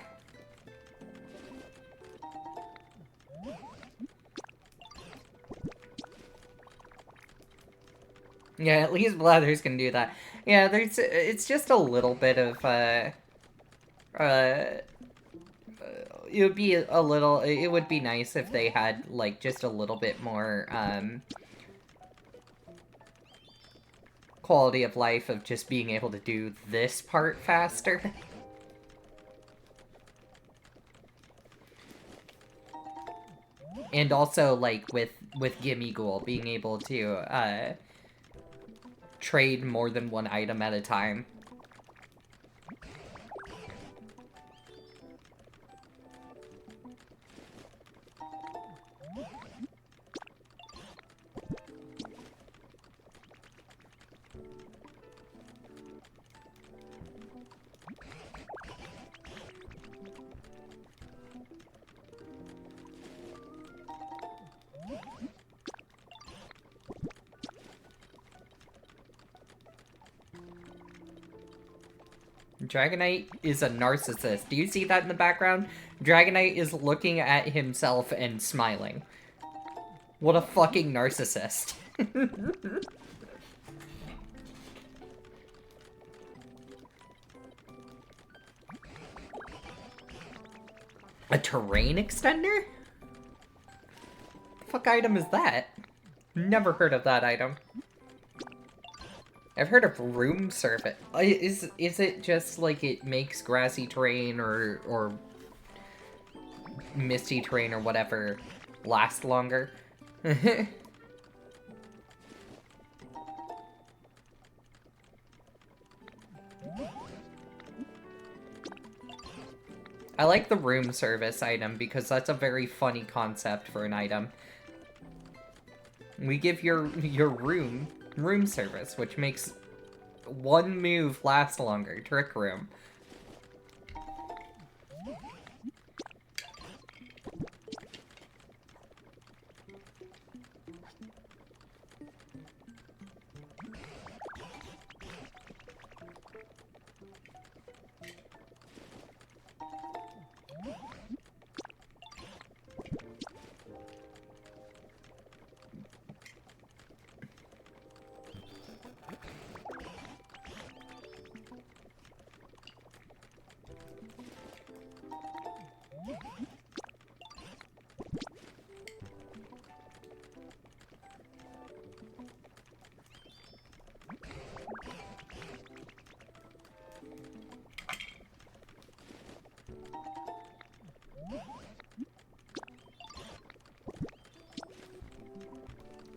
[SPEAKER 1] Yeah, at least Blathers can do that. Yeah, it's just a little bit of, it would be a little, it would be nice if they had, like, just a little bit more, quality of life of just being able to do this part faster. And also, like, with Gimme Ghoul, being able to, trade more than one item at a time. Dragonite is a narcissist. Do you see that in the background? Dragonite is looking at himself and smiling. What a fucking narcissist. A terrain extender? The fuck item is that? Never heard of that item. I've heard of room surface. Is it just like it makes grassy terrain or misty terrain or whatever last longer? I like the room service item because that's a very funny concept for an item. We give your room service, which makes one move last longer. Trick Room.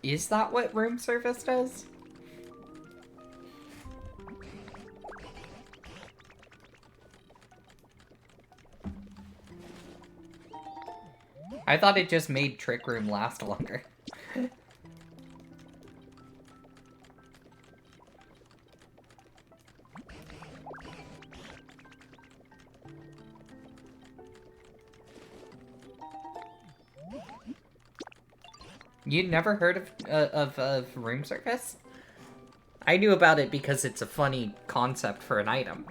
[SPEAKER 1] Is that what room service does? I thought it just made Trick Room last longer. You never heard of room service? I knew about it because it's a funny concept for an item.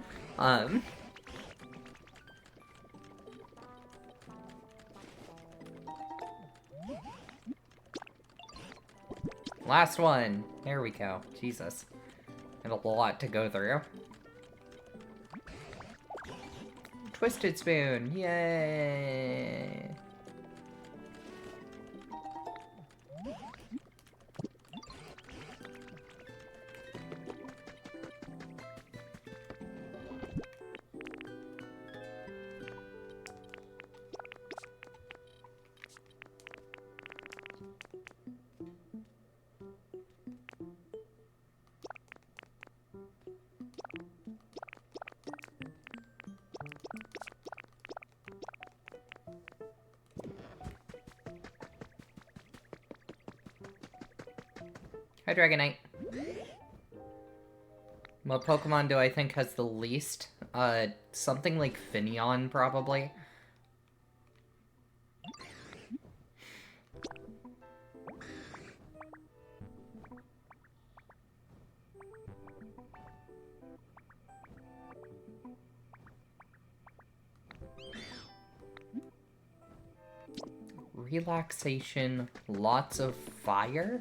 [SPEAKER 1] Last one. There we go. Jesus. And a lot to go through. Twisted Spoon. Yay. Hi, Dragonite. What Pokemon do I think has the least? Something like Finneon, probably. Relaxation, lots of fire?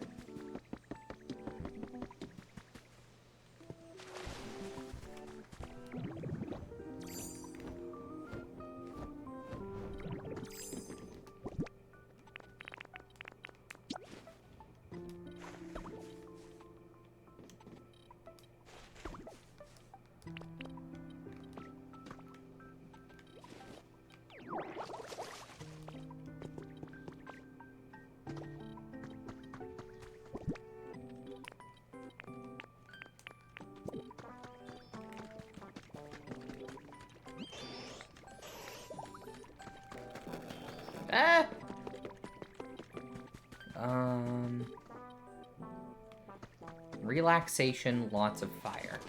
[SPEAKER 1] Ah! Relaxation, lots of fire.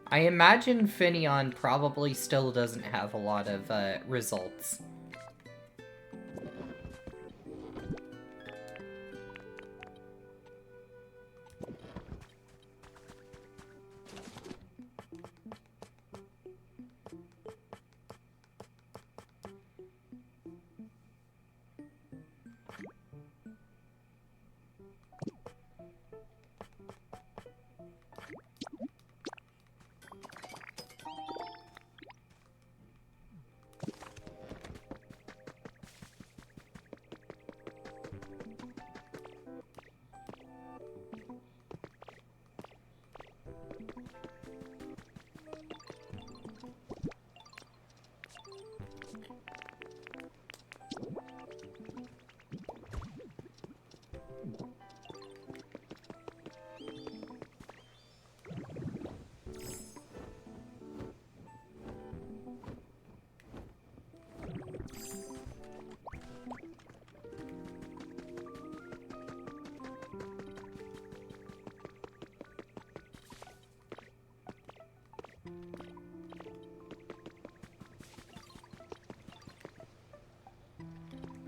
[SPEAKER 1] I imagine Finneon probably still doesn't have a lot of results.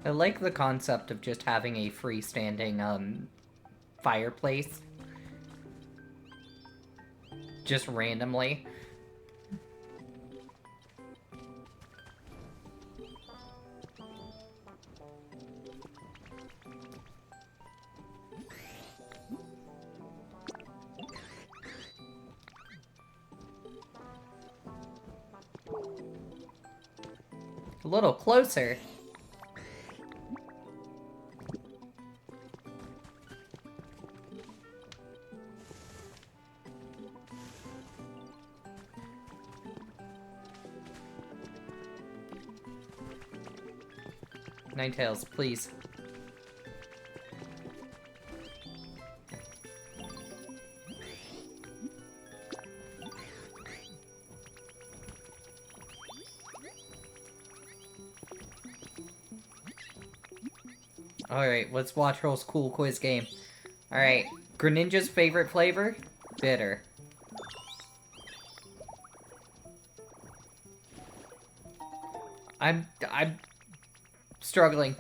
[SPEAKER 1] I like the concept of just having a freestanding, fireplace. Just randomly. A little closer. Ninetales, please. Alright, let's watch Roll's cool quiz game. Alright, Greninja's favorite flavor? Bitter. I'm struggling.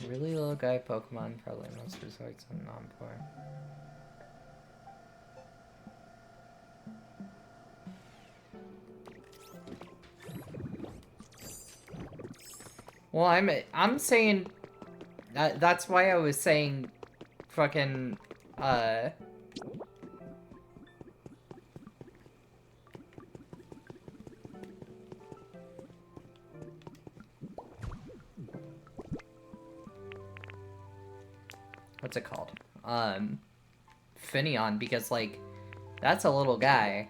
[SPEAKER 1] Really little guy Pokemon, probably most resorts on non-poor. Well, I'm saying that's why I was saying fucking what's it called? Finneon, because like that's a little guy.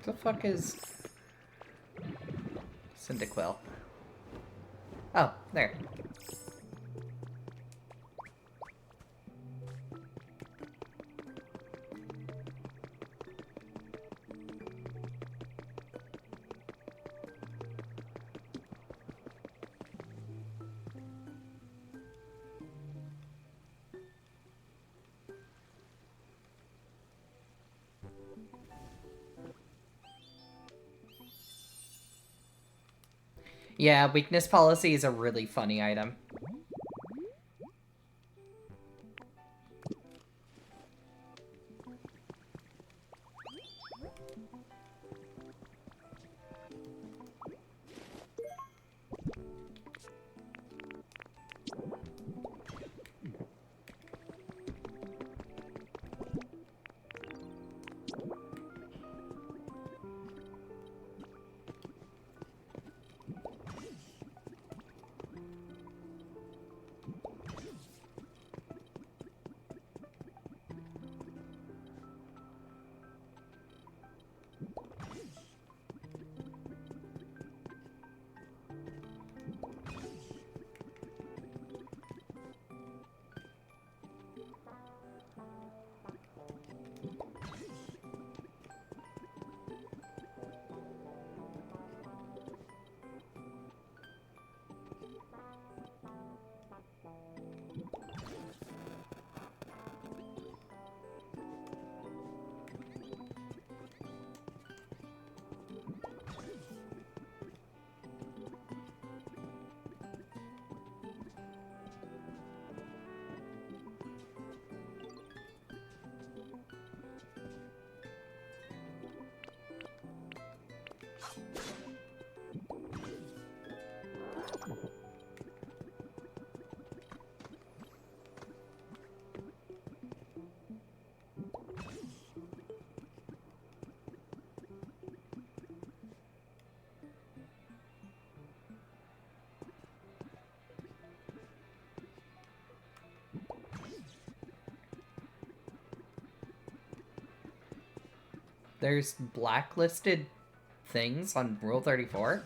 [SPEAKER 1] The fuck is Cyndaquil? Oh, there. Yeah, weakness policy is a really funny item. There's blacklisted things on Rule 34?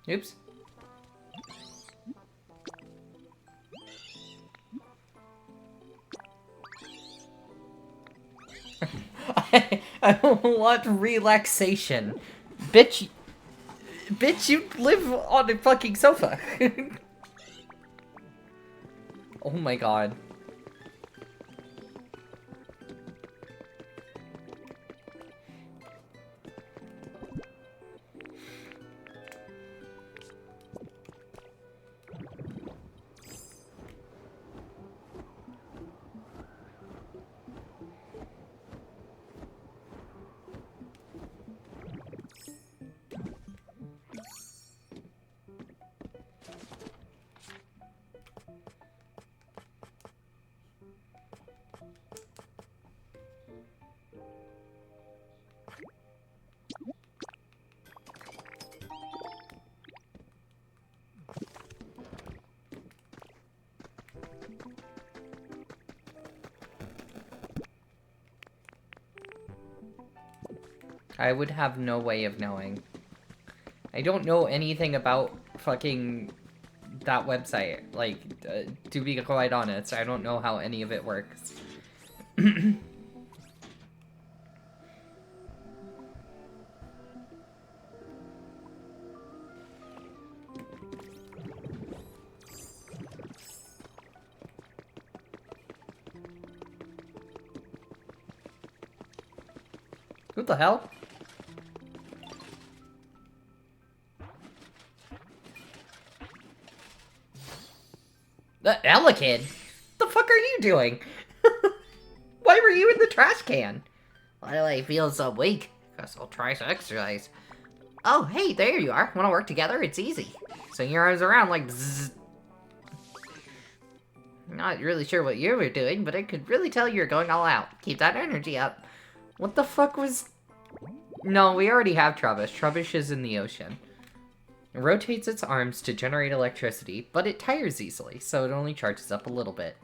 [SPEAKER 1] Oops. I want relaxation. Bitch, you live on a fucking sofa. Oh my god. I would have no way of knowing. I don't know anything about fucking that website. Like, to be quite honest, I don't know how any of it works. What the hell? Ella kid? The fuck are you doing? Why were are you in the trash can?
[SPEAKER 3] Why do I feel so weak? Guess I'll try some exercise.
[SPEAKER 1] Oh, hey, there you are. Want to work together? It's easy. Swing your arms around like zzz.
[SPEAKER 3] Not really sure what you were doing, but I could really tell you're going all out. Keep that energy up.
[SPEAKER 1] What the fuck was... No, we already have Trubbish. Trubbish is in the ocean. It rotates its arms to generate electricity, but it tires easily, so it only charges up a little bit.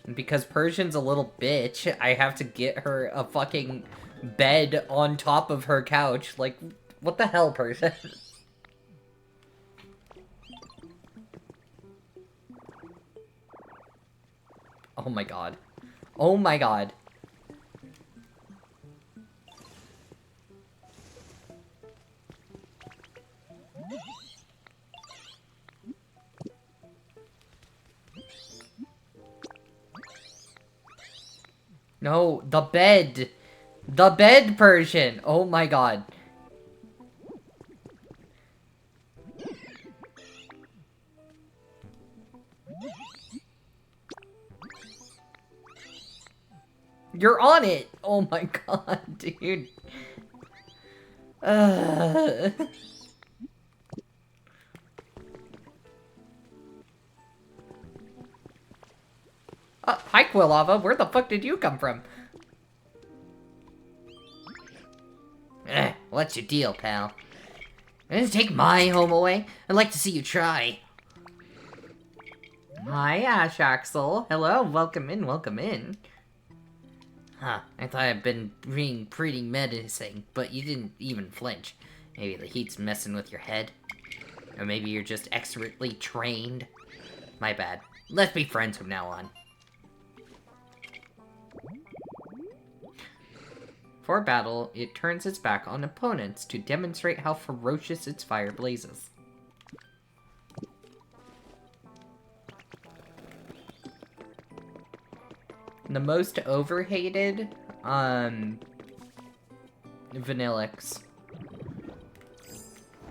[SPEAKER 1] And because Persian's a little bitch, I have to get her a fucking bed on top of her couch. Like, what the hell, Persian? Oh my god. Oh my god. No, the bed! The bed, Persian! Oh my god. You're on it! Oh my god, dude. Hi, Quillava. Where the fuck did you come from?
[SPEAKER 3] What's your deal, pal? Gonna take my home away? I'd like to see you try.
[SPEAKER 1] Hi, Ash Axel. Hello, welcome in, welcome in.
[SPEAKER 3] Huh, I thought I'd been being pretty menacing, but you didn't even flinch. Maybe the heat's messing with your head. Or maybe you're just expertly trained. My bad. Let's be friends from now on.
[SPEAKER 1] For battle, it turns its back on opponents to demonstrate how ferocious its fire blazes. The most overhated, Vanillix.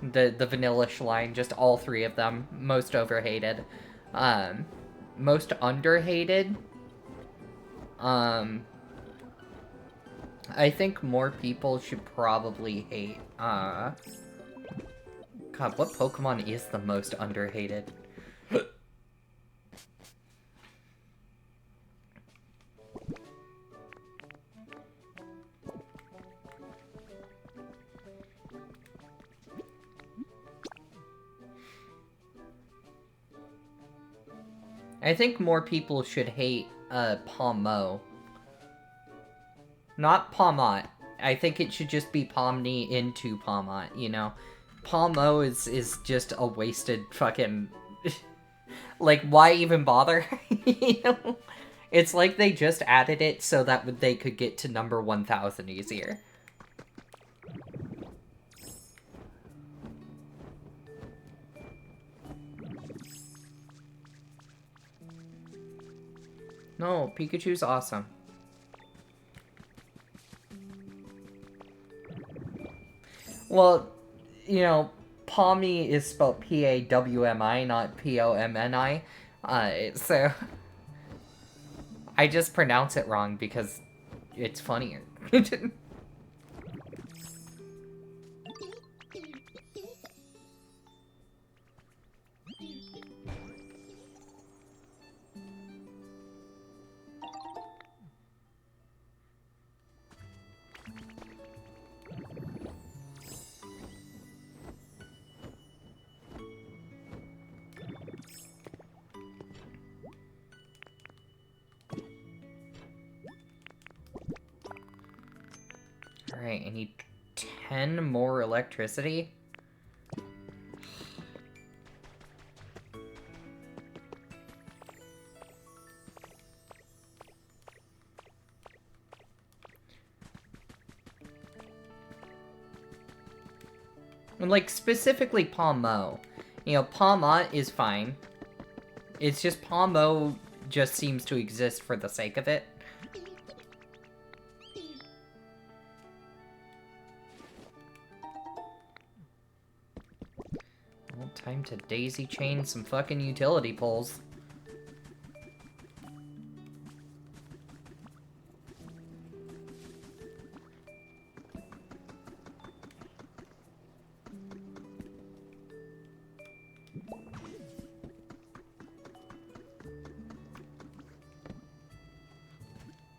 [SPEAKER 1] The Vanillish line, just all three of them, most overhated. Most underhated, I think more people should probably hate, God, what Pokemon is the most underhated? I think more people should hate, Pommo. Not Pomot. I think it should just be Pomni into Pomot, you know? Pommo is just a wasted fucking... like, why even bother? You know? It's like they just added it so that they could get to number 1000 easier. No, Pikachu's awesome. Well, you know, Pomni is spelled P-A-W-M-I, not P-O-M-N-I. So... I just pronounce it wrong because it's funnier. Alright, I need 10 more electricity. And, like, specifically Pommo. You know, Pomot is fine. It's just Pommo just seems to exist for the sake of it. to daisy chain some fucking utility poles.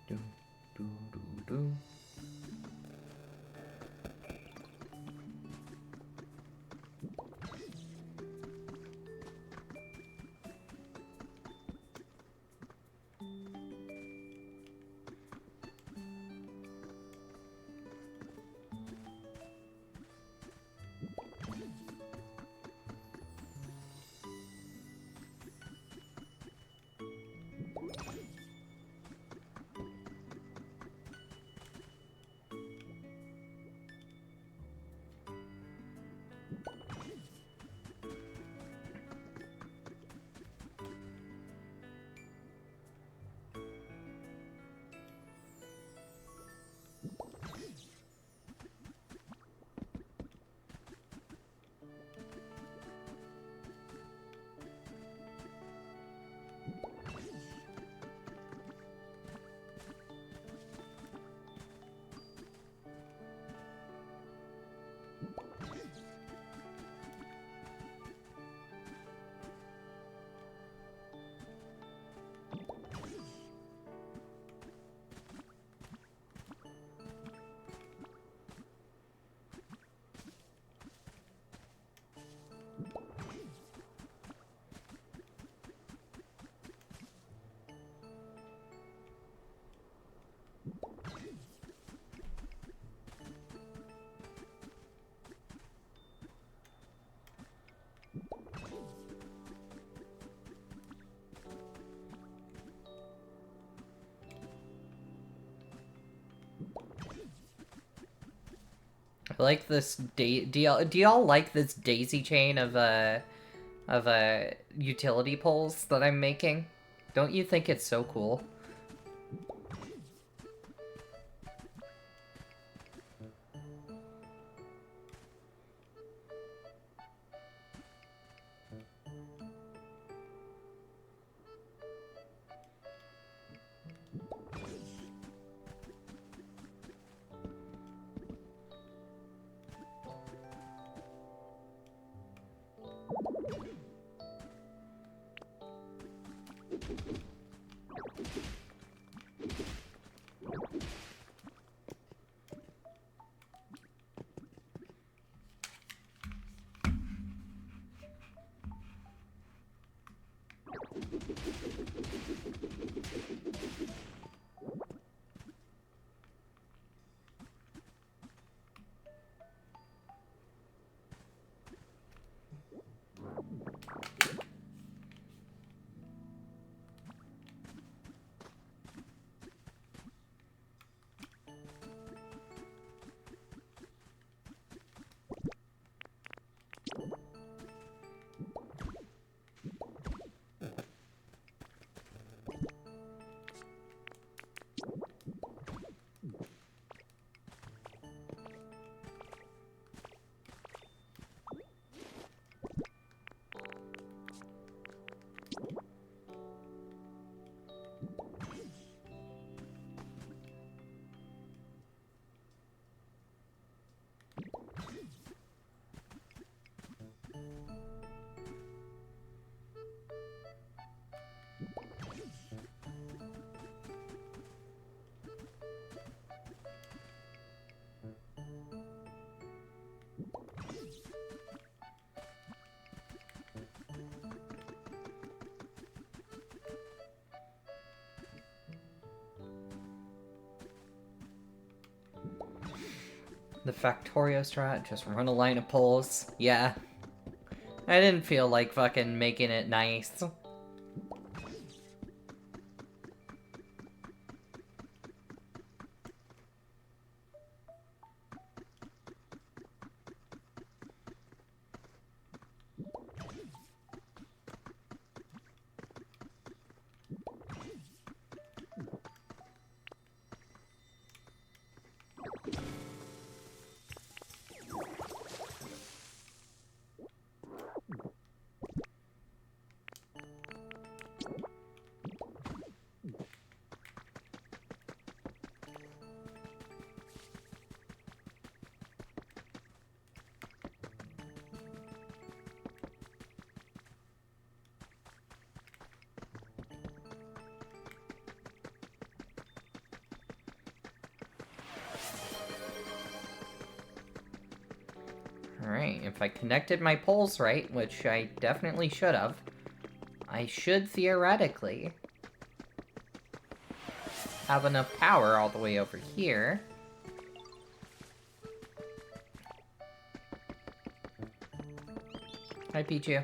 [SPEAKER 1] Do, do, do, do. I like this do y'all like this daisy chain of utility poles that I'm making? Don't you think it's so cool? The Factorio strat, just run a line of poles. Yeah. I didn't feel like fucking making it nice. Alright, if I connected my poles right, which I definitely should have, I should theoretically have enough power all the way over here. Hi, Pichu.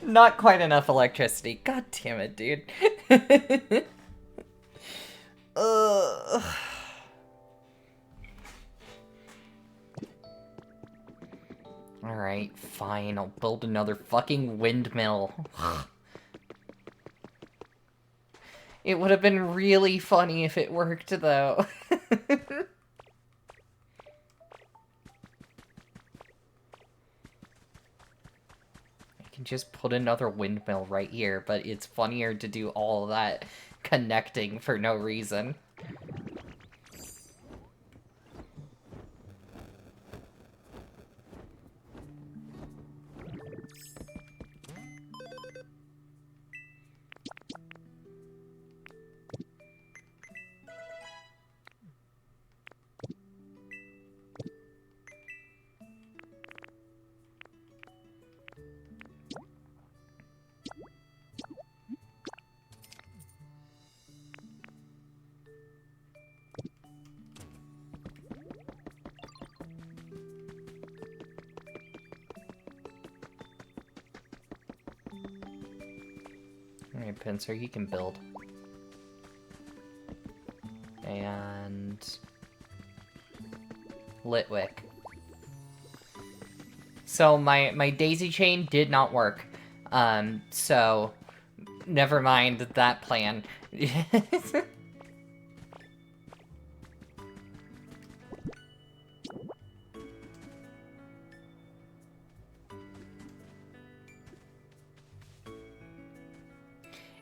[SPEAKER 1] Not quite enough electricity. God damn it, dude. Ugh. Alright, fine. I'll build another fucking windmill. It would have been really funny if it worked, though. Just put another windmill right here, but it's funnier to do all that connecting for no reason. Alright, Pincer, you can build. And... Litwick. So my daisy chain did not work. So... Never mind that plan.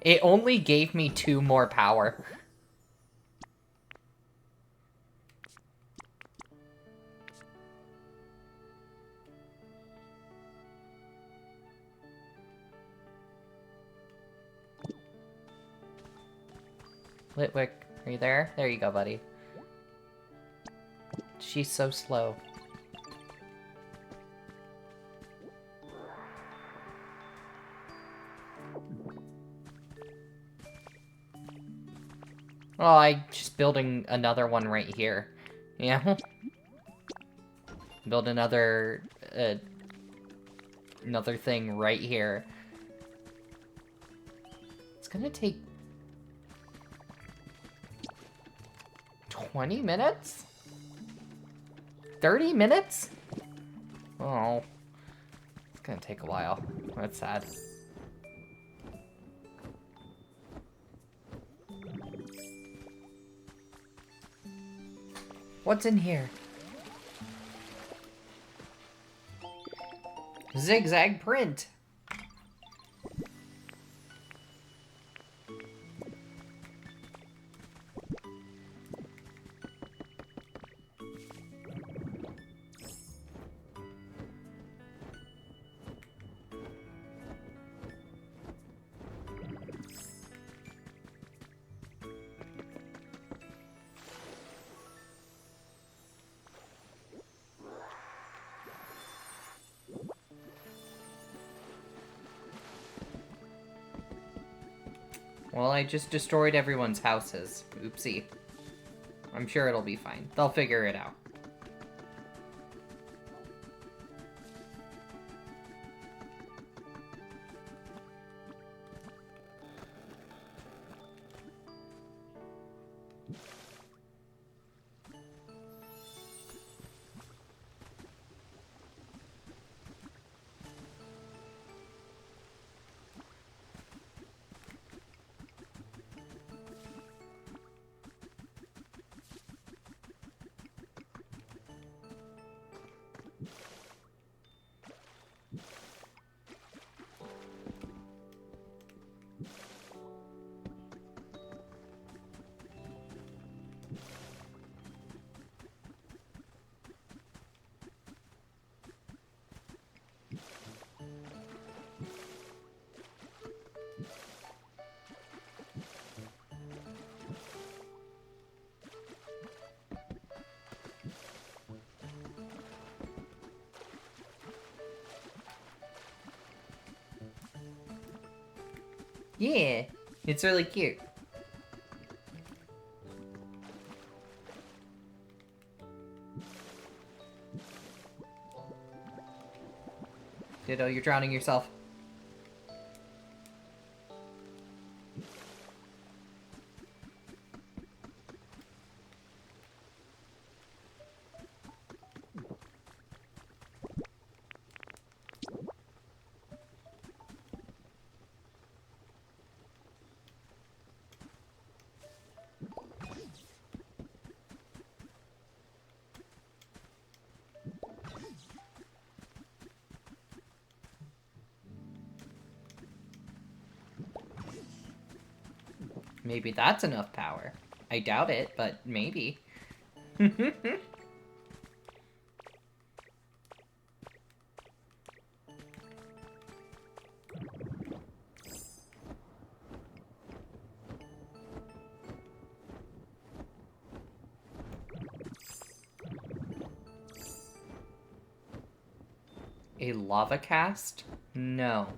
[SPEAKER 1] It only gave me 2 more power. Litwick, are you there? There you go, buddy. She's so slow. Oh, I just building another one right here. Yeah. Build another another thing right here. It's gonna take 20 minutes? 30 minutes? Oh. It's gonna take a while. That's sad. What's in here? Zigzag print. Well, I just destroyed everyone's houses. Oopsie. I'm sure it'll be fine. They'll figure it out. Yeah, it's really cute. Ditto, you're drowning yourself. Maybe that's enough power. I doubt it, but maybe. A lava cast? No.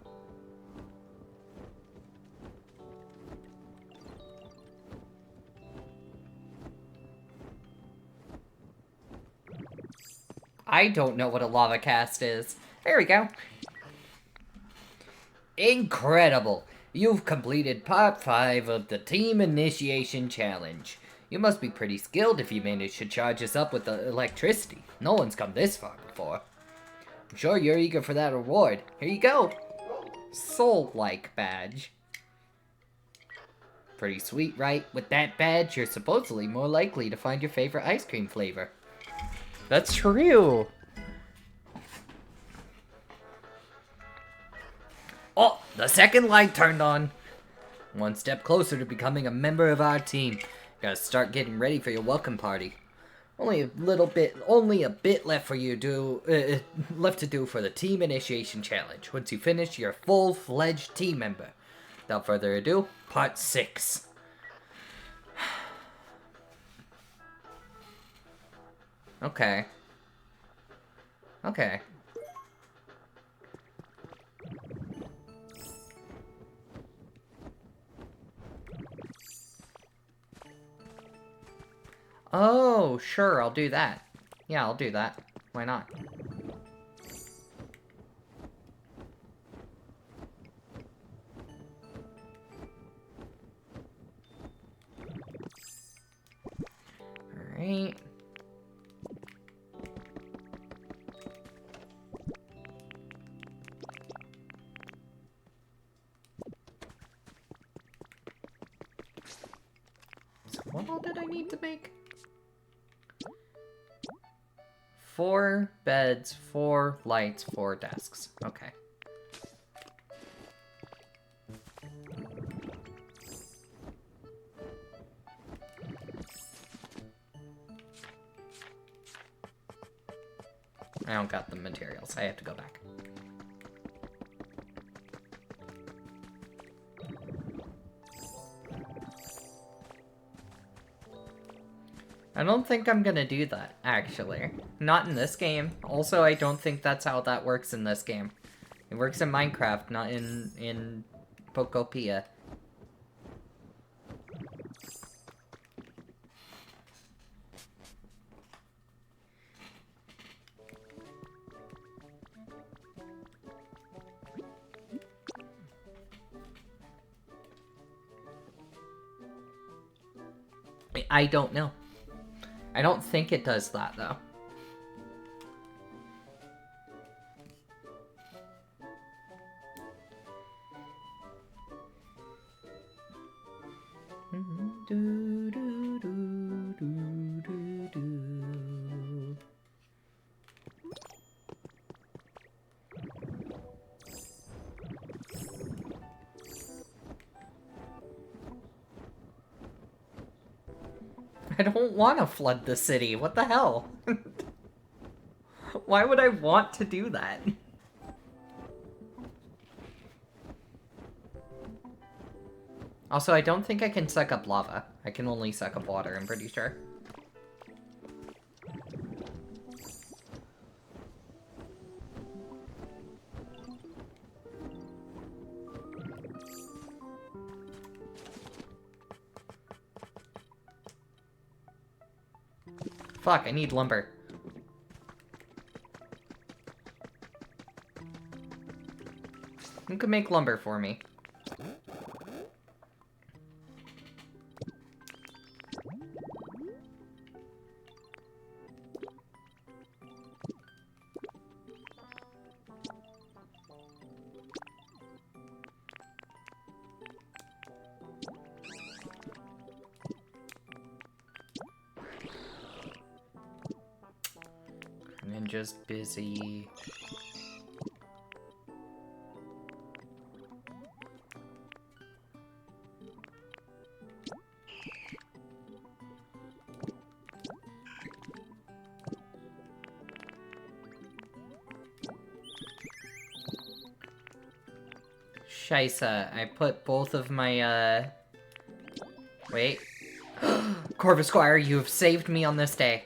[SPEAKER 1] I don't know what a lava cast is. There we go. Incredible! You've completed part 5 of the Team Initiation Challenge. You must be pretty skilled if you managed to charge us up with the electricity. No one's come this far before. I'm sure you're eager for that reward. Here you go. Soul-like badge. Pretty sweet, right? With that badge, you're supposedly more likely to find your favorite ice cream flavor. That's true. Oh, the second light turned on. One step closer to becoming a member of our team. Gotta start getting ready for your welcome party. Only a bit left for you left to do for the Team Initiation Challenge. Once you finish, you're a full-fledged team member. Without further ado, part 6. Okay. Okay. Oh, sure, I'll do that. Yeah, I'll do that. Why not? Alright. So what all did I need to make? 4 beds, 4 lights, 4 desks. Okay. I don't got the materials. I have to go back. I don't think I'm gonna do that, actually. Not in this game. Also, I don't think that's how that works in this game. It works in Minecraft, not in Pokopia. I don't know. I don't think it does that, though. I don't want to flood the city. What the hell? Why would I want to do that? Also, I don't think I can suck up lava. I can only suck up water, I'm pretty sure. Fuck, I need lumber. Who can make lumber for me? Ninja's busy. Scheisse, I put both of my, Wait. Corvus Squire, you have saved me on this day.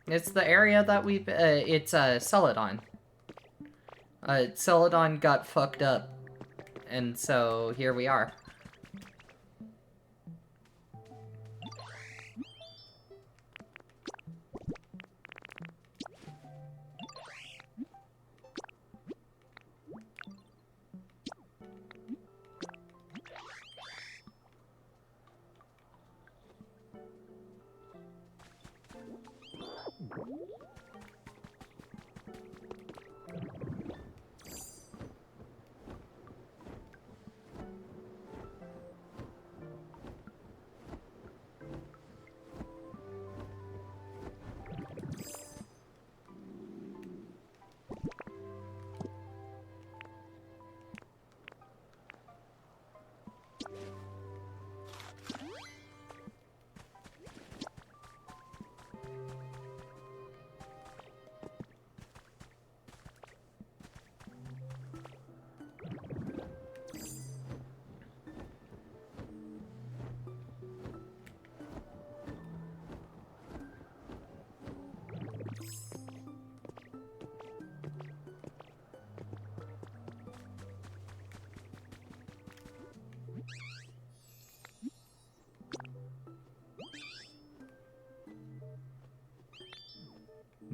[SPEAKER 1] It's the area that we've, it's, Celadon. Celadon got fucked up. And so, here we are.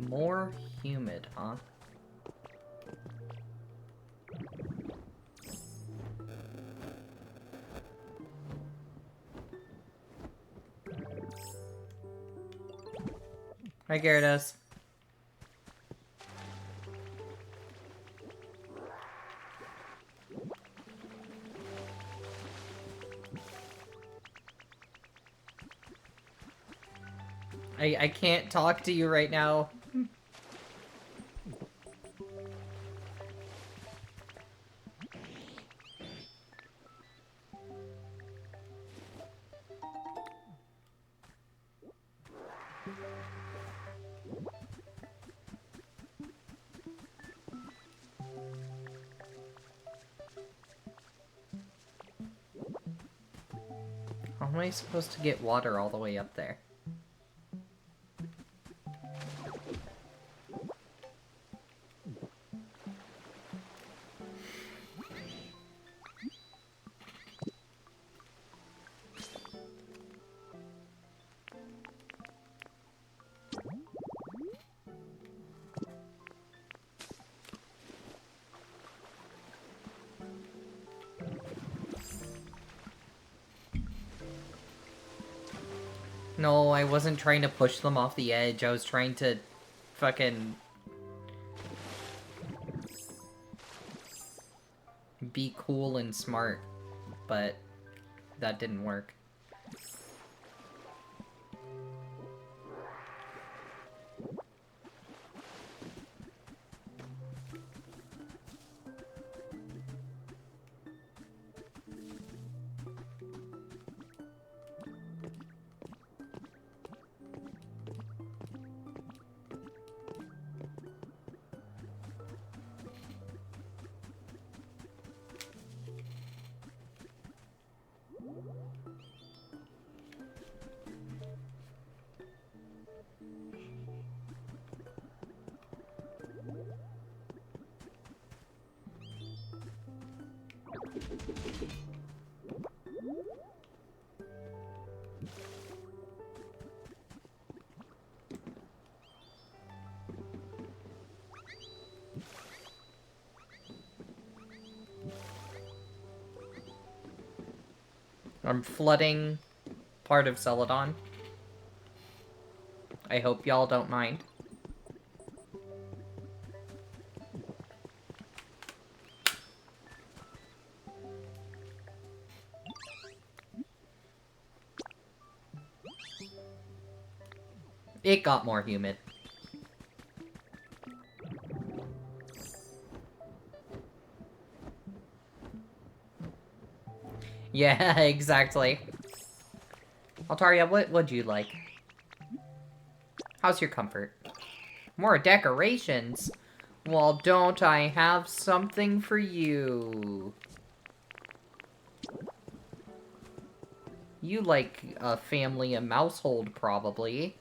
[SPEAKER 1] More humid, huh? Hi, Gyarados. I can't talk to you right now. How am I supposed to get water all the way up there? No, I wasn't trying to push them off the edge. I was trying to fucking be cool and smart, but that didn't work. I'm flooding part of Celadon. I hope y'all don't mind. It got more humid. Yeah, exactly. Altaria, what would you like? How's your comfort? More decorations? Well, don't I have something for you? You like a family and household, probably.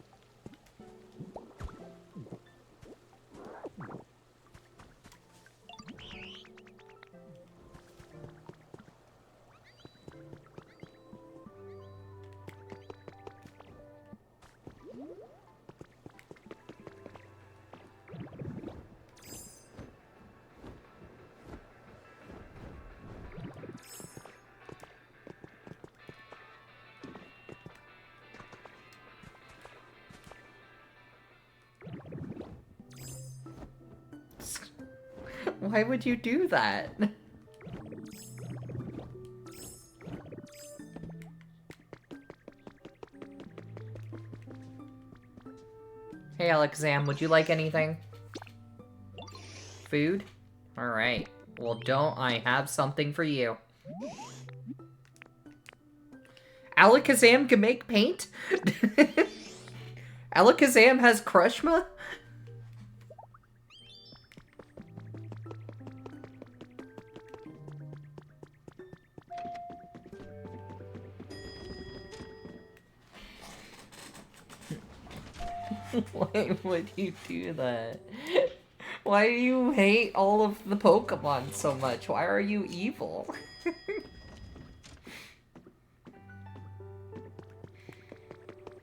[SPEAKER 1] Why would you do that? Hey, Alexam, would you like anything? Food? Alright. Well, don't I have something for you? Alakazam can make paint? Alakazam has Crushma? Why would you do that? Why do you hate all of the Pokemon so much? Why are you evil?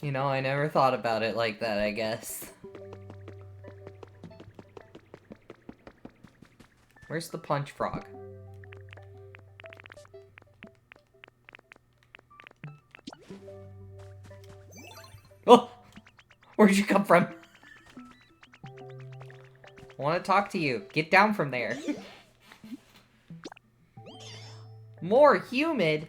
[SPEAKER 1] You know, I never thought about it like that, I guess. Where's the Punch Frog? Oh! Where'd you come from? I want to talk to you. Get down from there. More humid?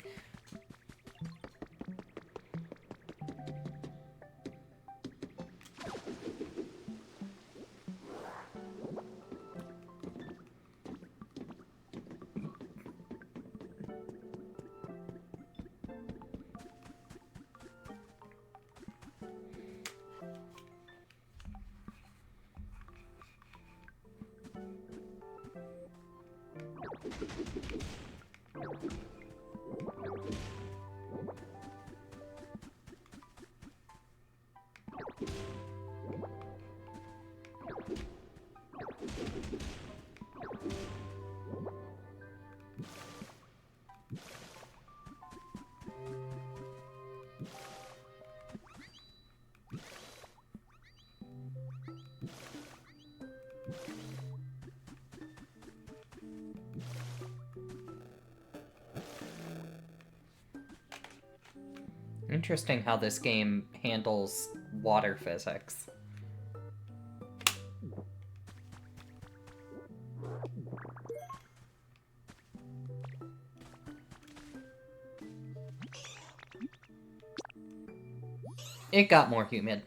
[SPEAKER 1] Interesting how this game handles water physics. It got more humid.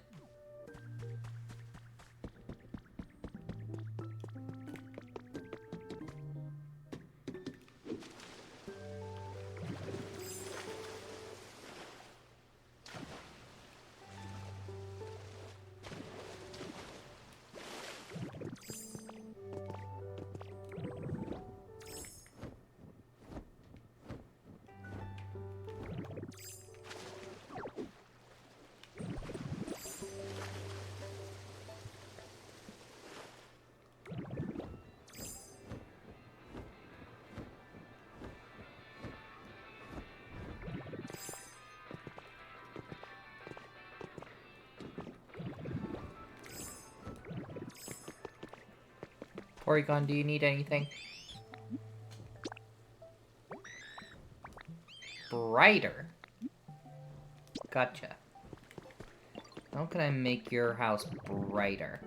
[SPEAKER 1] Porygon, do you need anything? Brighter. Gotcha. How can I make your house brighter?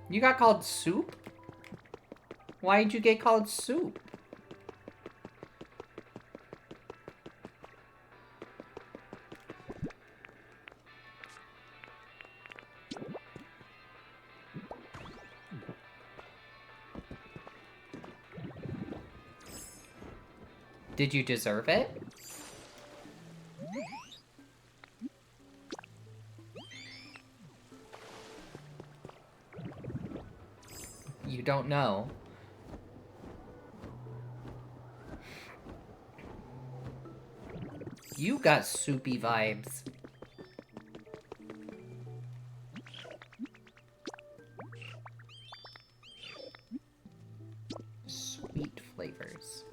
[SPEAKER 1] You got called Soup? Why did you get called Soup? Did you deserve it? You don't know. You got soupy vibes. Sweet flavors.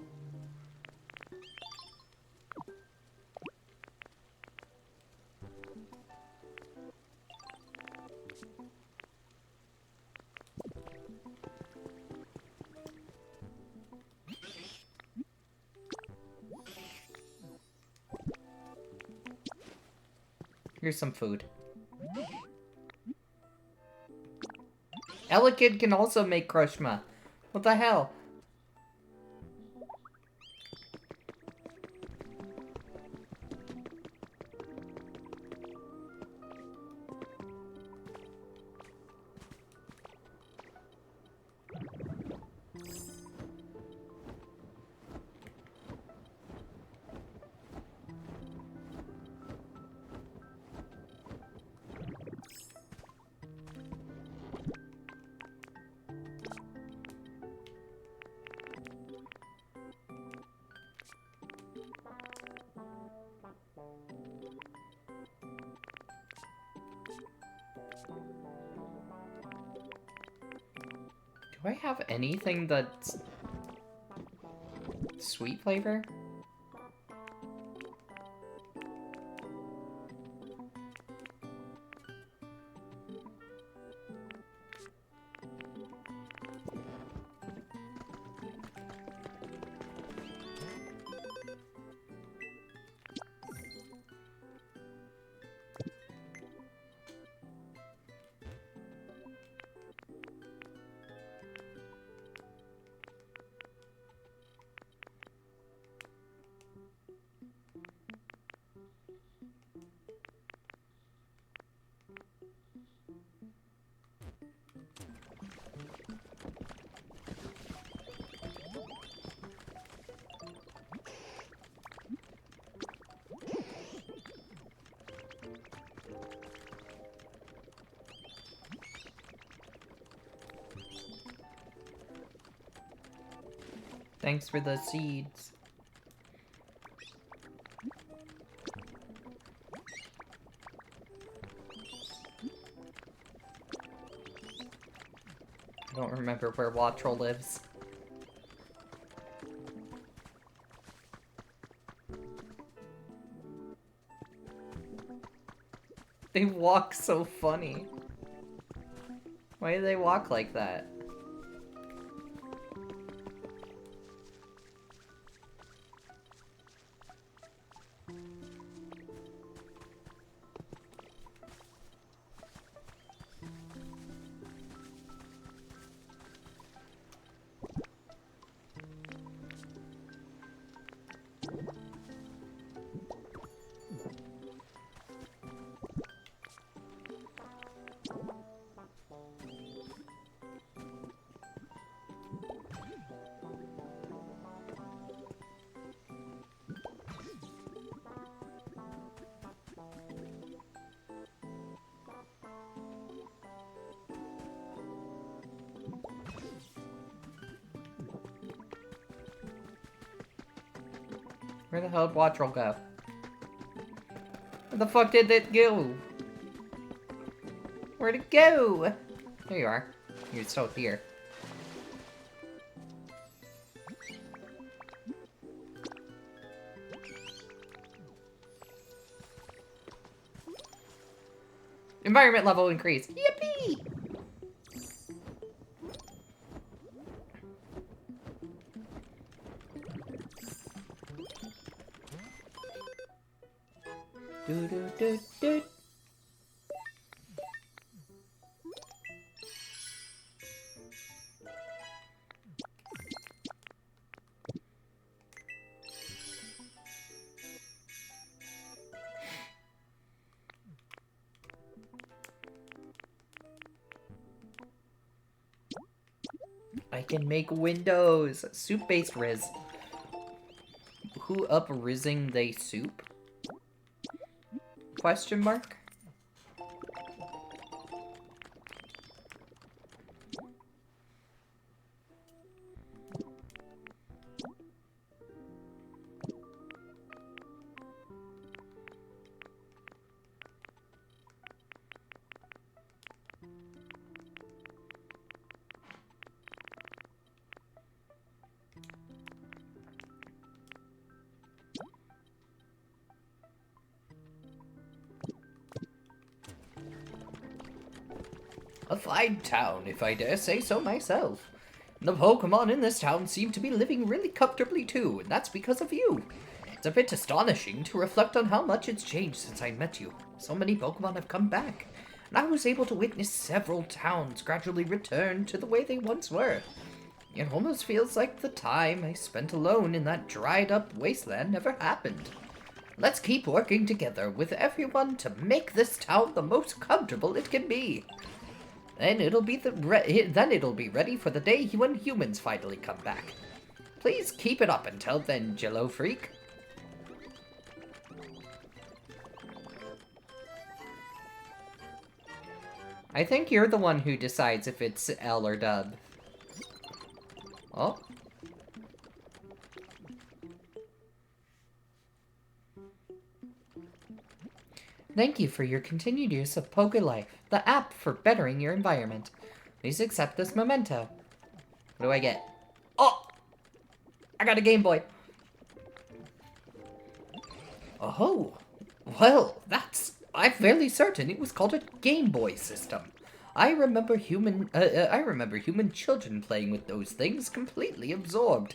[SPEAKER 1] Here's some food. Elekid can also make Krushma. What the hell? Do I have anything that's sweet flavor? Thanks for the seeds. I don't remember where Wattrel lives. They walk so funny. Why do they walk like that? Where the hell did Wattrel go? Where the fuck did it go? Where'd it go? There you are. You're still here. Environment level increase. Yippee! Do do do do. I can make windows. Soup-based Riz. Who up rizzing they soup? Question mark? A fine town, if I dare say so myself. The Pokemon in this town seem to be living really comfortably too, and that's because of you. It's a bit astonishing to reflect on how much it's changed since I met you. So many Pokemon have come back, and I was able to witness several towns gradually return to the way they once were. It almost feels like the time I spent alone in that dried-up wasteland never happened. Let's keep working together with everyone to make this town the most comfortable it can be. Then it'll be ready for the day when humans finally come back. Please keep it up until then, Jello Freak. I think you're the one who decides if it's L or Dub. Oh. Thank you for your continued use of PokeLife, the app for bettering your environment. Please accept this memento. What do I get? Oh! I got a Game Boy. Oh, well, I'm fairly certain it was called a Game Boy system. I remember human children playing with those things completely absorbed.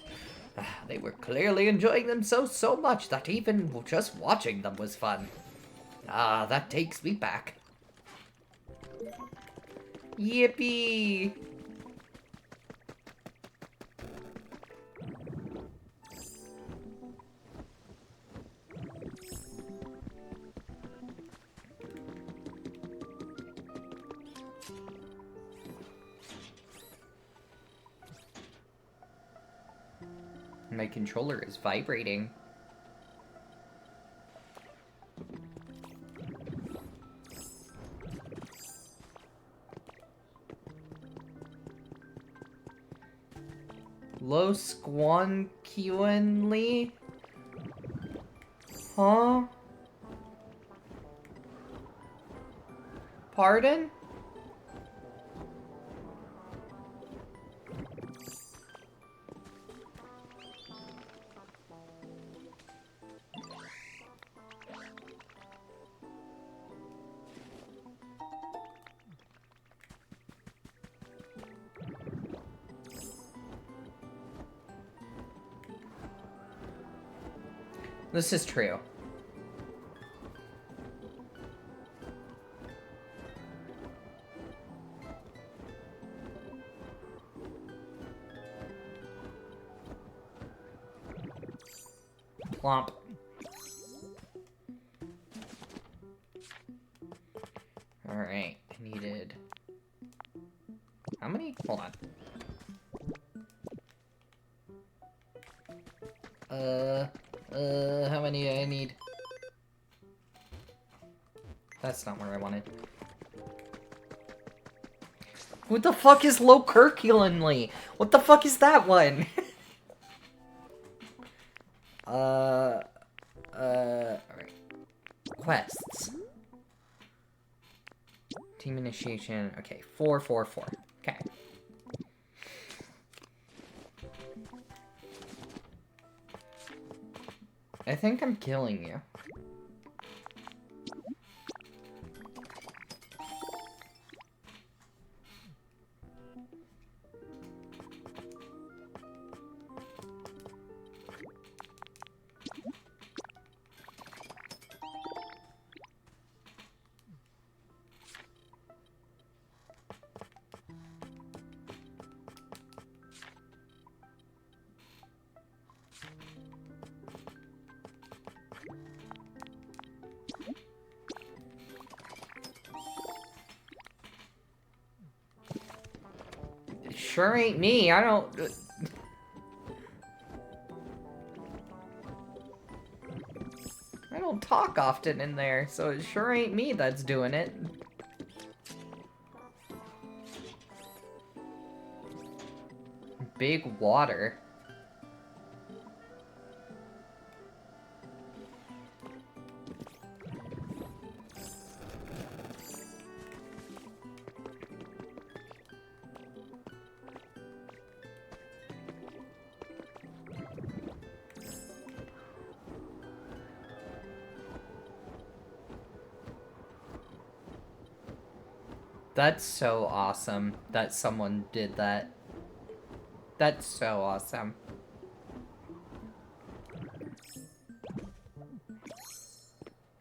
[SPEAKER 1] They were clearly enjoying themselves so much that even just watching them was fun. Ah, that takes me back. Yippee! My controller is vibrating. Lo Squonquenly? Huh? Pardon? This is true. Plomp. Alright, I needed... How many? Hold on. How many do I need? That's not where I wanted. What the fuck is Locurculinly? What the fuck is that one? quests. Team initiation. Okay, 4, 4, 4. Okay. I think I'm killing you. Sure ain't me. I don't... I don't talk often in there, so it sure ain't me that's doing it. Big water. That's so awesome that someone did that. That's so awesome.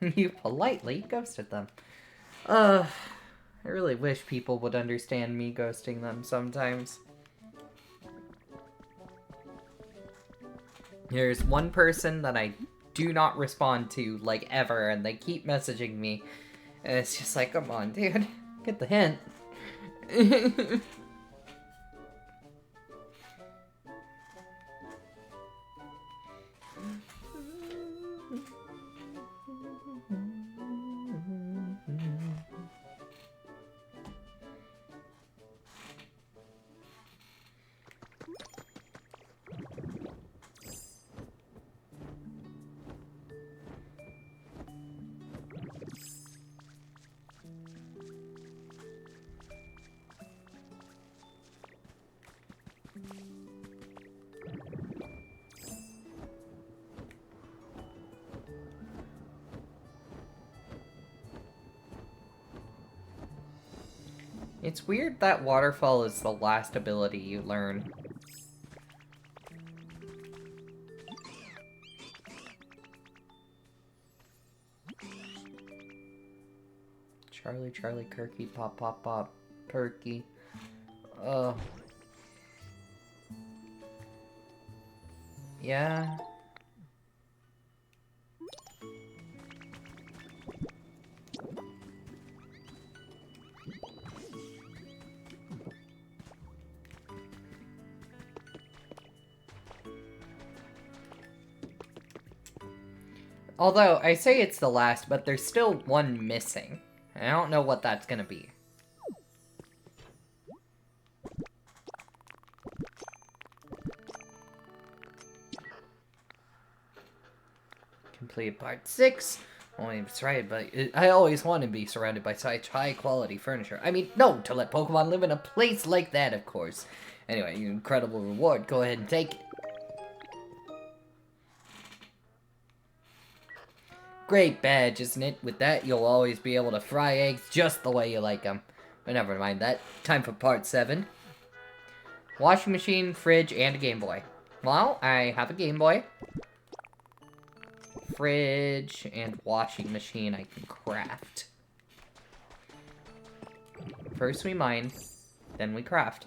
[SPEAKER 1] You politely ghosted them. I really wish people would understand me ghosting them sometimes. There's one person that I do not respond to, like, ever, and they keep messaging me. And it's just like, come on, dude. Get the hint. It's weird that waterfall is the last ability you learn. Charlie, Charlie, Kirky, pop, pop, pop, Perky. Yeah. Although, I say it's the last, but there's still one missing. I don't know what that's gonna be. Completed part 6. Only surrounded by... I always want to be surrounded by such high-quality furniture. I mean, no, to let Pokemon live in a place like that, of course. Anyway, your incredible reward. Go ahead and take it. Great badge, isn't it? With that, you'll always be able to fry eggs just the way you like them. But never mind that. Time for part 7. Washing machine, fridge, and a Game Boy. Well, I have a Game Boy. Fridge and washing machine I can craft. First we mine, then we craft.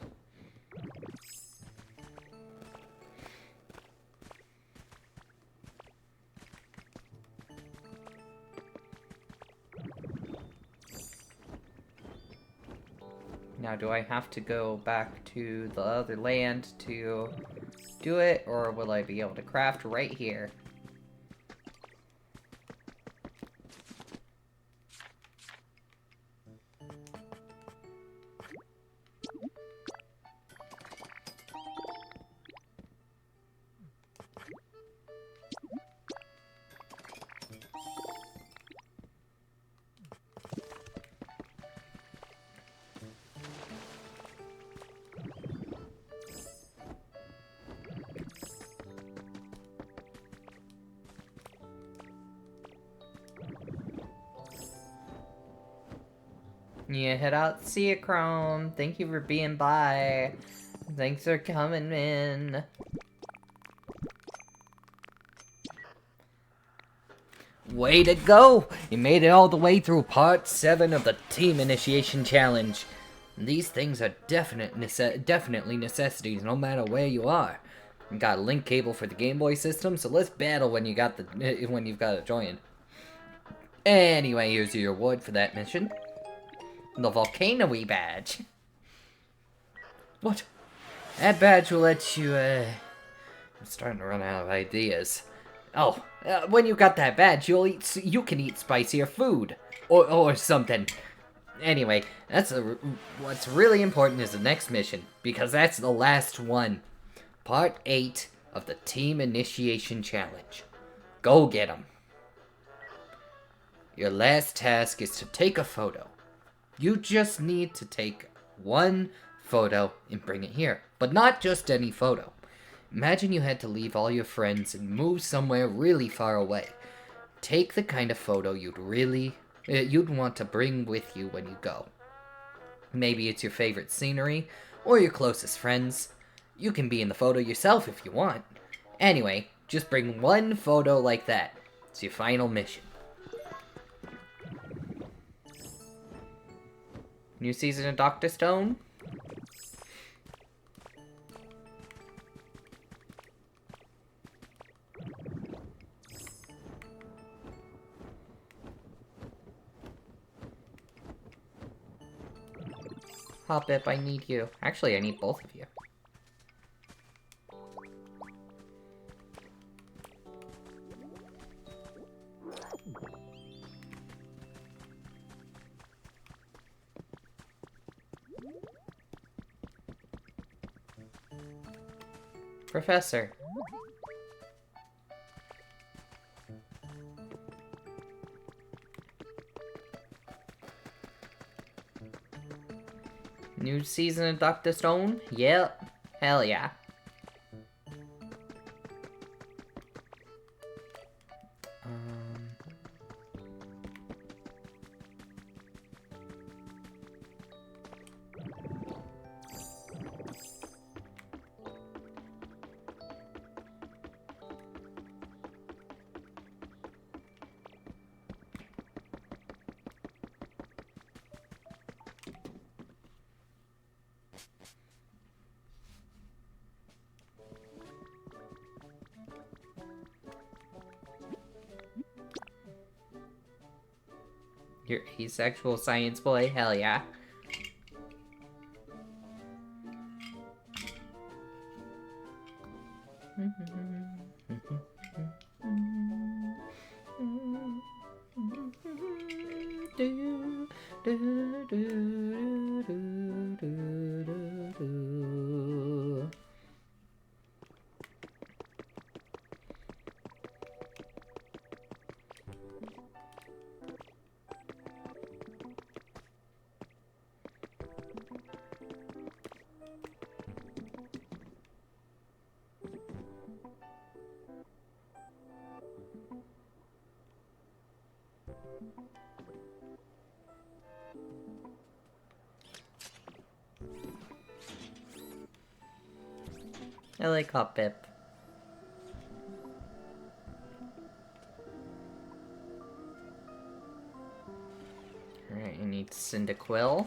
[SPEAKER 1] Now, do I have to go back to the other land to do it, or will I be able to craft right here? Yeah, head out. See ya, Chrome. Thank you for being by. Thanks for coming in. Way to go! You made it all the way through part 7 of the Team Initiation Challenge. These things are definitely necessities no matter where you are. You got a link cable for the Game Boy system, so let's battle when you've got it joined. Anyway, here's your reward for that mission. The Volcano-y badge. What? That badge will let you, I'm starting to run out of ideas. Oh, when you got that badge, you can eat spicier food. Or something. Anyway, what's really important is the next mission, because that's the last one. Part 8 of the Team Initiation Challenge. Go get 'em. Your last task is to take a photo. You just need to take one photo and bring it here. But not just any photo. Imagine you had to leave all your friends and move somewhere really far away. Take the kind of photo you'd want to bring with you when you go. Maybe it's your favorite scenery, or your closest friends. You can be in the photo yourself if you want. Anyway, just bring one photo like that. It's your final mission. New season of Dr. Stone? Hop up, I need you. Actually, I need both of you. Professor. New season of Dr. Stone? Yep. Hell yeah. You're asexual science boy? Hell yeah. I like Hop Pip. Alright, I need Cyndaquil.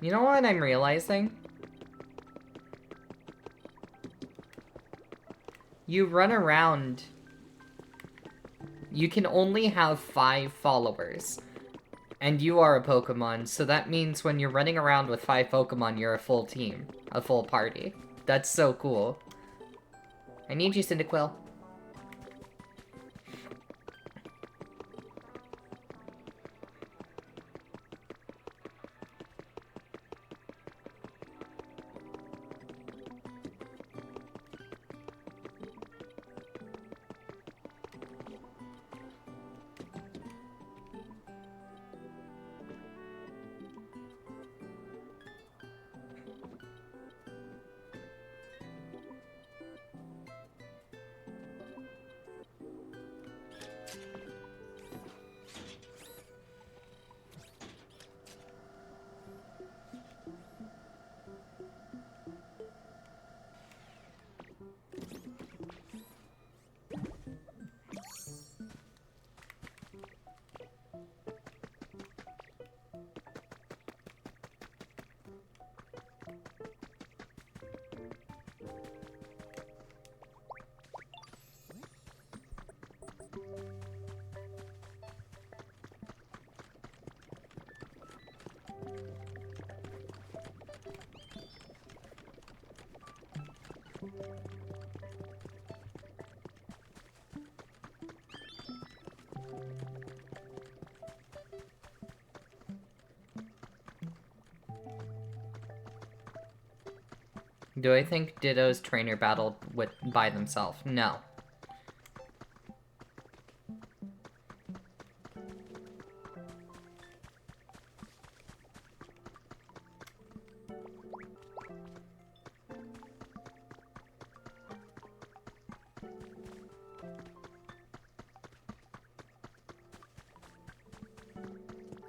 [SPEAKER 1] You know what I'm realizing? You run around. You can only have 5 followers. And you are a Pokemon, so that means when you're running around with 5 Pokemon, you're a full team. A full party. That's so cool. I need you, Cyndaquil. Do I think Ditto's trainer battled by themselves? No.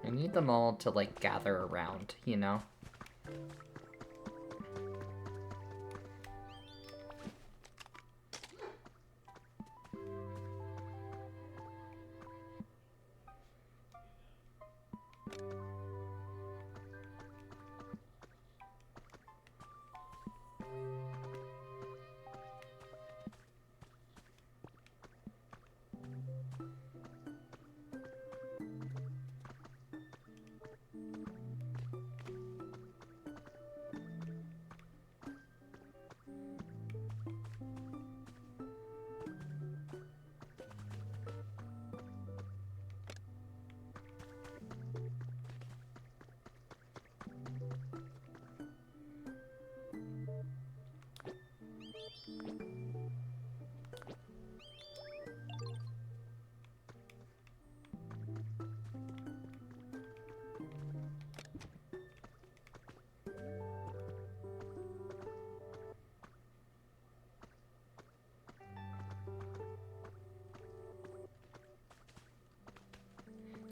[SPEAKER 1] I need them all to, like, gather around, you know?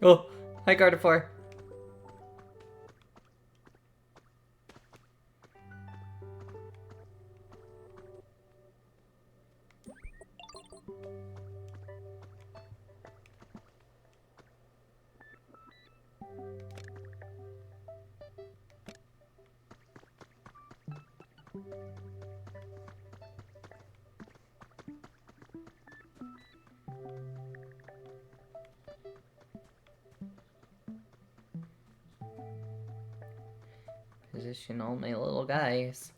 [SPEAKER 1] Oh, hi Gardevoir. Position all my little guys.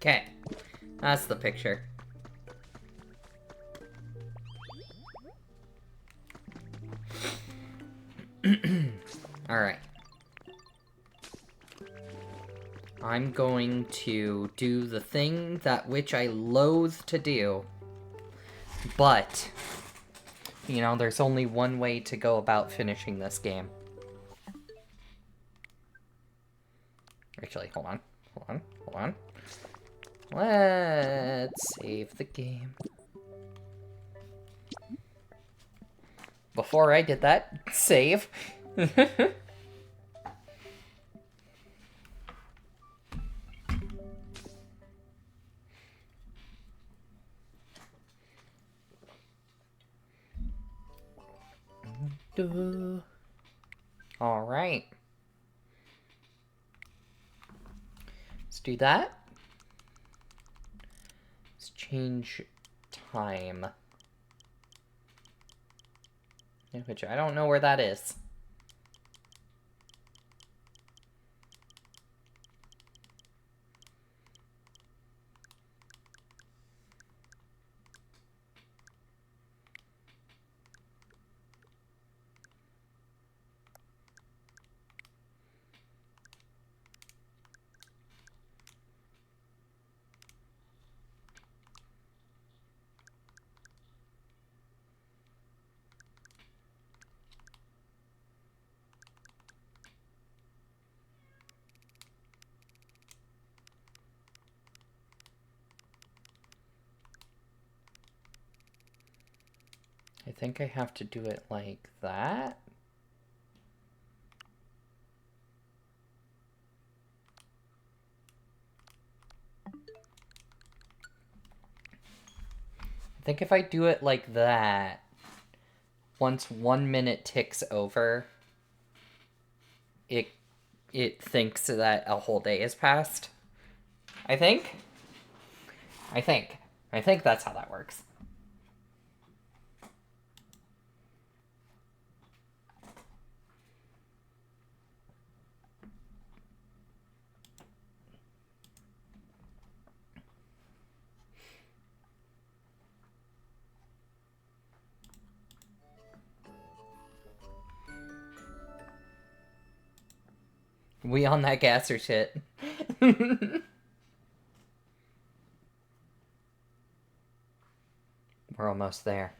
[SPEAKER 1] Okay, that's the picture. Alright. I'm going to do the thing that which I loathe to do. But, you know, there's only one way to go about finishing this game. Actually, hold on. Hold on. Hold on. Let's save the game. before I did that, save. All right. Let's do that. Let's change time. Which I don't know where that is. I think I have to do it like that. I think if I do it like that, once 1 minute ticks over, it thinks that a whole day has passed. I think that's how that works. We on that gas or shit. We're almost there.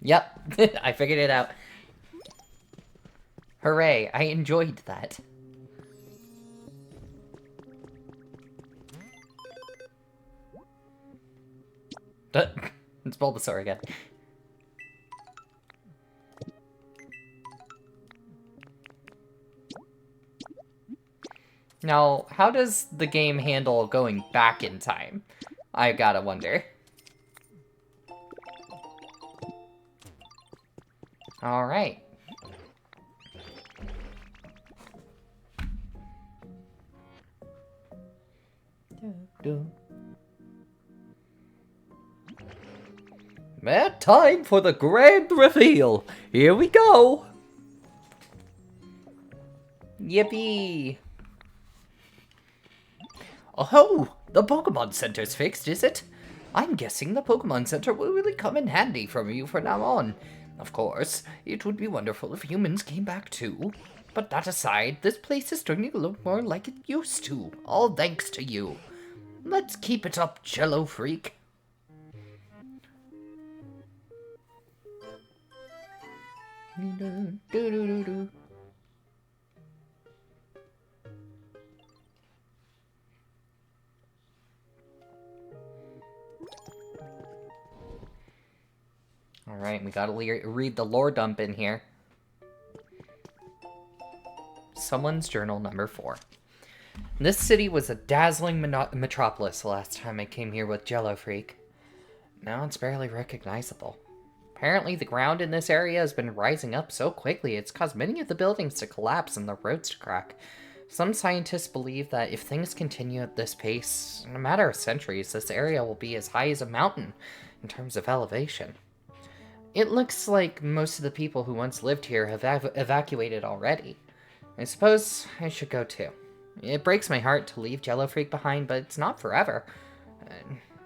[SPEAKER 1] Yep, I figured it out. Hooray, I enjoyed that. It's Bulbasaur again. Now, how does the game handle going back in time? I gotta wonder. Alright. Time for the grand reveal! Here we go! Yippee! Oh, the Pokemon Center's fixed, is it? I'm guessing the Pokemon Center will really come in handy for you from now on. Of course, it would be wonderful if humans came back too. But that aside, this place is starting to look more like it used to, all thanks to you. Let's keep it up, Jello Freak. Alright, we gotta read the lore dump in here. Someone's journal number 4. This city was a dazzling metropolis the last time I came here with Jello Freak. Now it's barely recognizable. Apparently the ground in this area has been rising up so quickly it's caused many of the buildings to collapse and the roads to crack. Some scientists believe that if things continue at this pace, in a matter of centuries, this area will be as high as a mountain in terms of elevation. It looks like most of the people who once lived here have evacuated already. I suppose I should go too. It breaks my heart to leave Jello Freak behind, but it's not forever.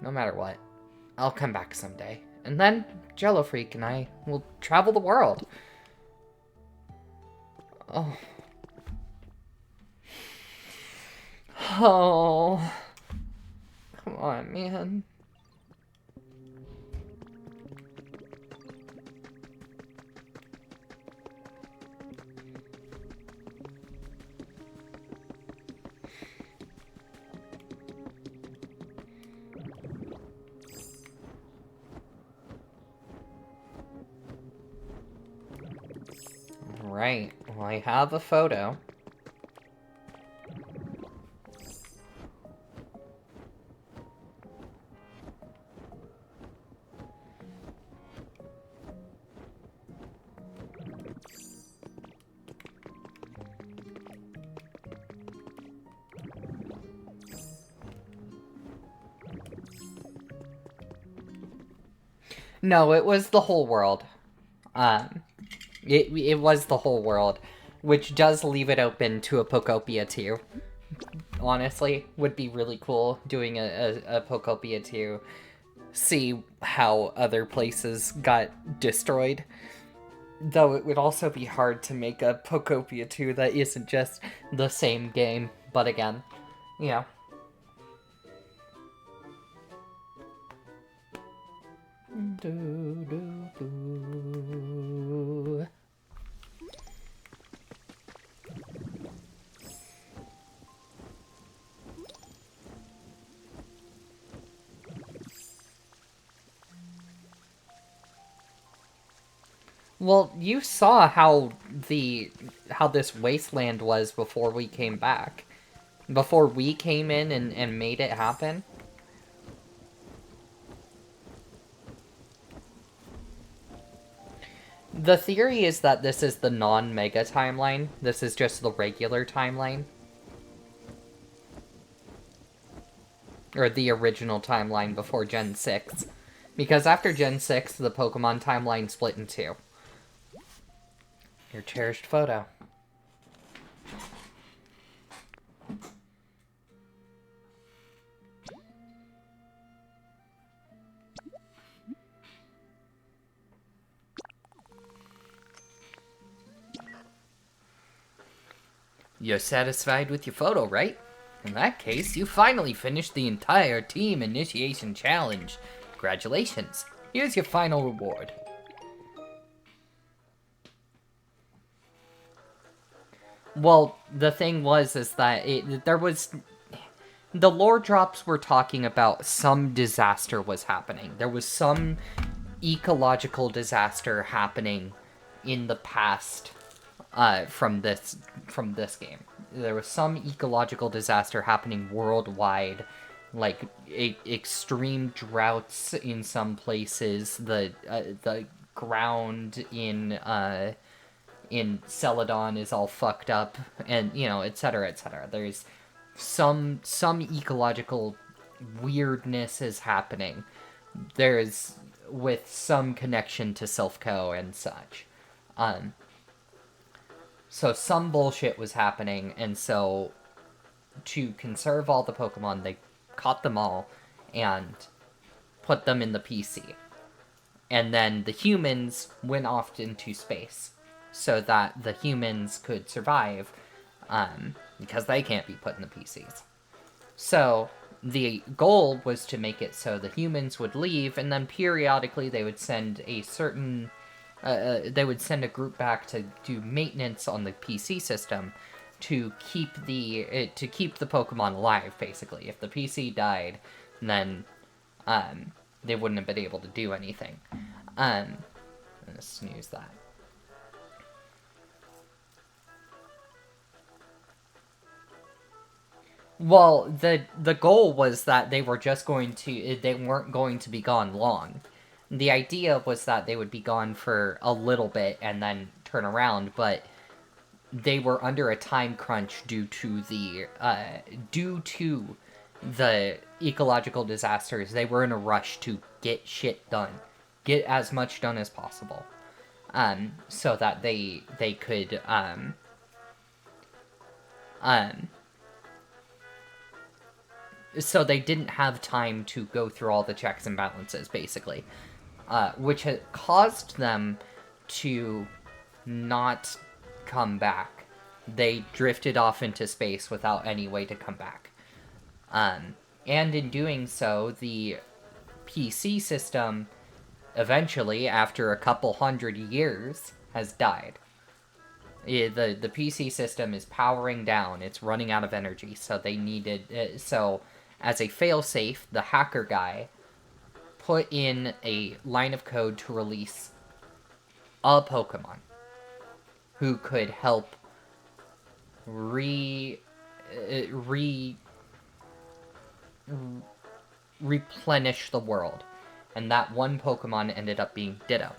[SPEAKER 1] No matter what, I'll come back someday. And then Jello Freak and I will travel the world. Oh. Oh. Come on, man. Alright, well, I have a photo. No, it was the whole world. It was the whole world, which does leave it open to a Pokopia 2. Honestly, would be really cool doing a Pokopia 2. See how other places got destroyed. Though it would also be hard to make a Pokopia 2 that isn't just the same game, but again, you know. Well, you saw how this wasteland was before we came back. Before we came in and made it happen. The theory is that this is the non-mega timeline. This is just the regular timeline. Or the original timeline before Gen 6. Because after Gen 6, the Pokemon timeline split in two. Your cherished photo. You're satisfied with your photo, right? In that case, you finally finished the entire team initiation challenge. Congratulations. Here's your final reward. Well, the thing was is that there was... The lore drops were talking about some disaster was happening. There was some ecological disaster happening in the past from this game. There was some ecological disaster happening worldwide, like extreme droughts in some places. The ground in Celadon is all fucked up, and you know, etc., etc. There's some ecological weirdness is happening. There's with some connection to Silphco and such. So some bullshit was happening, and so to conserve all the Pokemon, they caught them all and put them in the PC. And then the humans went off into space so that the humans could survive, because they can't be put in the PCs. So the goal was to make it so the humans would leave, and then periodically they would send a certain... they would send a group back to do maintenance on the PC system to keep the Pokemon alive, basically. If the PC died, then they wouldn't have been able to do anything. I'm gonna snooze that. Well, the goal was that they were just going to... They weren't going to be gone long. The idea was that they would be gone for a little bit and then turn around, but they were under a time crunch due to the ecological disasters. They were in a rush to get shit done, get as much done as possible, so that they could so they didn't have time to go through all the checks and balances, basically. Which had caused them to not come back. They drifted off into space without any way to come back. And in doing so, the PC system, eventually, after a couple hundred years, has died. The PC system is powering down. It's running out of energy, so they needed... so, as a failsafe, the hacker guy put in a line of code to release a Pokemon who could help replenish the world. And that one Pokemon ended up being Ditto.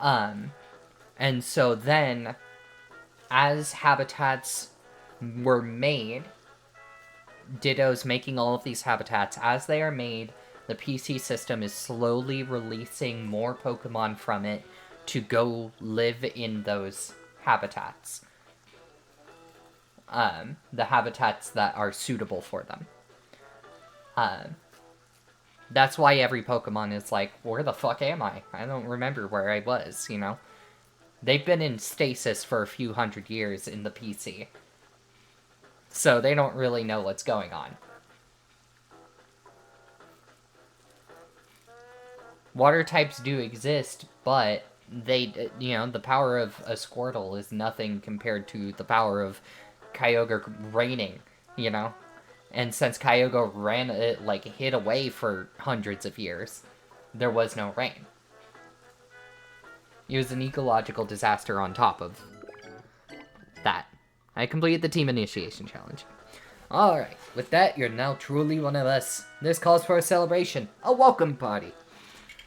[SPEAKER 1] And so then, as habitats were made, Ditto's making all of these habitats. As they are made, the PC system is slowly releasing more Pokemon from it to go live in those habitats. The habitats that are suitable for them. That's why every Pokemon is like, where the fuck am I? I don't remember where I was, you know? They've been in stasis for a few hundred years in the PC. So they don't really know what's going on. Water types do exist, but they, you know, the power of a Squirtle is nothing compared to the power of Kyogre raining, you know? And since Kyogre ran it, like, hid away for hundreds of years, there was no rain. It was an ecological disaster on top of that. I completed the team initiation challenge. Alright, with that, you're now truly one of us. This calls for a celebration, a welcome party.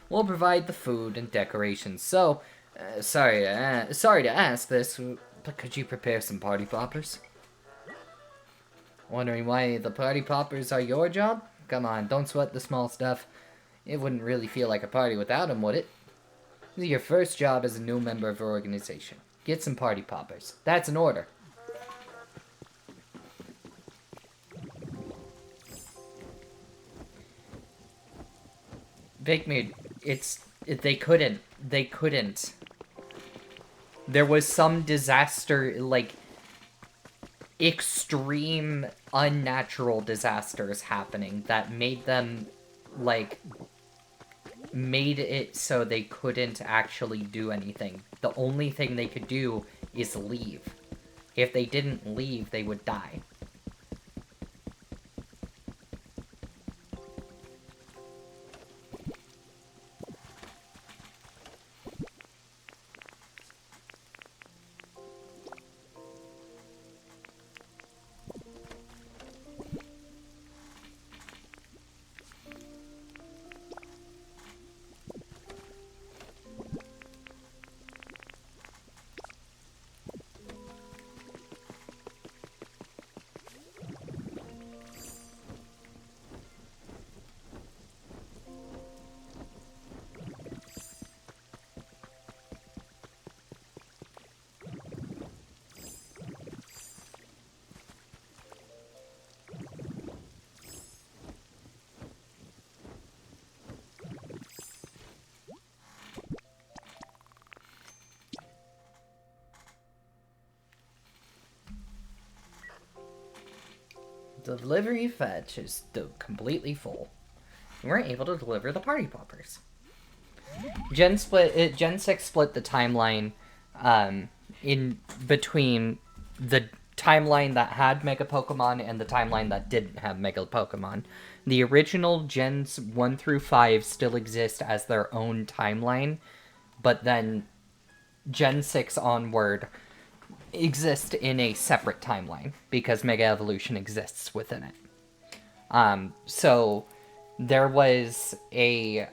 [SPEAKER 1] We'll provide the food and decorations, so, sorry to ask this, but could you prepare some party poppers? Wondering why the party poppers are your job? Come on, don't sweat the small stuff. It wouldn't really feel like a party without them, would it? This is your first job as a new member of our organization. Get some party poppers. That's an order. Bigmead, they couldn't. There was some disaster, like, extreme unnatural disasters happening that made them, like, made it so they couldn't actually do anything. The only thing they could do is leave. If they didn't leave, they would die. Delivery fetch is still completely full. We weren't able to deliver the party poppers. Gen 6 split the timeline in between the timeline that had Mega Pokemon and the timeline that didn't have Mega Pokemon. The original Gens 1 through 5 still exist as their own timeline, but then Gen 6 onward exist in a separate timeline because Mega Evolution exists within it. So there was a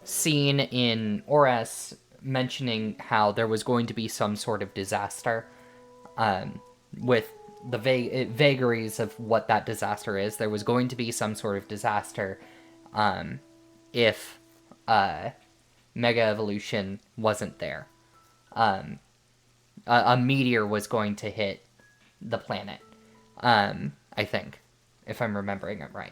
[SPEAKER 1] scene in ORAS mentioning how there was going to be some sort of disaster, with the vagaries of what that disaster is. There was going to be some sort of disaster if Mega Evolution wasn't there. A meteor was going to hit the planet, I think, if I'm remembering it right.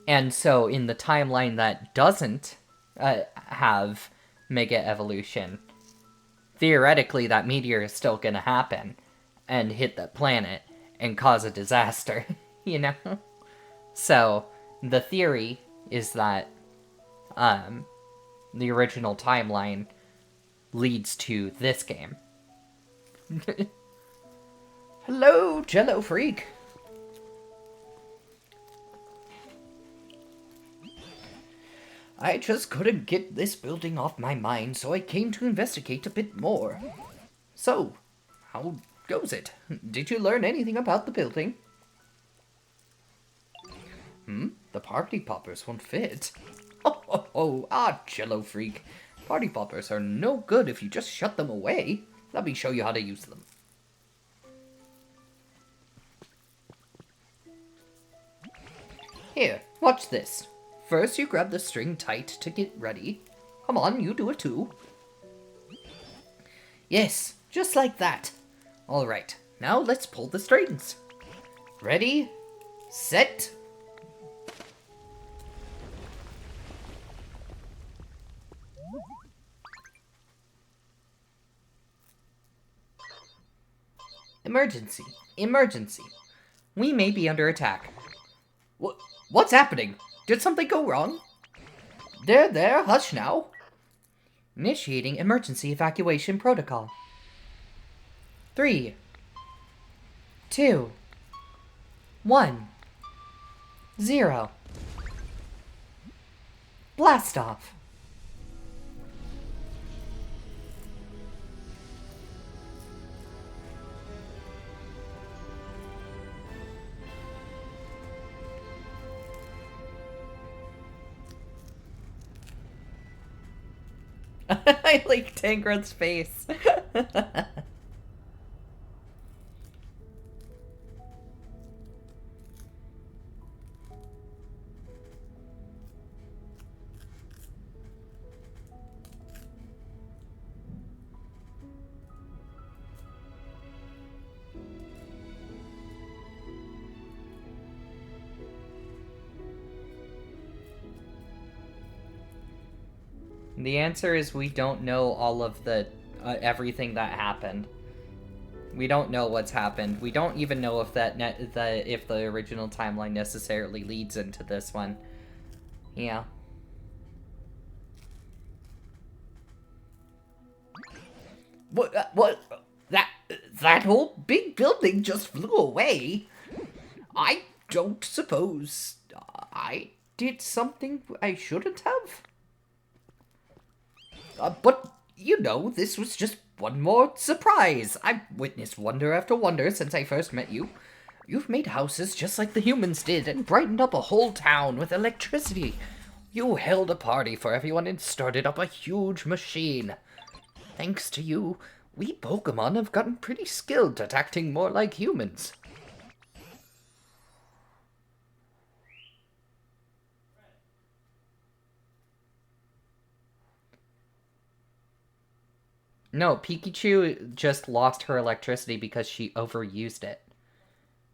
[SPEAKER 1] And so in the timeline that doesn't have Mega Evolution, theoretically that meteor is still gonna happen and hit the planet and cause a disaster, you know? So the theory is that the original timeline leads to this game. Hello, Jello Freak! I just couldn't get this building off my mind, so I came to investigate a bit more. So, how goes it? Did you learn anything about the building? The party poppers won't fit. Jello freak. Party poppers are no good if you just shut them away. Let me show you how to use them. Here, watch this. First, you grab the string tight to get ready. Come on, you do it too. Yes, just like that. Alright, now let's pull the strings. Ready, set. Emergency, emergency. We may be under attack. What's happening? Did something go wrong? There, hush now. Initiating emergency evacuation protocol. 3, 2, 1, 0. Blast off. I like Tangreth's face. The answer is we don't know all of the everything that happened. We don't know what's happened. We don't even know if if the original timeline necessarily leads into this one. Yeah. What? That whole big building just flew away. I don't suppose I did something I shouldn't have. But, you know, this was just one more surprise. I've witnessed wonder after wonder since I first met you. You've made houses just like the humans did and brightened up a whole town with electricity. You held a party for everyone and started up a huge machine. Thanks to you, we Pokemon have gotten pretty skilled at acting more like humans. No, Pikachu just lost her electricity because she overused it.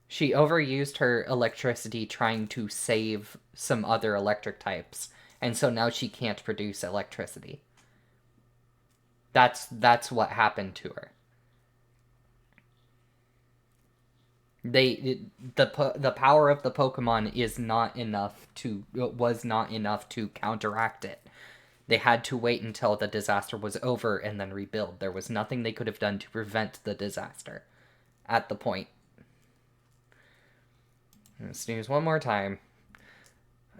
[SPEAKER 1] She overused her electricity trying to save some other electric types, and so now she can't produce electricity. That's what happened to her. The power of the Pokemon was not enough to counteract it. They had to wait until the disaster was over and then rebuild. There was nothing they could have done to prevent the disaster at the point. Snooze one more time.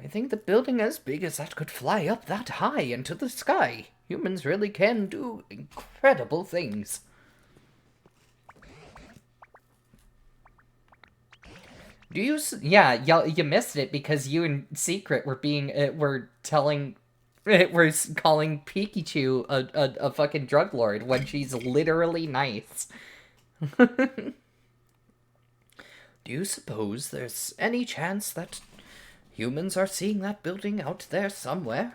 [SPEAKER 1] I think the building as big as that could fly up that high into the sky. Humans really can do incredible things. Yeah, you missed it because you in secret were calling Pikachu a fucking drug lord when she's literally nice. Do you suppose there's any chance that humans are seeing that building out there somewhere?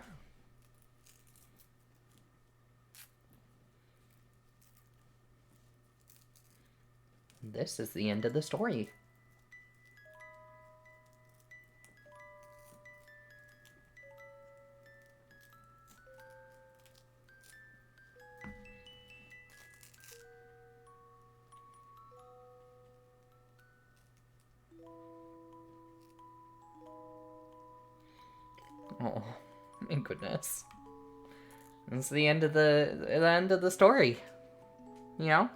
[SPEAKER 1] This is the end of the story. Oh, my goodness. That's the end of the story. You know?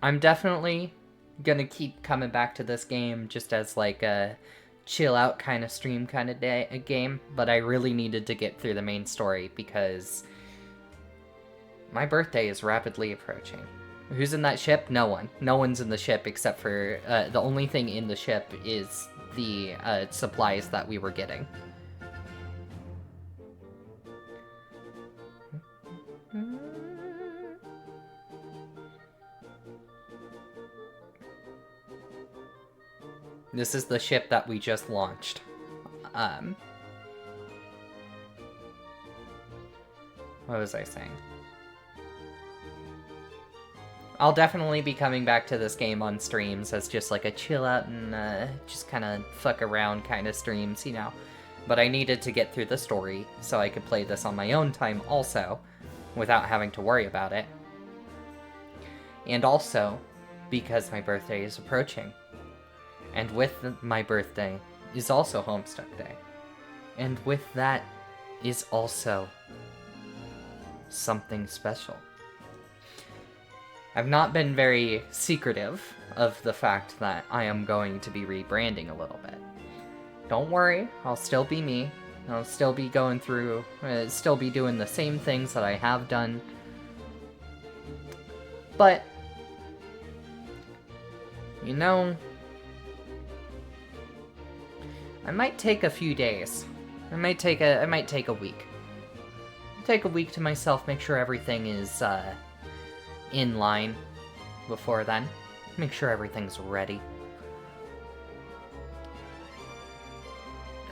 [SPEAKER 1] I'm definitely gonna keep coming back to this game just as like a chill out kind of stream kind of game, but I really needed to get through the main story because my birthday is rapidly approaching. Who's in that ship? No one. No one's in the ship except for the only thing in the ship is the supplies that we were getting. This is the ship that we just launched. What was I saying? I'll definitely be coming back to this game on streams as just like a chill out and just kind of fuck around kind of streams, you know. But I needed to get through the story so I could play this on my own time also, without having to worry about it. And also, because my birthday is approaching. And with my birthday is also Homestuck Day. And with that is also something special. I've not been very secretive of the fact that I am going to be rebranding a little bit. Don't worry, I'll still be me. I'll still be going through, still be doing the same things that I have done. But, you know, I might take a few days. I might take a week. Take a week to myself, make sure everything is in line before then. Make sure everything's ready.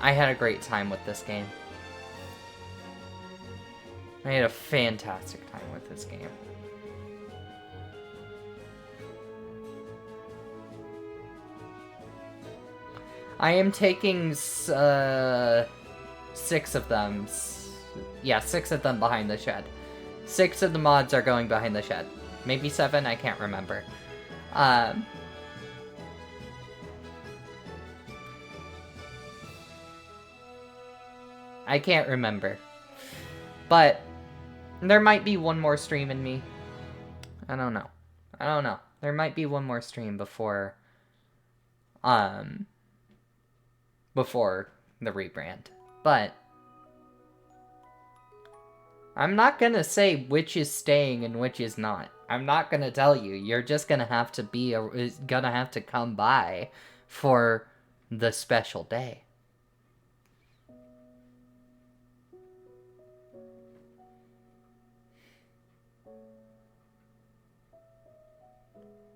[SPEAKER 1] I had a great time with this game. I had a fantastic time with this game. I am taking 6 of them. Yeah, 6 of them behind the shed. 6 of the mods are going behind the shed. Maybe 7, I can't remember. I can't remember. But there might be one more stream in me. I don't know. There might be one more stream before the rebrand. But I'm not gonna say which is staying and which is not. I'm not gonna tell you. You're just gonna have to come by for the special day.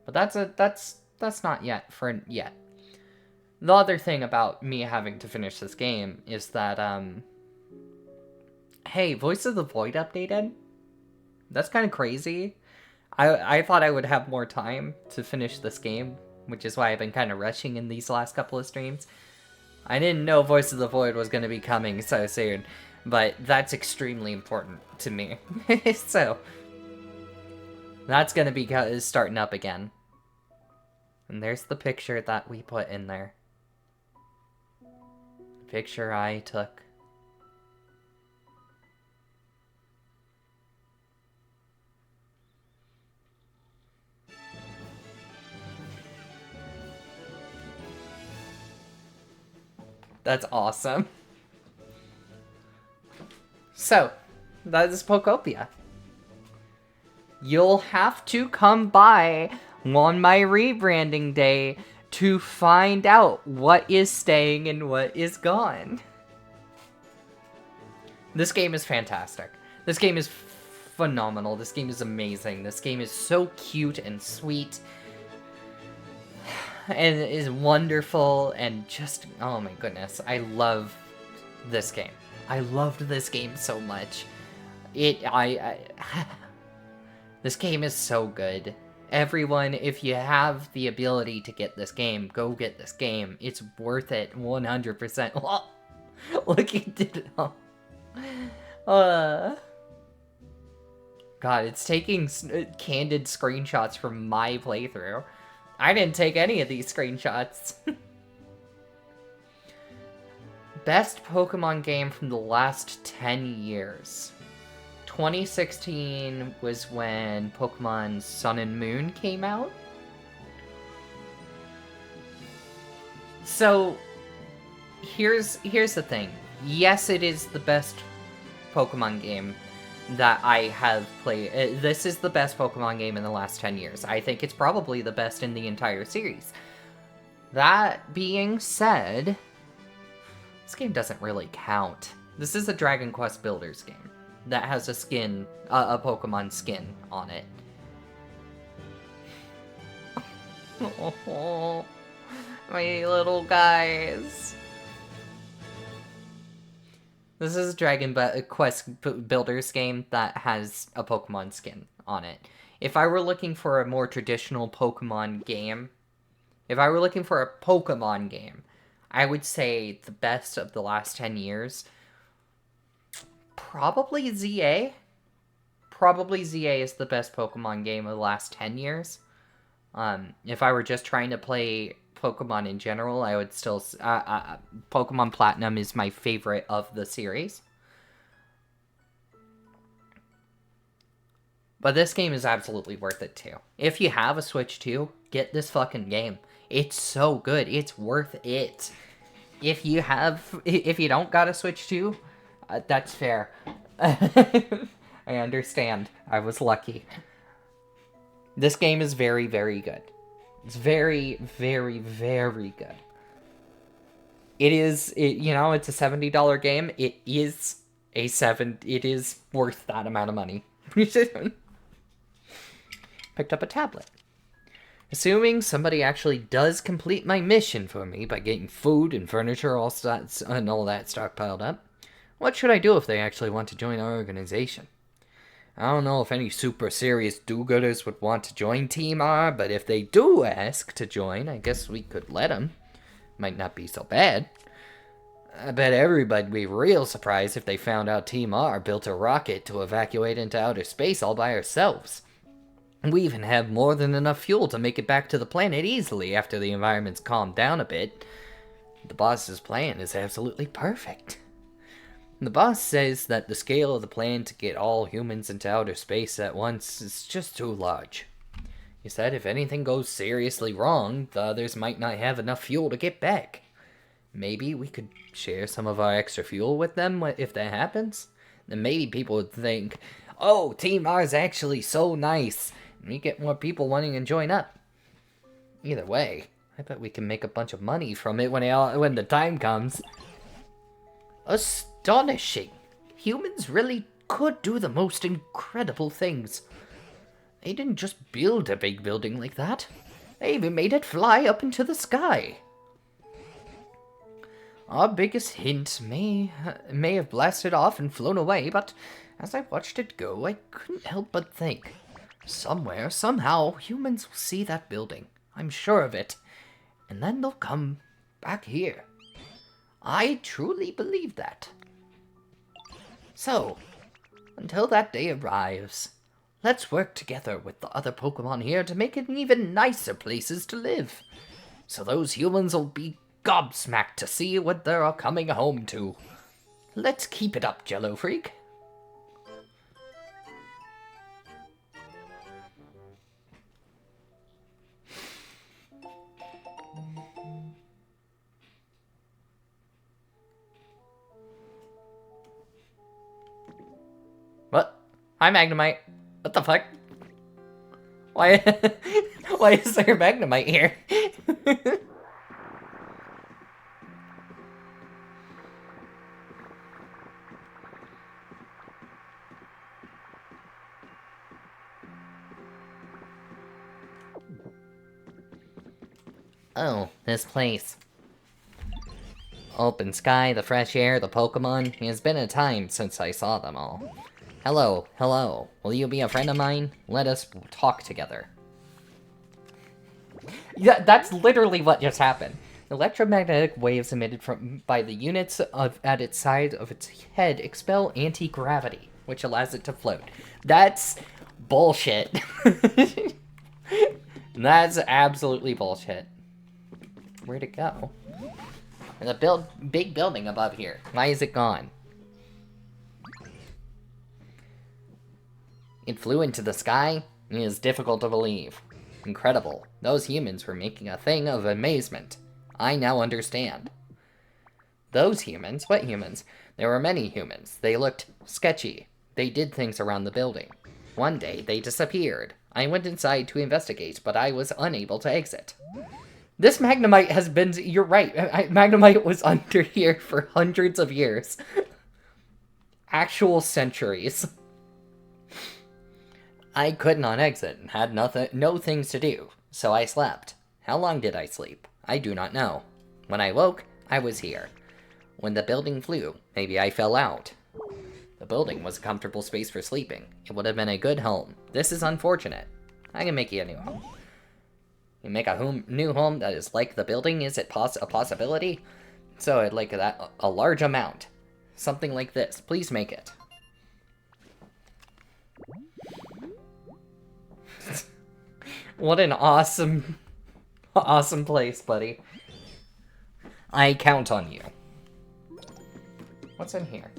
[SPEAKER 1] But that's not yet for yet. The other thing about me having to finish this game is that hey, Voice of the Void updated? That's kind of crazy. I thought I would have more time to finish this game, which is why I've been kind of rushing in these last couple of streams. I didn't know Voice of the Void was going to be coming so soon, but that's extremely important to me. So, that's going to be starting up again. And there's the picture that we put in there. The picture I took. That's awesome. So, that is Pokopia. You'll have to come by on my rebranding day to find out what is staying and what is gone. This game is fantastic. This game is phenomenal. This game is amazing. This game is so cute and sweet. And it is wonderful and just, oh my goodness, I love this game. I loved this game so much. This game is so good. Everyone, if you have the ability to get this game, go get this game. It's worth it 100%. Look, he did it all. God, it's taking candid screenshots from my playthrough. I didn't take any of these screenshots. Best Pokemon game from the last 10 years. 2016 was when Pokemon Sun and Moon came out. So, here's the thing. Yes, it is the best Pokemon game that I have played. This is the best Pokemon game in the last 10 years. I think it's probably the best in the entire series. That being said, this game doesn't really count. This is a Dragon Quest Builders game that has a skin, a Pokemon skin on it. Oh, my little guys. This is a Dragon Quest Builders game that has a Pokemon skin on it. If I were looking for a more traditional Pokemon game, I would say the best of the last 10 years, probably ZA. Probably ZA is the best Pokemon game of the last 10 years. If I were just trying to play Pokemon in general, I would still... Pokemon Platinum is my favorite of the series. But this game is absolutely worth it, too. If you have a Switch 2, get this fucking game. It's so good. It's worth it. If you don't got a Switch 2, that's fair. I understand. I was lucky. This game is very, very good. It's very, very, very good. It's a $70 game. It is worth that amount of money. Picked up a tablet. Assuming somebody actually does complete my mission for me by getting food and furniture and all that stockpiled up, what should I do if they actually want to join our organization? I don't know if any super serious do-gooders would want to join Team R, but if they do ask to join, I guess we could let them. Might not be so bad. I bet everybody'd be real surprised if they found out Team R built a rocket to evacuate into outer space all by ourselves. We even have more than enough fuel to make it back to the planet easily after the environment's calmed down a bit. The boss's plan is absolutely perfect. The boss says that the scale of the plan to get all humans into outer space at once is just too large. He said if anything goes seriously wrong, the others might not have enough fuel to get back. Maybe we could share some of our extra fuel with them if that happens? Then maybe people would think, oh, Team R is actually so nice, and we get more people wanting to join up. Either way, I bet we can make a bunch of money from it when the time comes. Astonishing! Humans really could do the most incredible things. They didn't just build a big building like that. They even made it fly up into the sky. Our biggest hint may have blasted off and flown away, but as I watched it go, I couldn't help but think. Somewhere, somehow, humans will see that building. I'm sure of it. And then they'll come back here. I truly believe that. So, until that day arrives, let's work together with the other Pokemon here to make it even nicer places to live. So those humans will be gobsmacked to see what they're coming home to. Let's keep it up, Jello Freak. What? Hi, Magnemite. What the fuck? Why? Why is there a Magnemite here? Oh, this place. Open sky, the fresh air, the Pokemon. It has been a time since I saw them all. Hello, hello. Will you be a friend of mine? Let us talk together. Yeah, that's literally what just happened. Electromagnetic waves emitted by the units at its side of its head expel anti-gravity, which allows it to float. That's bullshit. That's absolutely bullshit. Where'd it go? There's a big building above here. Why is it gone? It flew into the sky? It is difficult to believe. Incredible. Those humans were making a thing of amazement. I now understand. Those humans? What humans? There were many humans. They looked sketchy. They did things around the building. One day, they disappeared. I went inside to investigate, but I was unable to exit. This Magnemite has been... You're right. Magnemite was under here for hundreds of years. Actual centuries. I could not exit and had no things to do, so I slept. How long did I sleep? I do not know. When I woke, I was here. When the building flew, maybe I fell out. The building was a comfortable space for sleeping. It would have been a good home. This is unfortunate. I can make you a new home. You make a new home that is like the building? Is it a possibility? So I'd like that a large amount. Something like this. Please make it. What an awesome place, buddy. I count on you. What's in here?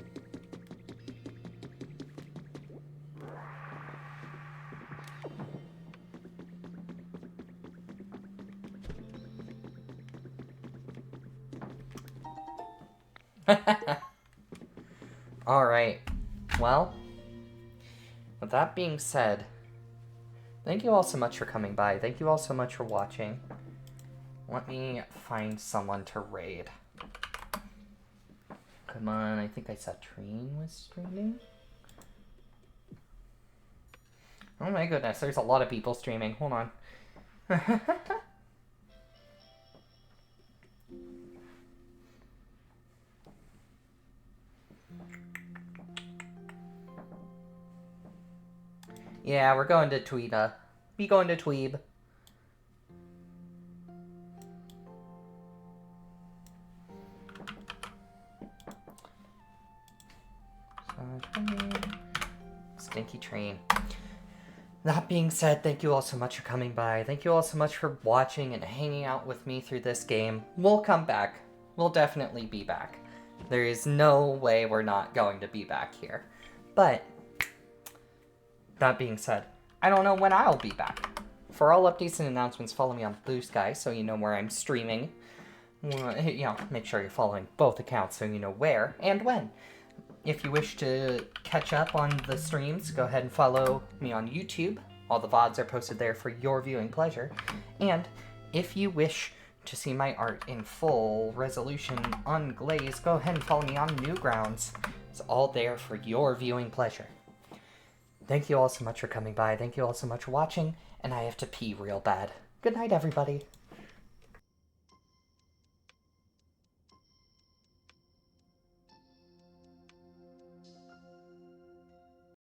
[SPEAKER 1] Alright. Well, with that being said, thank you all so much for coming by. Thank you all so much for watching. Let me find someone to raid. Come on, I think I saw Treen was streaming. Oh my goodness, there's a lot of people streaming. Hold on. Yeah, we're going to Tweeda. Be going to Tweeb. Stinky train. That being said, thank you all so much for coming by. Thank you all so much for watching and hanging out with me through this game. We'll come back. We'll definitely be back. There is no way we're not going to be back here. But that being said, I don't know when I'll be back. For all updates and announcements, follow me on Blue Sky so you know where I'm streaming. You know, make sure you're following both accounts so you know where and when. If you wish to catch up on the streams, go ahead and follow me on YouTube. All the VODs are posted there for your viewing pleasure. And if you wish to see my art in full resolution unglazed, go ahead and follow me on Newgrounds. It's all there for your viewing pleasure. Thank you all so much for coming by. Thank you all so much for watching. And I have to pee real bad. Good night, everybody.